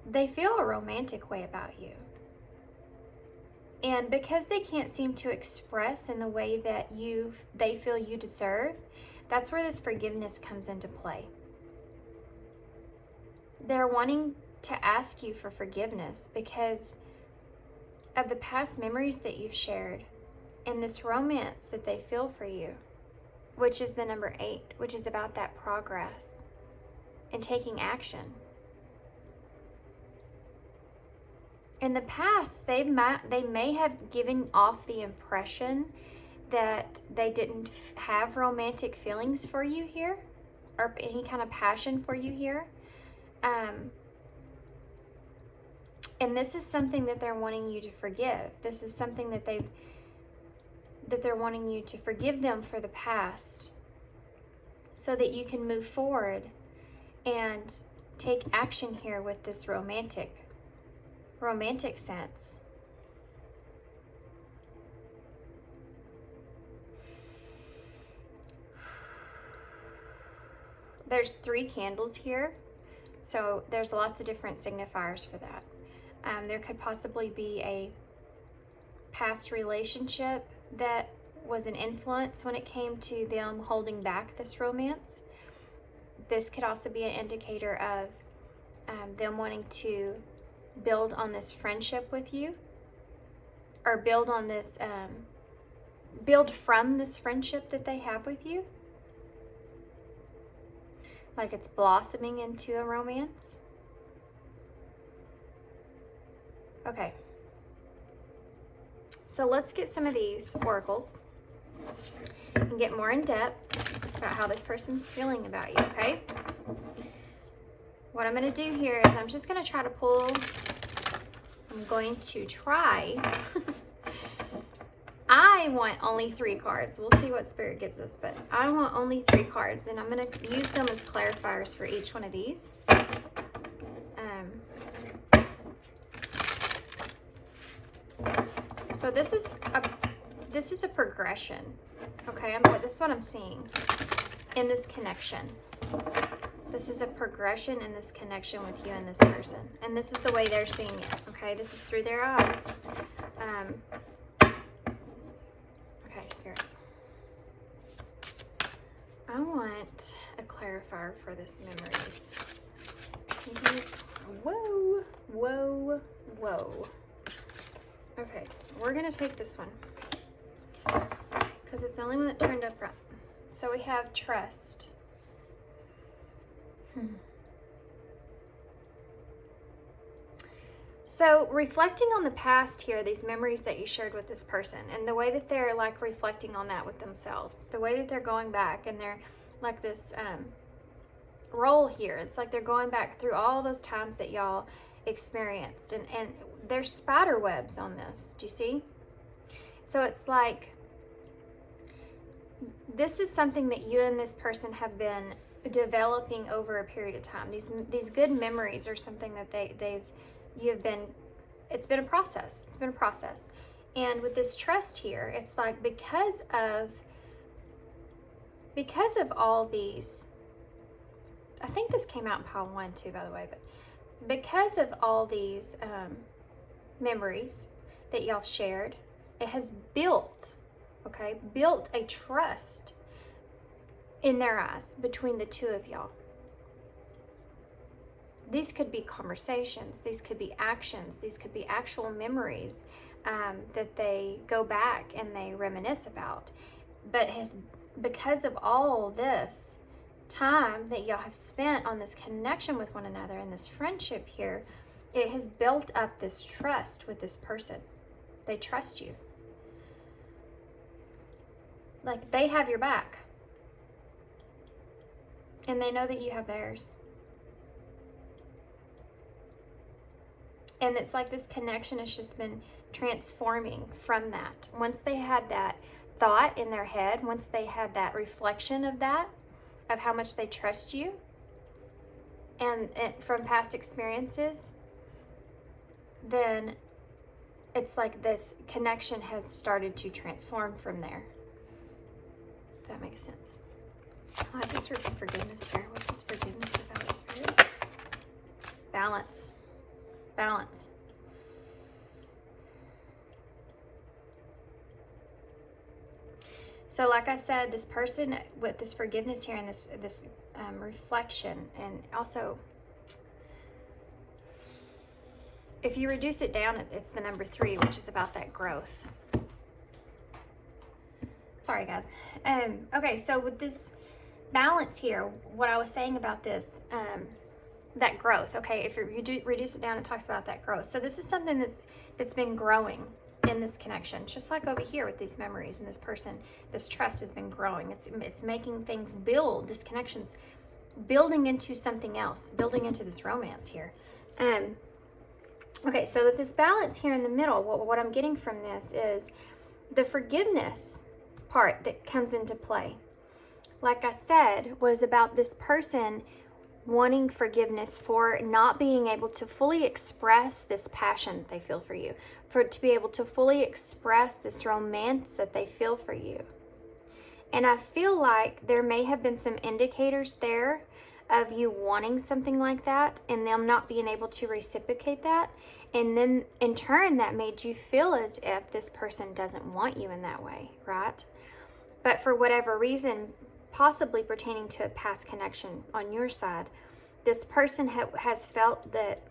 They feel a romantic way about you. And because they can't seem to express in the way that they feel you deserve, that's where this forgiveness comes into play. They're wanting to ask you for forgiveness because of the past memories that you've shared and this romance that they feel for you, which is the number 8, which is about that progress and taking action. In the past, they may have given off the impression that they didn't have romantic feelings for you here or any kind of passion for you here. And this is something that they're wanting you to forgive. This is something that they're wanting you to forgive them for the past so that you can move forward and take action here with this romantic sense. There's 3 candles here, so there's lots of different signifiers for that. There could possibly be a past relationship that was an influence when it came to them holding back this romance. This could also be an indicator of them wanting to build on this friendship with you, or build on this, build from this friendship that they have with you. Like it's blossoming into a romance. Okay. So let's get some of these oracles and get more in depth about how this person's feeling about you, okay? What I'm going to do here is I'm just going to try to pull, I'm going to try, I want only 3 cards. We'll see what Spirit gives us, but I want only 3 cards, and I'm going to use them as clarifiers for each one of these. So this is a progression, okay? This is what I'm seeing in this connection. This is a progression in this connection with you and this person. And this is the way they're seeing it, okay? This is through their eyes. Okay, Spirit. I want a clarifier for this memories. Whoa, whoa, whoa. Okay, we're going to take this one because it's the only one that turned up right. So we have trust. So reflecting on the past here, these memories that you shared with this person, and the way that they're like reflecting on that with themselves, the way that they're going back and they're like this role here. It's like they're going back through all those times that y'all experienced, and there's spider webs on this. Do you see? So it's like this is something that you and this person have been developing over a period of time. These good memories are something that it's been a process. It's been a process. And with this trust here, it's like because of all these, I think this came out in pile 1 too, by the way, but because of all these memories that y'all shared, it has built a trust in their eyes between the two of y'all. These could be conversations, these could be actions, these could be actual memories that they go back and they reminisce about. But because of all this time that y'all have spent on this connection with one another and this friendship here, it has built up this trust with this person. They trust you. Like they have your back. And they know that you have theirs. And it's like this connection has just been transforming from that. Once they had that thought in their head, once they had that reflection of that, of how much they trust you and from past experiences, then it's like this connection has started to transform from there. If that makes sense. Why is this forgiveness here? What's this forgiveness about, Spirit? Balance. Balance. So like I said, this person with this forgiveness here and this reflection, and also if you reduce it down, it's the number 3, which is about that growth. Sorry, guys. Okay, so with this balance here, what I was saying about this, that growth, okay, if you do reduce it down, it talks about that growth. So this is something that's been growing in this connection, just like over here with these memories and this person. This trust has been growing. It's making things build. This connection's building into something else, building into this romance here. Okay, so with this balance here in the middle, what I'm getting from this is the forgiveness part that comes into play. Like I said, was about this person wanting forgiveness for not being able to fully express this passion that they feel for you, for to be able to fully express this romance that they feel for you. And I feel like there may have been some indicators there of you wanting something like that and them not being able to reciprocate that. And then in turn, that made you feel as if this person doesn't want you in that way, right? But for whatever reason, possibly pertaining to a past connection on your side, this person has felt that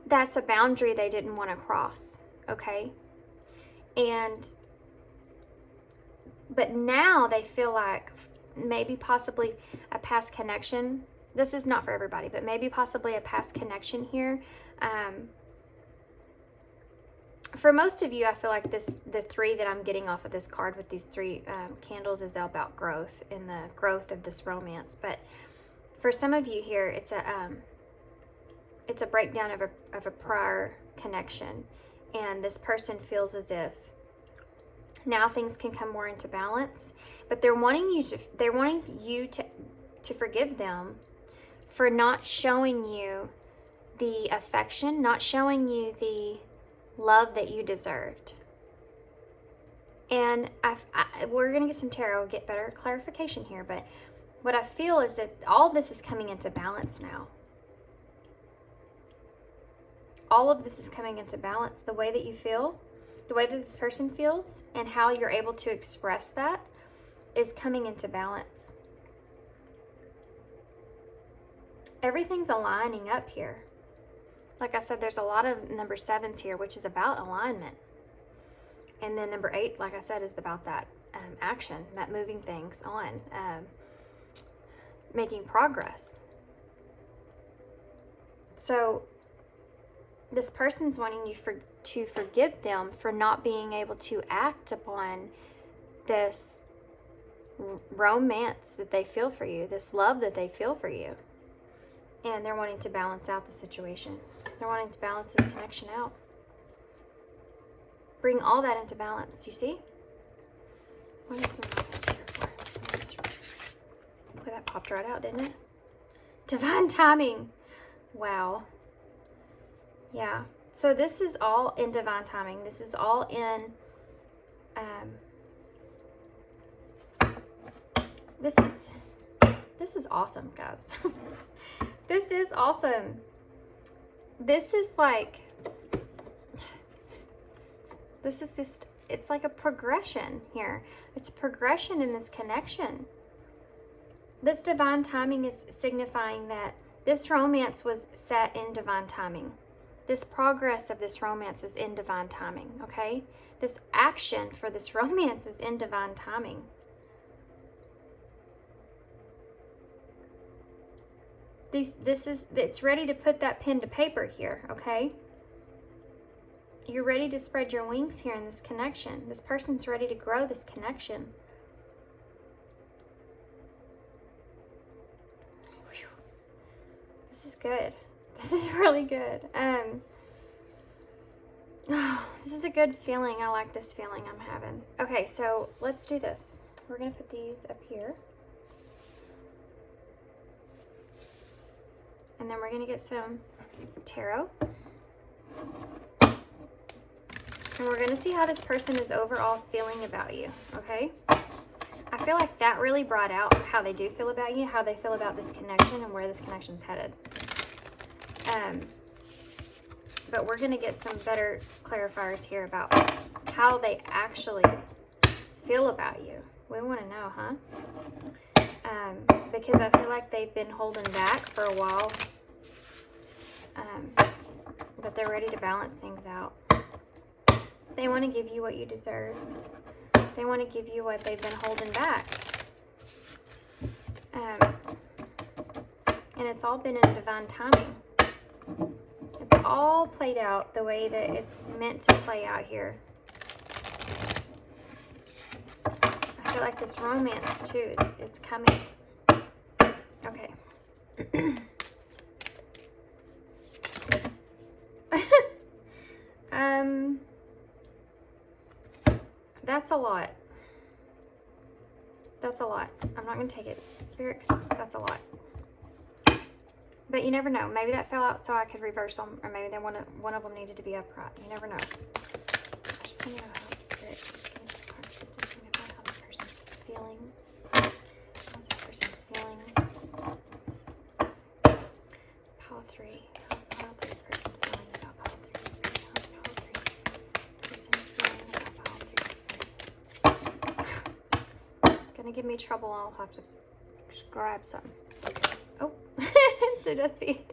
that's a boundary they didn't want to cross, okay? But now they feel like maybe possibly a past connection. This is not for everybody, but maybe possibly a past connection here. For most of you, I feel like the 3 that I'm getting off of this card with these 3 candles is about growth and the growth of this romance. But for some of you here, it's a breakdown of a prior connection, and this person feels as if now things can come more into balance, but they're wanting you to forgive them for not showing you the affection, not showing you the love that you deserved. And we're going to get some tarot, get better clarification here, but what I feel is that all this is coming into balance now. All of this is coming into balance. The way that you feel, the way that this person feels, and how you're able to express that is coming into balance. Everything's aligning up here. Like I said, there's a lot of number 7s here, which is about alignment. And then number 8, like I said, is about that action, that moving things on, making progress. So this person's wanting you to forgive them for not being able to act upon this romance that they feel for you, this love that they feel for you. And they're wanting to balance out the situation. They're wanting to balance this connection out. Bring all that into balance, you see? What is some romance here for? Boy, that popped right out, didn't it? Divine timing. Wow. Yeah. So this is all in divine timing. This is all in, this is awesome, guys. This is awesome. This is like, this is just, it's like a progression here. It's a progression in this connection. This divine timing is signifying that this romance was set in divine timing. This progress of this romance is in divine timing, okay? This action for this romance is in divine timing. It's ready to put that pen to paper here, okay? You're ready to spread your wings here in this connection. This person's ready to grow this connection. Whew. This is good. This is really good. This is a good feeling. I like this feeling I'm having. Okay, so let's do this. We're going to put these up here. And then we're going to get some tarot. And we're going to see how this person is overall feeling about you, okay? I feel like that really brought out how they do feel about you, how they feel about this connection, and where this connection's headed. But we're going to get some better clarifiers here about how they actually feel about you. We want to know, huh? Because I feel like they've been holding back for a while. But they're ready to balance things out. They want to give you what you deserve. They want to give you what they've been holding back. And it's all been in divine timing. It's all played out the way that it's meant to play out here. I feel like this romance too it's coming. Okay. That's a lot. That's a lot. I'm not going to take it, Spirit, 'cause that's a lot. But you never know. Maybe that fell out so I could reverse them, or maybe one of them needed to be upright. You never know. I just want to know how Spirit, just give me some cards just to signify how this person's feeling. How's this person feeling? Pile 3. How's Pile 3's person feeling about Pile 3's Spirit? How's Pile 3's person feeling about Pile 3's Spirit? Gonna give me trouble. I'll have to just grab some. Oh, so Dusty.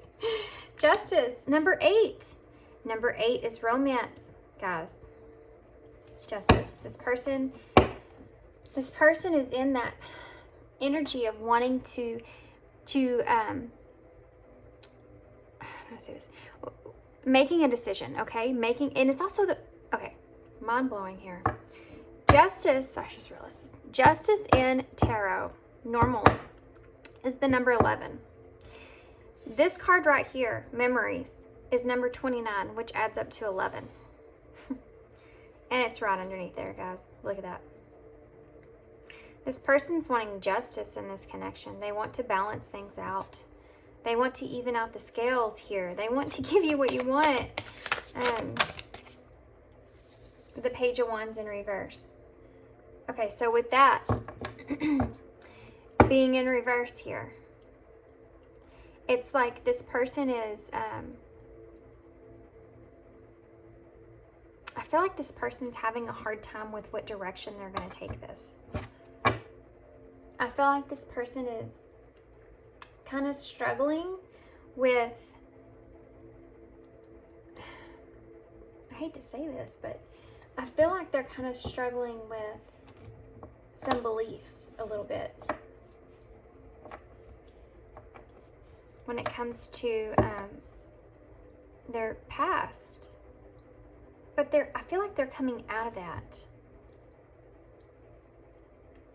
Justice, number 8. Number 8 is romance, guys. Justice. This person is in that energy of wanting to how do I say this? Making a decision, okay? And it's also mind blowing here. Justice, I just realized this. Justice in tarot normally is the number 11. This card right here, Memories, is number 29, which adds up to 11. And it's right underneath there, guys. Look at that. This person's wanting justice in this connection. They want to balance things out. They want to even out the scales here. They want to give you what you want. The Page of Wands in reverse. Okay, so with that being in reverse here, it's like this person is, I feel like this person's having a hard time with what direction they're going to take this. I feel like this person is kind of struggling with, I hate to say this, but I feel like they're kind of struggling with some beliefs a little bit when it comes to their past. But I feel like they're coming out of that.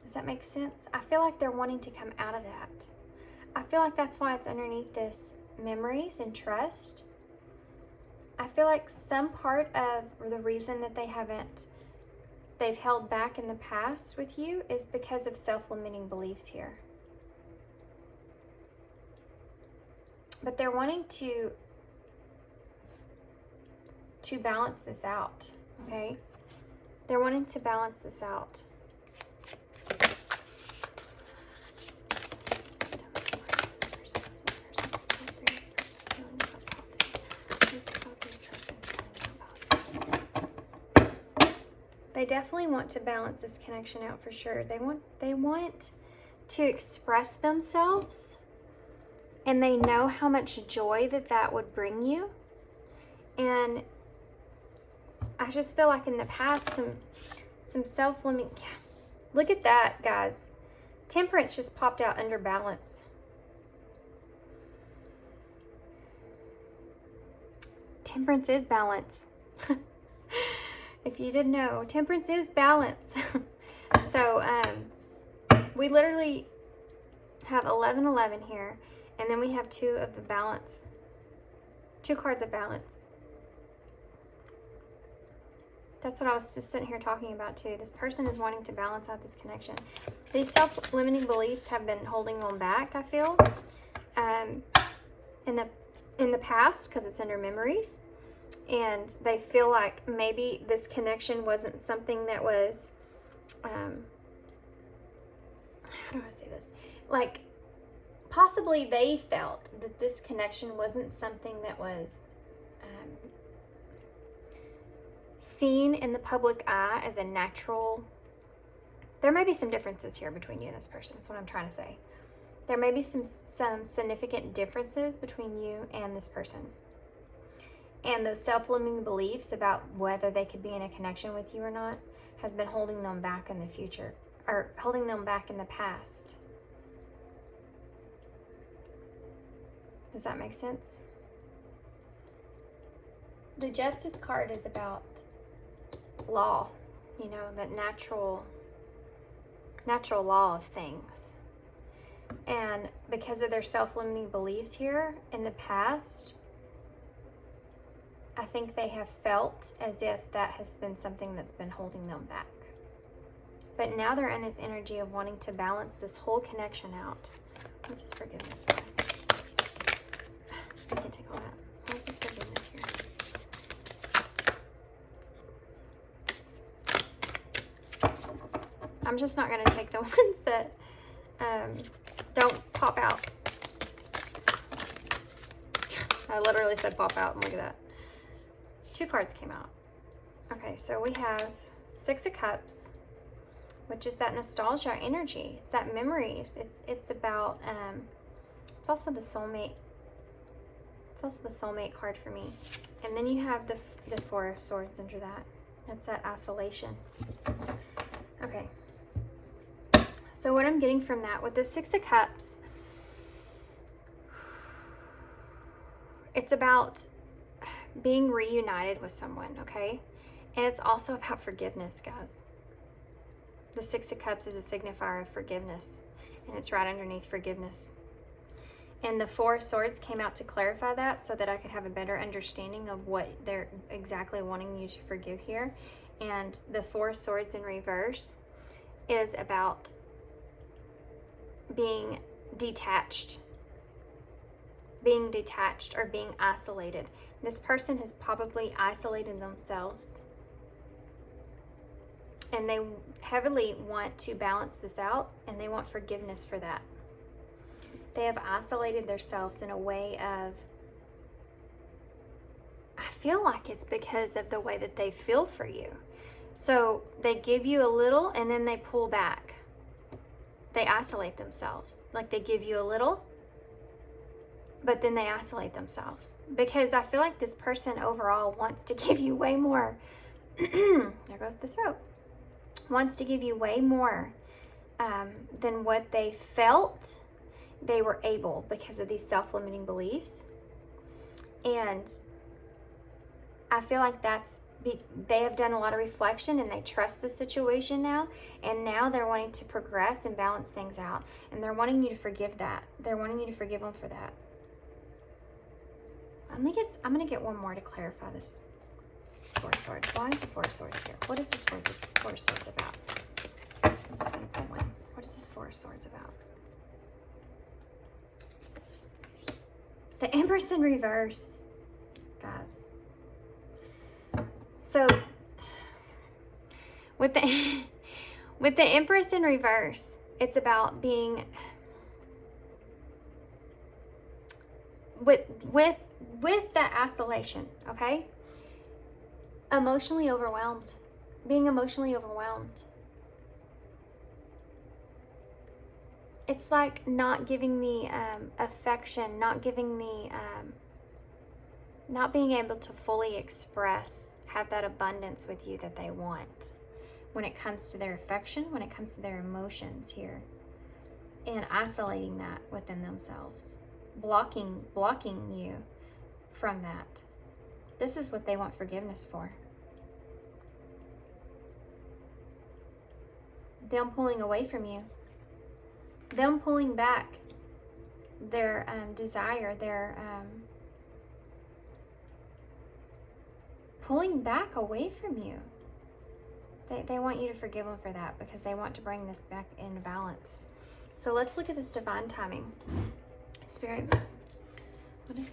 Does that make sense? I feel like they're wanting to come out of that. I feel like that's why it's underneath this Memories and Trust. I feel like some part of the reason that they've held back in the past with you is because of self-limiting beliefs here. But they're wanting to balance this out, okay? They're wanting to balance this out. They definitely want to balance this connection out for sure. They want to express themselves, and they know how much joy that would bring you. And I just feel like in the past, some self-limiting. Look at that, guys. Temperance just popped out under Balance. Temperance is balance. If you didn't know, Temperance is balance. So we literally have 11 here, and then we have 2 of the Balance. 2 cards of Balance. That's what I was just sitting here talking about too. This person is wanting to balance out this connection. These self-limiting beliefs have been holding them back, I feel. in the past because it's under memories, and they feel like maybe this connection wasn't something that was how do I say this? Like, possibly they felt that this connection wasn't something that was seen in the public eye as a natural. There may be some differences here between you and this person. That's what I'm trying to say. There may be some significant differences between you and this person. And those self-limiting beliefs about whether they could be in a connection with you or not has been holding them back in the future, or holding them back in the past. Does that make sense? The Justice card is about law, you know, that natural law of things. And because of their self-limiting beliefs here in the past, I think they have felt as if that has been something that's been holding them back. But now they're in this energy of wanting to balance this whole connection out. What's this forgiveness for? I can't take all that. What's this forgiveness here? I'm just not going to take the ones that don't pop out. I literally said pop out, and look at that. 2 cards came out. Okay, so we have 6 of Cups, which is that nostalgia energy. It's that memories. It's about, it's also the soulmate. It's also the soulmate card for me. And then you have the 4 of Swords under that. That's that isolation. Okay. So what I'm getting from that, with the 6 of Cups, it's about being reunited with someone, okay? And it's also about forgiveness, guys. The 6 of Cups is a signifier of forgiveness, and it's right underneath forgiveness. And the 4 of Swords came out to clarify that so that I could have a better understanding of what they're exactly wanting you to forgive here. And the 4 of Swords in reverse is about being detached or being isolated. This person has probably isolated themselves, and they heavily want to balance this out, and they want forgiveness for that. They have isolated themselves in a way of, I feel like it's because of the way that they feel for you. So they give you a little and then they pull back. They isolate themselves. Like, they give you a little, but then they isolate themselves. Because I feel like this person overall wants to give you way more. There goes the throat. Wants to give you way more than what they felt they were able, because of these self-limiting beliefs. And I feel like they have done a lot of reflection, and they trust the situation now, and now they're wanting to progress and balance things out, and they're wanting you to forgive that. They're wanting you to forgive them for that. I'm gonna get one more to clarify this 4 of Swords. Why is the 4 of Swords here? What is this 4 of Swords about? I'm just gonna pull one. What is this 4 of Swords about? The Empress in reverse, guys. So with the Empress in reverse, it's about being with that isolation, okay? Emotionally overwhelmed. Being emotionally overwhelmed. It's like not giving the affection, not giving the not being able to fully express, have that abundance with you that they want when it comes to their affection, when it comes to their emotions here, and isolating that within themselves, blocking you from that. This is what they want forgiveness for. Them pulling away from you, them pulling back their desire, their pulling back away from you. They want you to forgive them for that, because they want to bring this back into balance. So let's look at this divine timing. Spirit, What is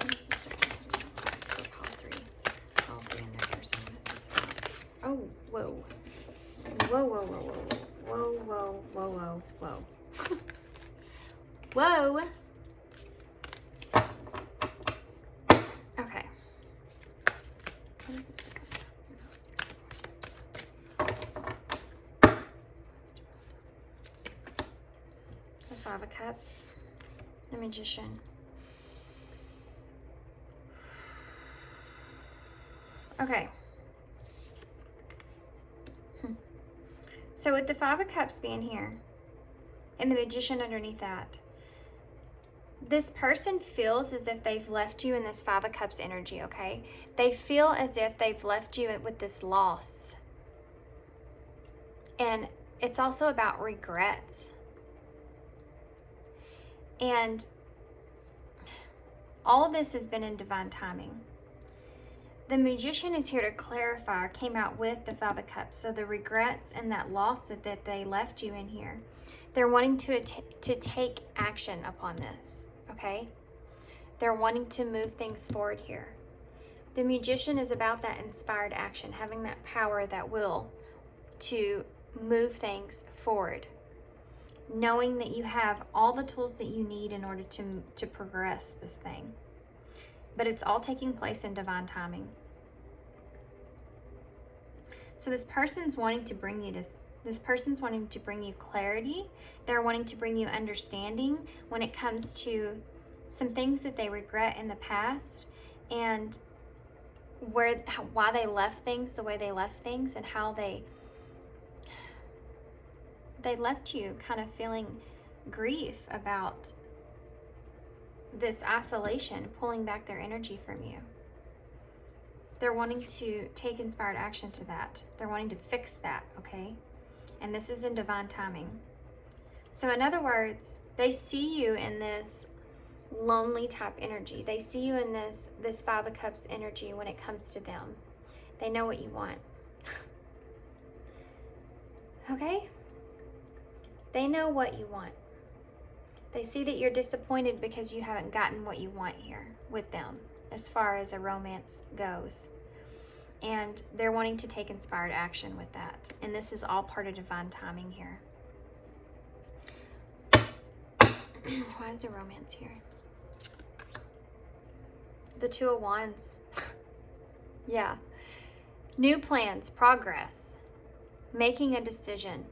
this for pile 3? Pile 3 in their person. What is this about? Oh, whoa. Whoa, whoa, whoa, whoa. Whoa, whoa, whoa, whoa, whoa. Whoa. Okay. What is this about? The 5 of Cups. The Magician. Okay. So with the 5 of Cups being here, and the Magician underneath that, this person feels as if they've left you in this 5 of Cups energy, okay? They feel as if they've left you with this loss. And it's also about regrets. And all of this has been in divine timing. The Magician is here to clarify, or came out with the 5 of Cups. So the regrets and that loss that they left you in here. They're wanting to take action upon this, okay? They're wanting to move things forward here. The Magician is about that inspired action, having that power, that will to move things forward. Knowing that you have all the tools that you need in order to progress this thing. But it's all taking place in divine timing. So this person's wanting to bring you this person's wanting to bring you clarity. They're wanting to bring you understanding when it comes to some things that they regret in the past, and why they left things the way they left things, and how they left you kind of feeling grief about this isolation, pulling back their energy from you. They're wanting to take inspired action to that. They're wanting to fix that, okay? And this is in divine timing. So in other words, they see you in this lonely type energy. They see you in this 5 of Cups energy when it comes to them. They know what you want. Okay? They know what you want. They see that you're disappointed because you haven't gotten what you want here with them as far as a romance goes. And they're wanting to take inspired action with that. And this is all part of divine timing here. Why is there romance here? The 2 of Wands. Yeah. New plans, progress, making a decision.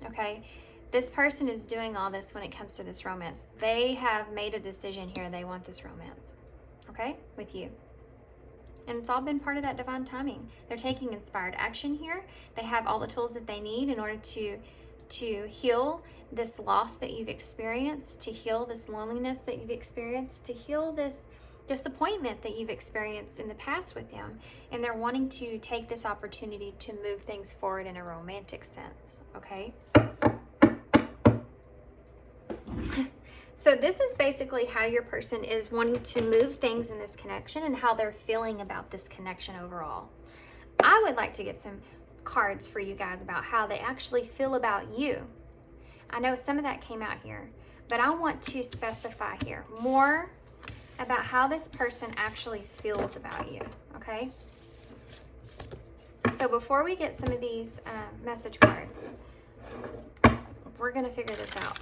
Okay? This person is doing all this when it comes to this romance. They have made a decision here. They want this romance, okay, with you. And it's all been part of that divine timing. They're taking inspired action here. They have all the tools that they need in order to heal this loss that you've experienced, to heal this loneliness that you've experienced, to heal this disappointment that you've experienced in the past with them. And they're wanting to take this opportunity to move things forward in a romantic sense, okay? So this is basically how your person is wanting to move things in this connection and how they're feeling about this connection overall. I would like to get some cards for you guys about how they actually feel about you. I know some of that came out here, but I want to specify here more about how this person actually feels about you, okay? So before we get some of these message cards, we're going to figure this out.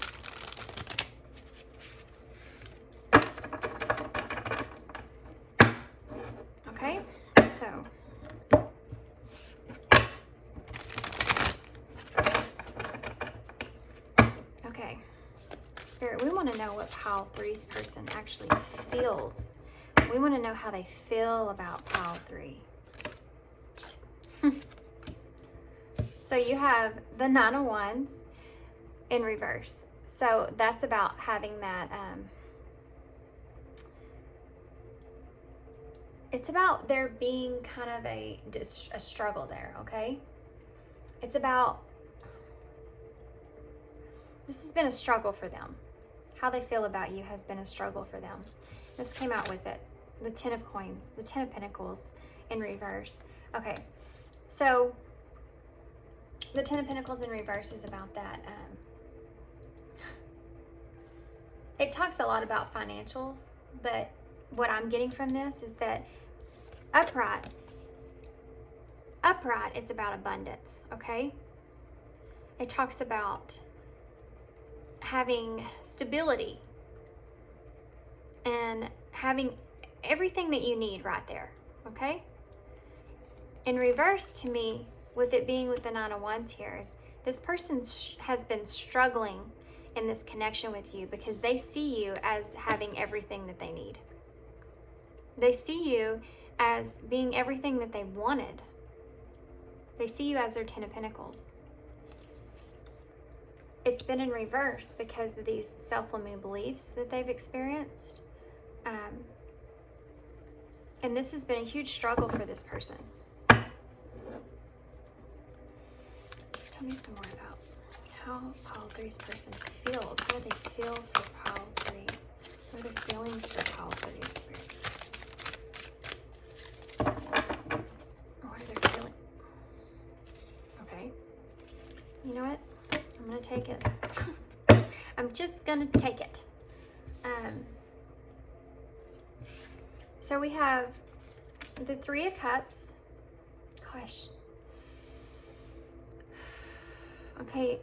Okay, so okay, Spirit, we want to know what pile 3's person actually feels. We want to know how they feel about pile 3. So you have the 9 of Wands in reverse. So that's about having that it's about there being kind of a struggle there, okay? It's about, this has been a struggle for them. How they feel about you has been a struggle for them. This came out with it. The 10 of Coins, the 10 of Pentacles in reverse. Okay, so the 10 of Pentacles in reverse is about that. It talks a lot about financials but what I'm getting from this is that upright, it's about abundance, okay? It talks about having stability and having everything that you need right there, okay? In reverse, to me, with it being with the Nine of Wands here, is this person has been struggling in this connection with you because they see you as having everything that they need. They see you as being everything that they wanted. They see you as their Ten of Pentacles. It's been in reverse because of these self-limiting beliefs that they've experienced. And this has been a huge struggle for this person. Tell me some more about how Pile 3's person feels. How do they feel for Pile 3? What are their feelings for Pile 3 Spirit? What are their feelings? Okay. You know what? I'm going to take it. I'm just going to take it. So we have the Three of Cups. Gosh. Okay,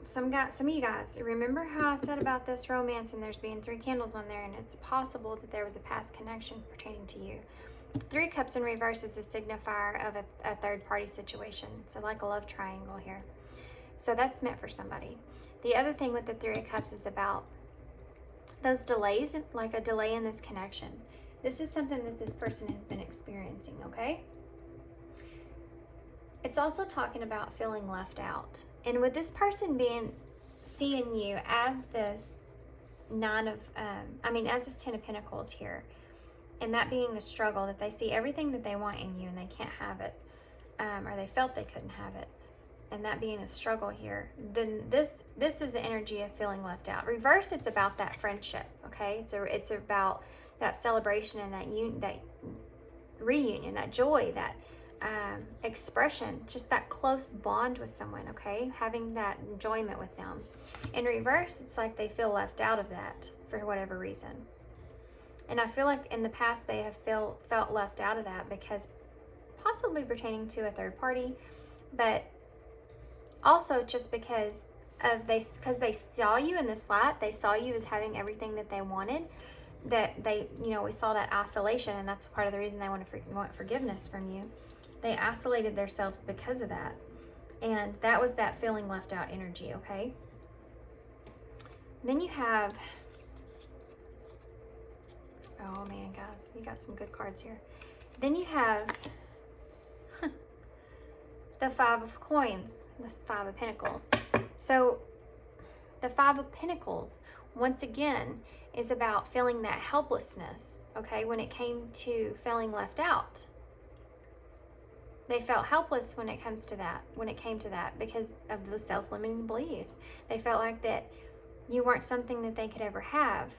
some of you guys, remember how I said about this romance and there's being 3 candles on there, and it's possible that there was a past connection pertaining to you. 3 Cups in reverse is a signifier of a third-party situation. So like a love triangle here. So that's meant for somebody. The other thing with the 3 of Cups is about those delays, like a delay in this connection. This is something that this person has been experiencing, okay? It's also talking about feeling left out. And with this person seeing you as this as this Ten of Pentacles here, and that being a struggle, that they see everything that they want in you and they can't have it, or they felt they couldn't have it, and that being a struggle here, then this is the energy of feeling left out. Reverse, it's about that friendship, okay? It's about that celebration and that reunion, that joy, that expression, just that close bond with someone, okay? Having that enjoyment with them. In reverse, it's like they feel left out of that for whatever reason. And I feel like in the past they have felt left out of that because possibly pertaining to a third party, but also just because they saw you in this light, they saw you as having everything that they wanted, that they, we saw that isolation, and that's part of the reason they want forgiveness from you. They isolated themselves because of that. And that was that feeling left out energy, okay? Then you have, oh man, guys, you got some good cards here. Then you have the Five of Coins, the Five of Pentacles. So the Five of Pentacles, once again, is about feeling that helplessness, okay, when it came to feeling left out. They felt helpless when it came to that because of the self-limiting beliefs. They felt like that you weren't something that they could ever have,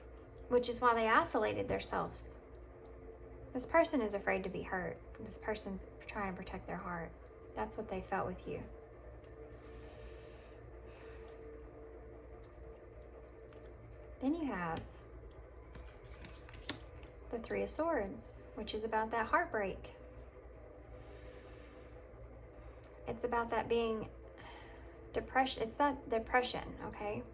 which is why they isolated themselves. This person is afraid to be hurt. This person's trying to protect their heart. That's what they felt with you. Then you have the Three of Swords, which is about that heartbreak. It's about that being depression. It's that depression, okay?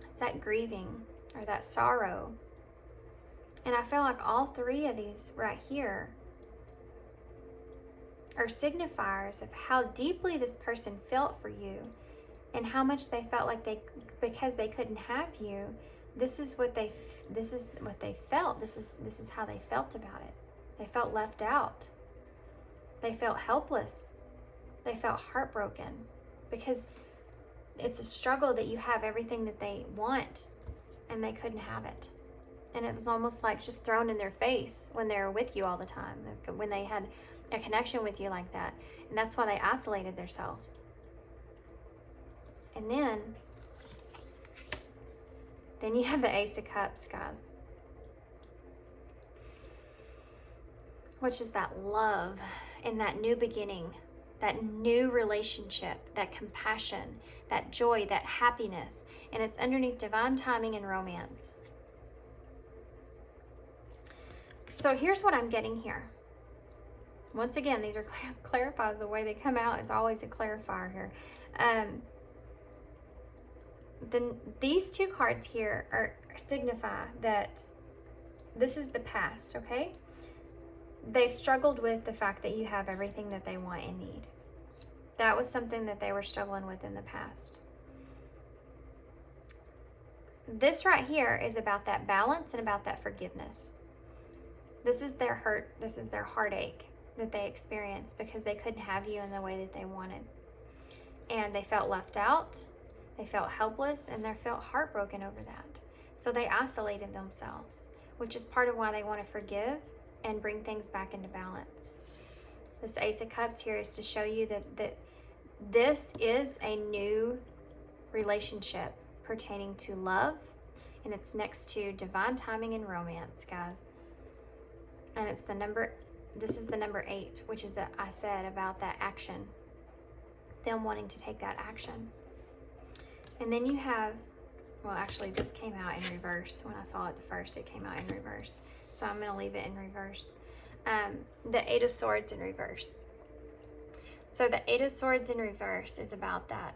It's that grieving or that sorrow. And I feel like all 3 of these right here are signifiers of how deeply this person felt for you and how much they felt like because they couldn't have you, this is what they felt. This is how they felt about it. They felt left out. They felt helpless. They felt heartbroken because it's a struggle that you have everything that they want and they couldn't have it. And it was almost like just thrown in their face when they were with you all the time, when they had a connection with you like that. And that's why they isolated themselves. And then you have the Ace of Cups, guys, which is that love and that new beginning, that new relationship, that compassion, that joy, that happiness. And it's underneath divine timing and romance. So here's what I'm getting here. Once again, these are clarifies. The way they come out, it's always a clarifier here. Then these two cards here signify that this is the past, okay? They've struggled with the fact that you have everything that they want and need. That was something that they were struggling with in the past. This right here is about that balance and about that forgiveness. This is their hurt. This is their heartache that they experienced because they couldn't have you in the way that they wanted. And they felt left out. They felt helpless, and they felt heartbroken over that. So they isolated themselves, which is part of why they want to forgive and bring things back into balance. This Ace of Cups here is to show you that this is a new relationship pertaining to love, and it's next to divine timing and romance, guys. And it's this is the number 8, which is that I said about that action, them wanting to take that action. And then you have, well, actually this came out in reverse. When I saw it the first, it came out in reverse. So I'm going to leave it in reverse. The 8 of Swords in reverse. So the 8 of Swords in reverse is about that.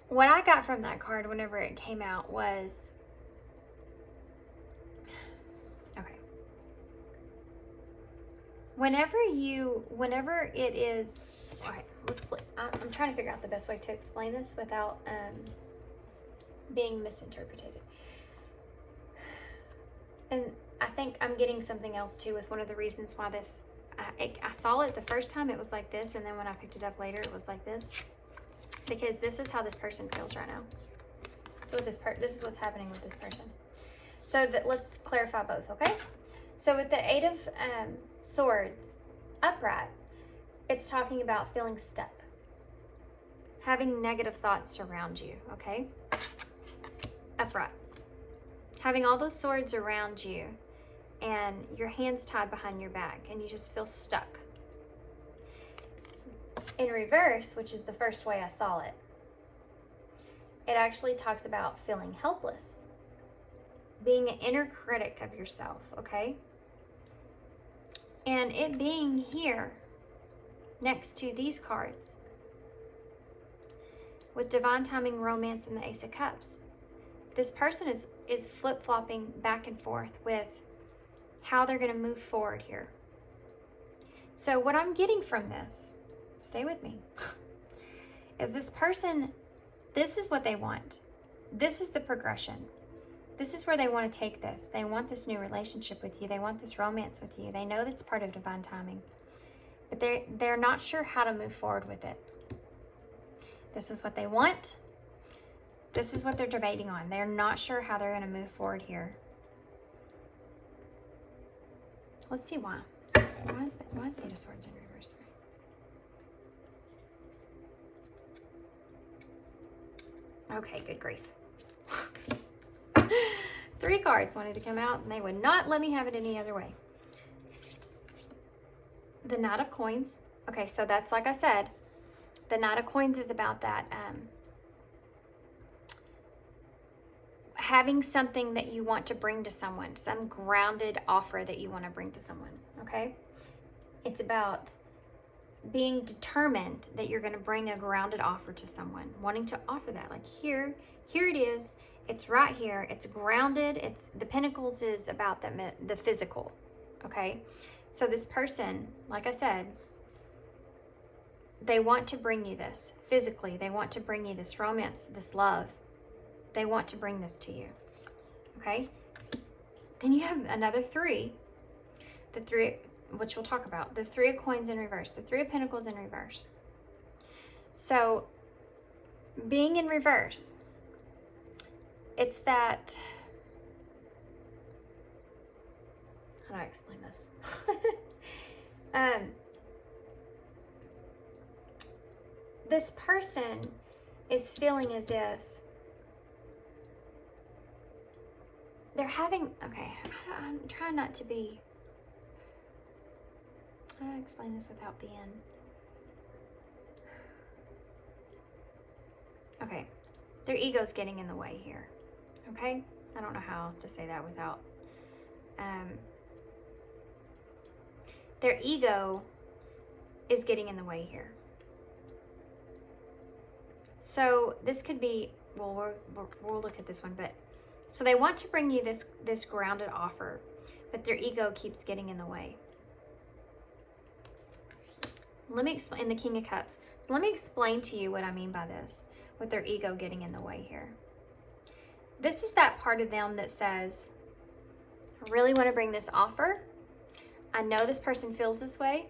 What I got from that card whenever it came out was, okay. Whenever it is, all right, I'm trying to figure out the best way to explain this without being misinterpreted. And I think I'm getting something else too with one of the reasons why this, I saw it the first time, it was like this, and then when I picked it up later, it was like this. Because this is how this person feels right now. So this is what's happening with this person. So let's clarify both, okay? So with the 8 of Swords upright, it's talking about feeling stuck, having negative thoughts surround you, okay? Upright, having all those swords around you and your hands tied behind your back and you just feel stuck. In reverse, which is the first way I saw it, it actually talks about feeling helpless, being an inner critic of yourself, okay? And it being here next to these cards with divine timing, romance, and the Ace of Cups. This person is flip-flopping back and forth with how they're going to move forward here. So what I'm getting from this, stay with me, is this person, this is what they want. This is the progression. This is where they want to take this. They want this new relationship with you. They want this romance with you. They know that's part of divine timing. But they're not sure how to move forward with it. This is what they want. This is what they're debating on. They're not sure how they're going to move forward here. Let's see why. Why is the 8 of Swords in reverse? Okay, good grief. 3 cards wanted to come out, and they would not let me have it any other way. The Knight of Coins. Okay, so that's, like I said, the Knight of Coins is about that having something that you want to bring to someone, some grounded offer that you want to bring to someone, okay? It's about being determined that you're going to bring a grounded offer to someone, wanting to offer that. Like here it is. It's right here. It's grounded. It's the Pentacles is about the physical, okay? So this person, like I said, they want to bring you this physically. They want to bring you this romance, this love. They want to bring this to you, okay? Then you have another 3, the 3, which we'll talk about, the 3 of Coins in reverse, the 3 of Pentacles in reverse. So being in reverse, it's that, how do I explain this? This person is feeling as if they're having, okay, I'm trying not to be, how do I explain this without being, okay, their ego's getting in the way here. Okay? I don't know how else to say that without... their ego is getting in the way here. So this could be, well, we'll look at this one, but so they want to bring you this grounded offer, but their ego keeps getting in the way. Let me explain the King of Cups. So let me explain to you what I mean by this, with their ego getting in the way here. This is that part of them that says, I really want to bring this offer. I know this person feels this way.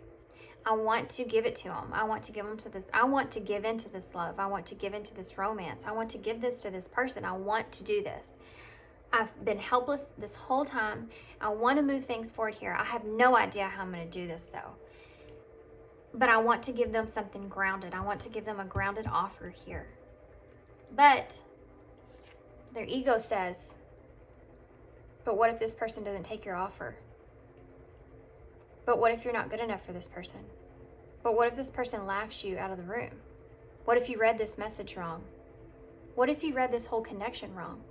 I want to give it to them. I want to give them to this. I want to give into this love. I want to give into this romance. I want to give this to this person. I want to do this. I've been helpless this whole time. I want to move things forward here. I have no idea how I'm going to do this though. But I want to give them something grounded. I want to give them a grounded offer here. But their ego says, but what if this person doesn't take your offer? But what if you're not good enough for this person? But what if this person laughs you out of the room? What if you read this message wrong? What if you read this whole connection wrong?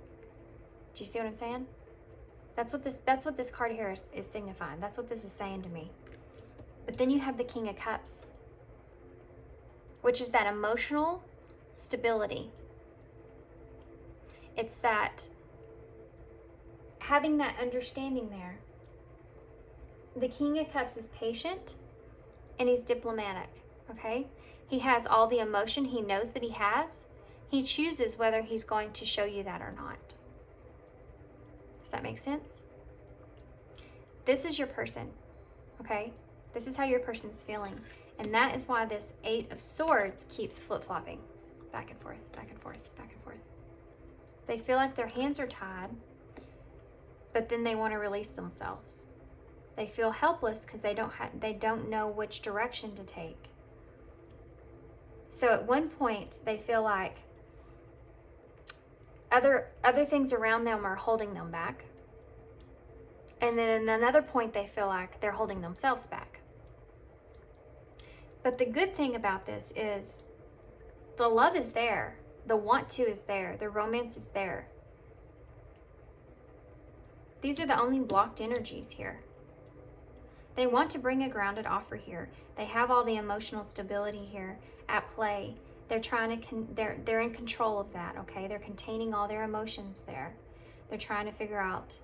Do you see what I'm saying? That's what this card here is signifying. That's what this is saying to me. But then you have the King of Cups, which is that emotional stability. It's that having that understanding there. The King of Cups is patient and he's diplomatic, okay? He has all the emotion he knows that he has. He chooses whether he's going to show you that or not. Does that make sense? This is your person, okay? This is how your person's feeling. And that is why this Eight of Swords keeps flip-flopping back and forth, back and forth, back and forth. They feel like their hands are tied, but then they want to release themselves. They feel helpless because they don't know which direction to take. So at one point they feel like other things around them are holding them back. And then at another point they feel like they're holding themselves back. But the good thing about this is the love is there. The want to is there. The romance is there. These are the only blocked energies here. They want to bring a grounded offer here. They have all the emotional stability here at play. They're trying to, they're in control of that, okay? They're containing all their emotions there. They're trying to figure out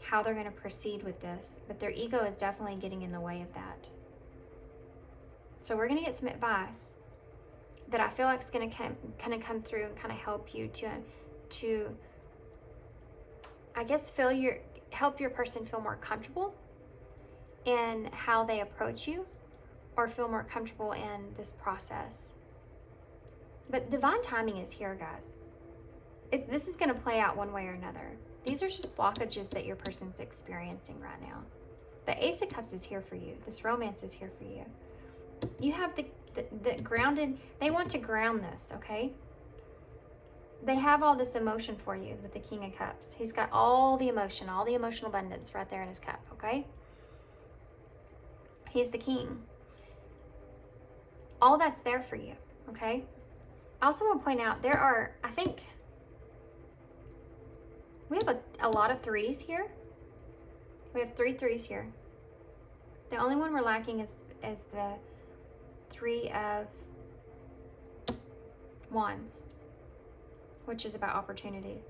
how they're going to proceed with this, but their ego is definitely getting in the way of that. So we're going to get some advice that I feel like is going to come through and kind of help you to I guess help your person feel more comfortable in how they approach you, or feel more comfortable in this process. But divine timing is here, guys. This is going to play out one way or another. These are just blockages that your person's experiencing right now. The Ace of Cups is here for you. This romance is here for you. You have the grounded, they want to ground this, okay? They have all this emotion for you with the King of Cups. He's got all the emotion, all the emotional abundance right there in his cup, okay? He's the king. All that's there for you, okay? I also want to point out there are, I think, we have a lot of threes here. We have 3 threes here. The only one we're lacking is the 3 of Wands, which is about opportunities.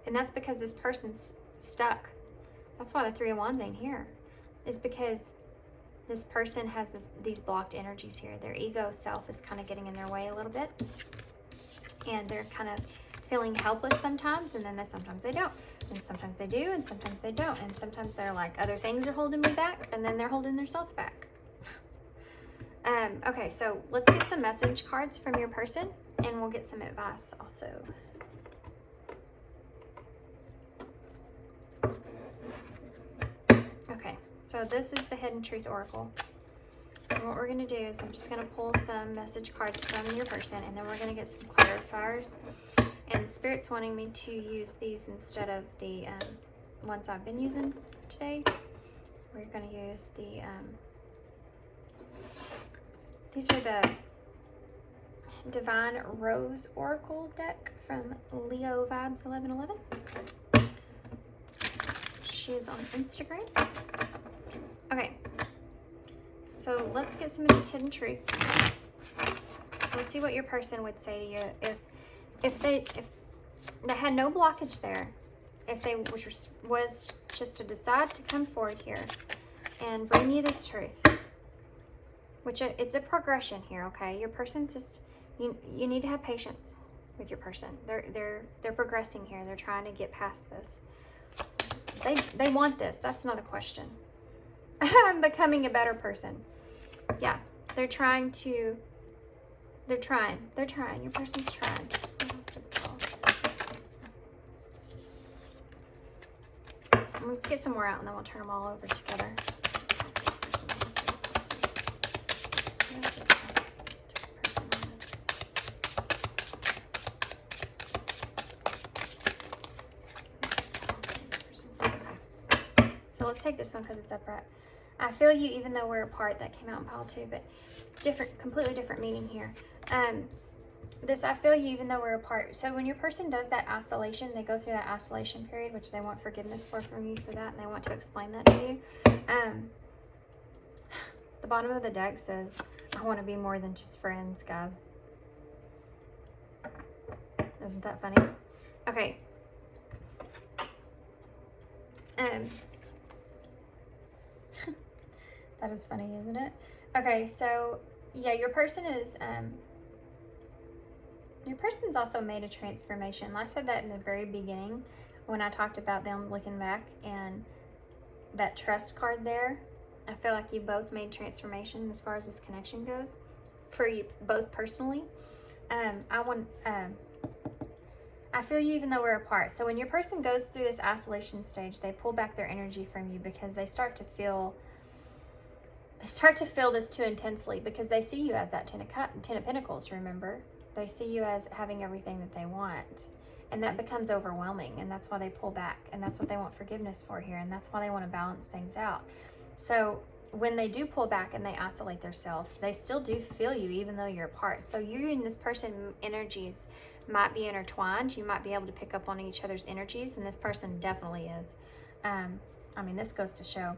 And that's because this person's stuck. That's why the 3 of Wands ain't here. Is because this person has these blocked energies here. Their ego self is kind of getting in their way a little bit. And they're kind of feeling helpless sometimes, and then sometimes they don't. And sometimes they do, and sometimes they don't. And sometimes they're like, other things are holding me back, and then they're holding themselves back. Okay, so let's get some message cards from your person, and we'll get some advice also. Okay, so this is the Hidden Truth Oracle. And what we're going to do is I'm just going to pull some message cards from your person, and then we're going to get some clarifiers. And Spirit's wanting me to use these instead of the ones I've been using today. We're going to use the, these are the Divine Rose Oracle deck from Leo Vibes 1111. She is on Instagram. Okay, so let's get some of this hidden truth. Let's see what your person would say to you if they had no blockage there, if they was just to decide to come forward here and bring you this truth, which it's a progression here. Okay, your person's just you need to have patience with your person. They're progressing here. They're trying to get past this. They want this. That's not a question. I'm becoming a better person. Yeah, they're trying. Your person's trying. What else does tell? Let's get some more out and then we'll turn them all over together. So let's take this one because it's upright. I feel you even though we're apart. That came out in pile 2, but completely different meaning here. This I feel you even though we're apart. So when your person does that isolation, they go through that isolation period, which they want forgiveness from you for that, and they want to explain that to you. The bottom of the deck says, I want to be more than just friends, guys. Isn't that funny? Okay. That is funny, isn't it? Okay, so yeah, your person is your person's also made a transformation. I said that in the very beginning when I talked about them looking back and that trust card there. I feel like you both made transformation as far as this connection goes for you both personally. I feel you even though we're apart. So when your person goes through this isolation stage, they pull back their energy from you because they start to feel this too intensely because they see you as that Ten of Pentacles, remember? They see you as having everything that they want, and that becomes overwhelming, and that's why they pull back, and that's what they want forgiveness for here, and that's why they want to balance things out. So when they do pull back and they isolate themselves, they still do feel you even though you're apart. So you and this person energies might be intertwined. You might be able to pick up on each other's energies, and this person definitely is. I mean, this goes to show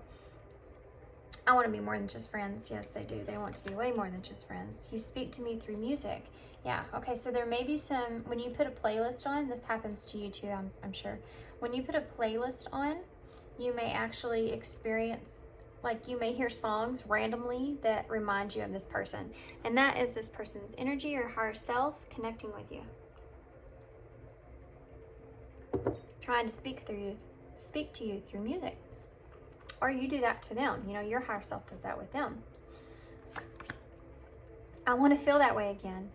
I want to be more than just friends. Yes, they do. They want to be way more than just friends. You speak to me through music. Yeah, okay, so there may be some, when you put a playlist on, this happens to you too, I'm sure. When you put a playlist on, you may actually experience, like you may hear songs randomly that remind you of this person. And that is this person's energy or higher self connecting with you. Trying to speak to you through music. Or you do that to them. You know, your higher self does that with them. I want to feel that way again.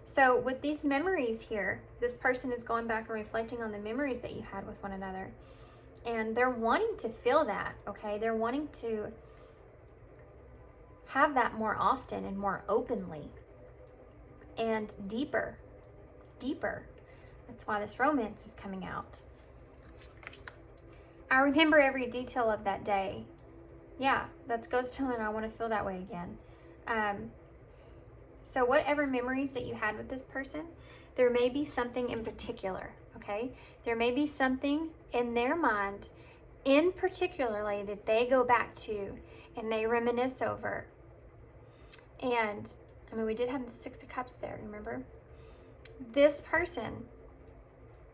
So with these memories here, this person is going back and reflecting on the memories that you had with one another. And they're wanting to feel that, okay? They're wanting to have that more often and more openly and deeper. That's why this romance is coming out. I remember every detail of that day. Yeah, that's ghost telling I want to feel that way again. So whatever memories that you had with this person, there may be something in particular, okay? There may be something in their mind in particularly that they go back to and they reminisce over. And, I mean, we did have the Six of Cups there, remember? This person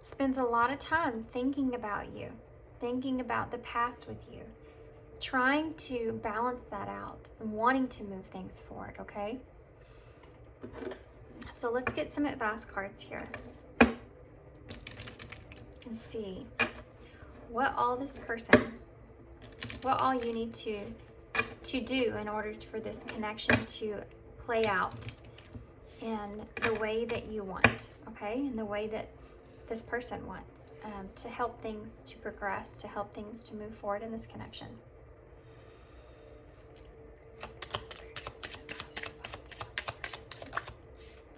spends a lot of time thinking about you, thinking about the past with you, trying to balance that out and wanting to move things forward, okay? So let's get some advice cards here and see what all you need to do in order for this connection to play out in the way that you want, okay? In the way that this person wants, to help things to progress, to help things to move forward in this connection.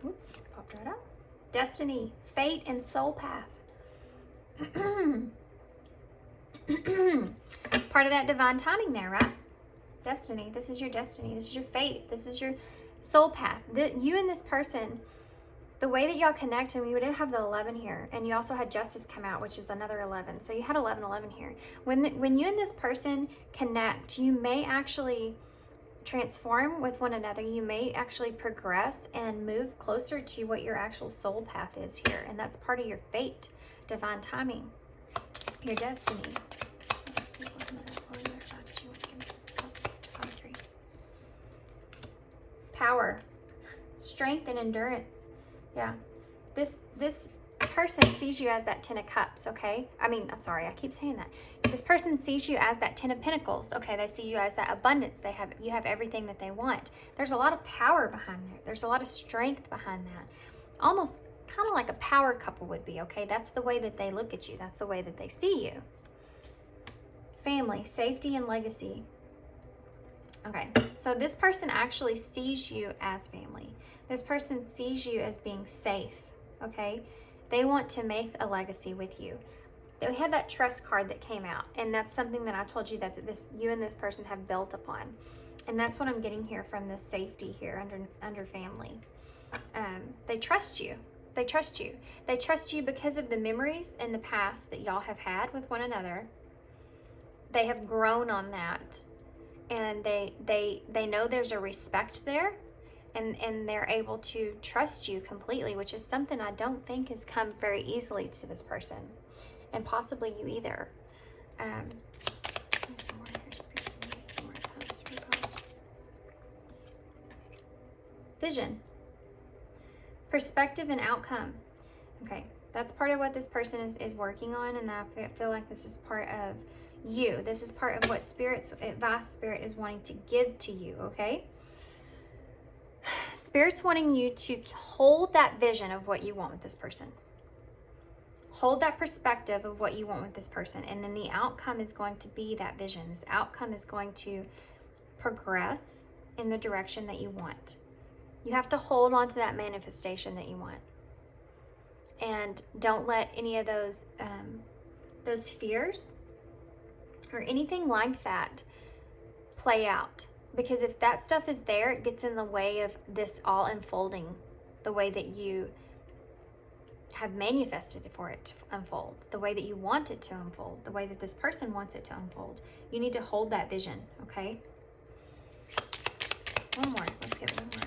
Oop, popped right out. Destiny, fate, and soul path. Part of that divine timing there, right? Destiny. This is your destiny. This is your fate. This is your soul path. You and this person the way that y'all connect, and we did have the 11 here, and you also had justice come out, which is another 11. So you had 11, 11 here. When you and this person connect, you may actually transform with one another. You may actually progress and move closer to what your actual soul path is here. And that's part of your fate, divine timing, your destiny. Power, strength, and endurance. Yeah, this person sees you as that 10 of cups, okay? I'm sorry, I keep saying that. This person sees you as that 10 of pentacles, okay? They see you as that abundance. You have everything that they want. There's a lot of power behind there. There's a lot of strength behind that. Almost kind of like a power couple would be, okay? That's the way that they look at you. That's the way that they see you. Family, safety, and legacy. Okay, so this person actually sees you as family. This person sees you as being safe, okay? They want to make a legacy with you. We had that trust card that came out, and that's something that I told you that you and this person have built upon. And that's what I'm getting here from this safety here under family. They trust you. They trust you. They trust you because of the memories in the past that y'all have had with one another. They have grown on that. And they know there's a respect there, and they're able to trust you completely, which is something I don't think has come very easily to this person, and possibly you either. Vision, perspective, and outcome. Okay, that's part of what this person is working on, and I feel like this is part of you. This is part of what advice Spirit is wanting to give to you, okay? Spirit's wanting you to hold that vision of what you want with this person. Hold that perspective of what you want with this person, and then the outcome is going to be that vision. This outcome is going to progress in the direction that you want. You have to hold on to that manifestation that you want. And don't let any of those fears or anything like that play out. Because if that stuff is there, it gets in the way of this all unfolding the way that you have manifested for it to unfold, the way that you want it to unfold, the way that this person wants it to unfold. You need to hold that vision, okay? One more. Let's get one more.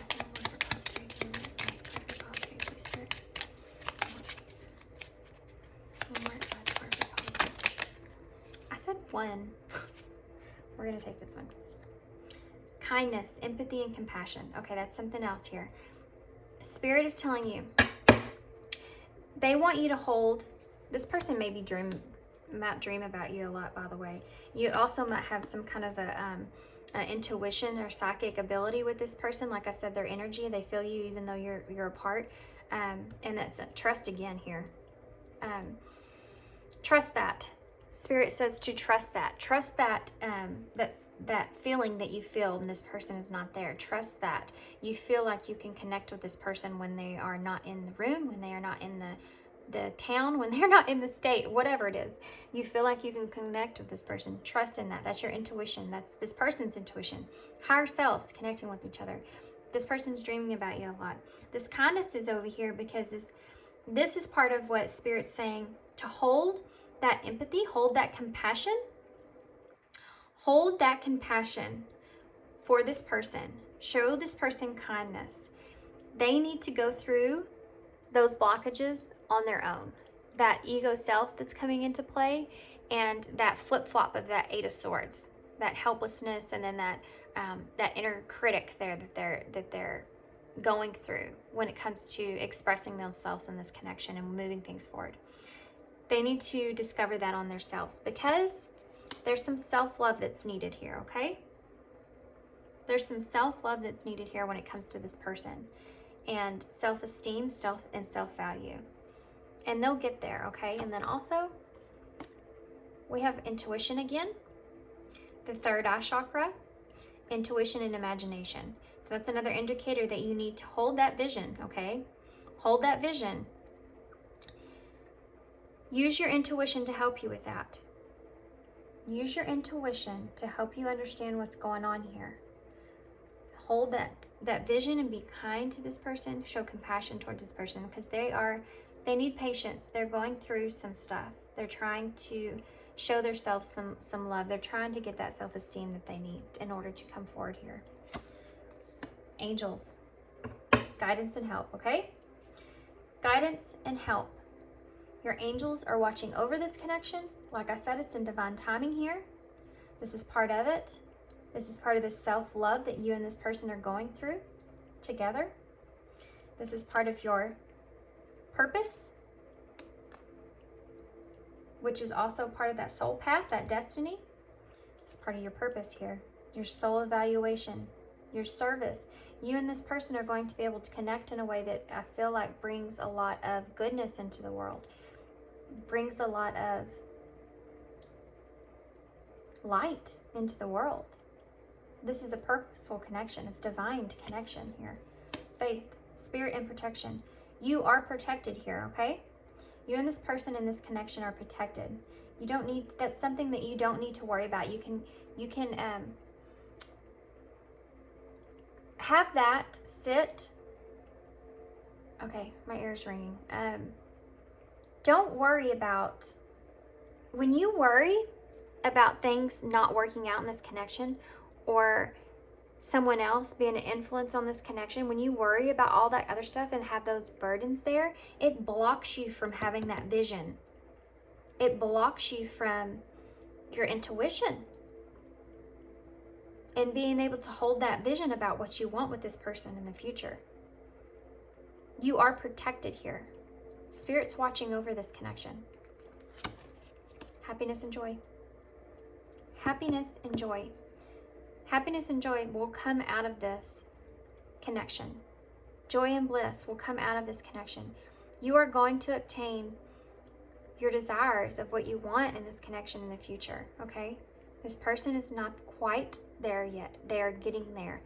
I said one. We're going to take this one. Kindness, empathy, and compassion. Okay, that's something else here. Spirit is telling you they want you to hold. This person might dream about you a lot, by the way. You also might have some kind of a intuition or psychic ability with this person. Like I said, their energy, they feel you even though you're apart. And that's trust again here. Trust that. Spirit says to trust that. Trust that that's that feeling that you feel when this person is not there. Trust that you feel like you can connect with this person when they are not in the room, when they are not in the town, when they're not in the state, whatever it is. You feel like you can connect with this person. Trust in that. That's your intuition. That's this person's intuition. Higher selves connecting with each other. This person's dreaming about you a lot. This kindness is over here because this is part of what Spirit's saying, to hold that empathy, hold that compassion. Hold that compassion for this person. Show this person kindness. They need to go through those blockages on their own. That ego self that's coming into play, and that flip-flop of that Eight of Swords, that helplessness, and then that inner critic there that they're going through when it comes to expressing themselves in this connection and moving things forward. They need to discover that on themselves, because there's some self-love that's needed here, okay? There's some self-love that's needed here when it comes to this person, and self-esteem, and self-value. And they'll get there, okay? And then also, we have intuition again, the third eye chakra, intuition and imagination. So that's another indicator that you need to hold that vision, okay? Hold that vision. Use your intuition to help you with that. Use your intuition to help you understand what's going on here. Hold that. that vision and be kind to this person. Show compassion towards this person, because they need patience. They're going through some stuff. They're trying to show themselves some love. They're trying to get that self-esteem that they need in order to come forward here. Angels, guidance and help, okay? Guidance and help. Your angels are watching over this connection. Like I said, it's in divine timing here. This is part of it. This is part of this self-love that you and this person are going through together. This is part of your purpose, which is also part of that soul path, that destiny. It's part of your purpose here. Your soul evaluation, your service. You and this person are going to be able to connect in a way that I feel like brings a lot of goodness into the world. Brings a lot of light into the world. This is a purposeful connection. It's divine connection here. Faith, spirit, and protection. You are protected here, okay? You and this person in this connection are protected. You don't need, that's something that you don't need to worry about. You can have that sit. Okay, my ear's ringing. Don't worry about, when you worry about things not working out in this connection, or someone else being an influence on this connection, when you worry about all that other stuff and have those burdens there, it blocks you from having that vision. It blocks you from your intuition and being able to hold that vision about what you want with this person in the future. You are protected here. Spirit's watching over this connection. Happiness and joy. Happiness and joy. Happiness and joy will come out of this connection. Joy and bliss will come out of this connection. You are going to obtain your desires of what you want in this connection in the future, okay? This person is not quite there yet. They are getting there.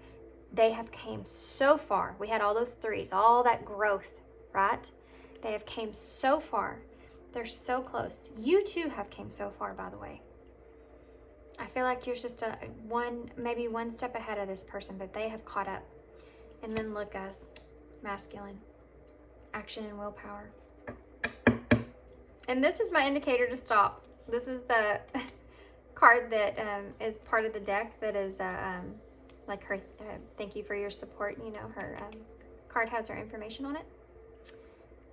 They have came so far. We had all those threes, all that growth, right? They have came so far. They're so close. You too have came so far, by the way. I feel like you're just maybe one step ahead of this person, but they have caught up. And then look, guys, masculine, action and willpower. And this is my indicator to stop. This is the card that is part of the deck that is like her, thank you for your support. You know, her card has her information on it.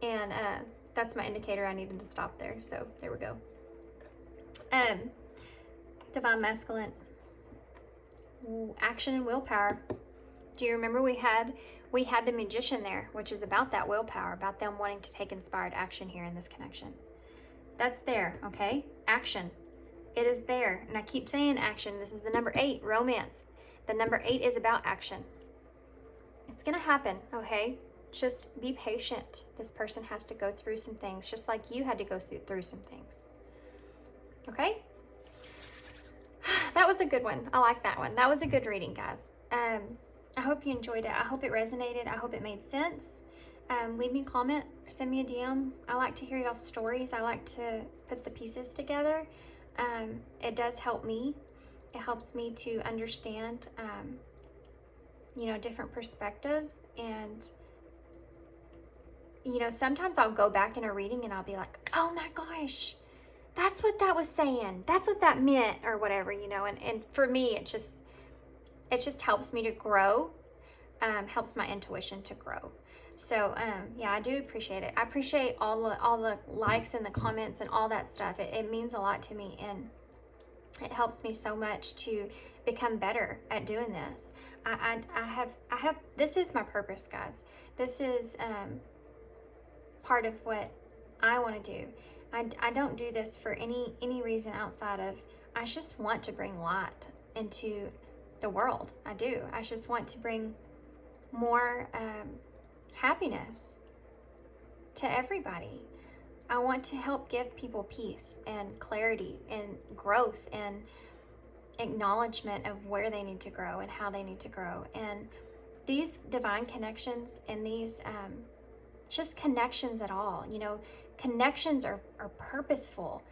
And that's my indicator. I needed to stop there. So there we go. Divine masculine, action and willpower. Do you remember we had the magician there, which is about that willpower, about them wanting to take inspired action here in this connection. That's there, okay? Action. It is there. And I keep saying action. This is the number 8, romance. The number 8 is about action. It's going to happen, okay? Just be patient. This person has to go through some things, just like you had to go through some things. Okay? That was a good one. I like that one. That was a good reading, guys. I hope you enjoyed it. I hope it resonated. I hope it made sense. Leave me a comment or send me a DM. I like to hear y'all's stories. I like to put the pieces together. It does help me. It helps me to understand, different perspectives. And, sometimes I'll go back in a reading and I'll be like, oh my gosh, that's what that was saying. That's what that meant, or whatever, and for me, it just helps me to grow, helps my intuition to grow. So, yeah, I do appreciate it. I appreciate all the likes and the comments and all that stuff. It means a lot to me, and it helps me so much to become better at doing this. I have, this is my purpose, guys. This is, part of what I want to do. I don't do this for any reason outside of, I just want to bring light into the world. I do. I just want to bring more happiness to everybody. I want to help give people peace and clarity and growth and acknowledgement of where they need to grow and how they need to grow. And these divine connections and these just connections at all, connections are purposeful.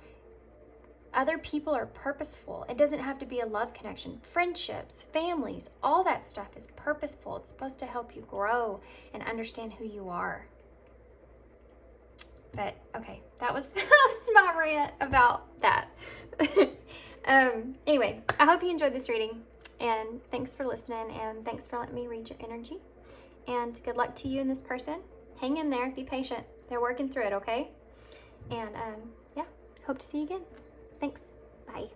other people are purposeful. It doesn't have to be a love connection. Friendships, families, all that stuff is purposeful. It's supposed to help you grow and understand who you are. But okay, that was my rant about that. Anyway, I hope you enjoyed this reading, and thanks for listening, and thanks for letting me read your energy. And good luck to you and this person. Hang in there, be patient. They're working through it, okay? And yeah, hope to see you again. Thanks. Bye.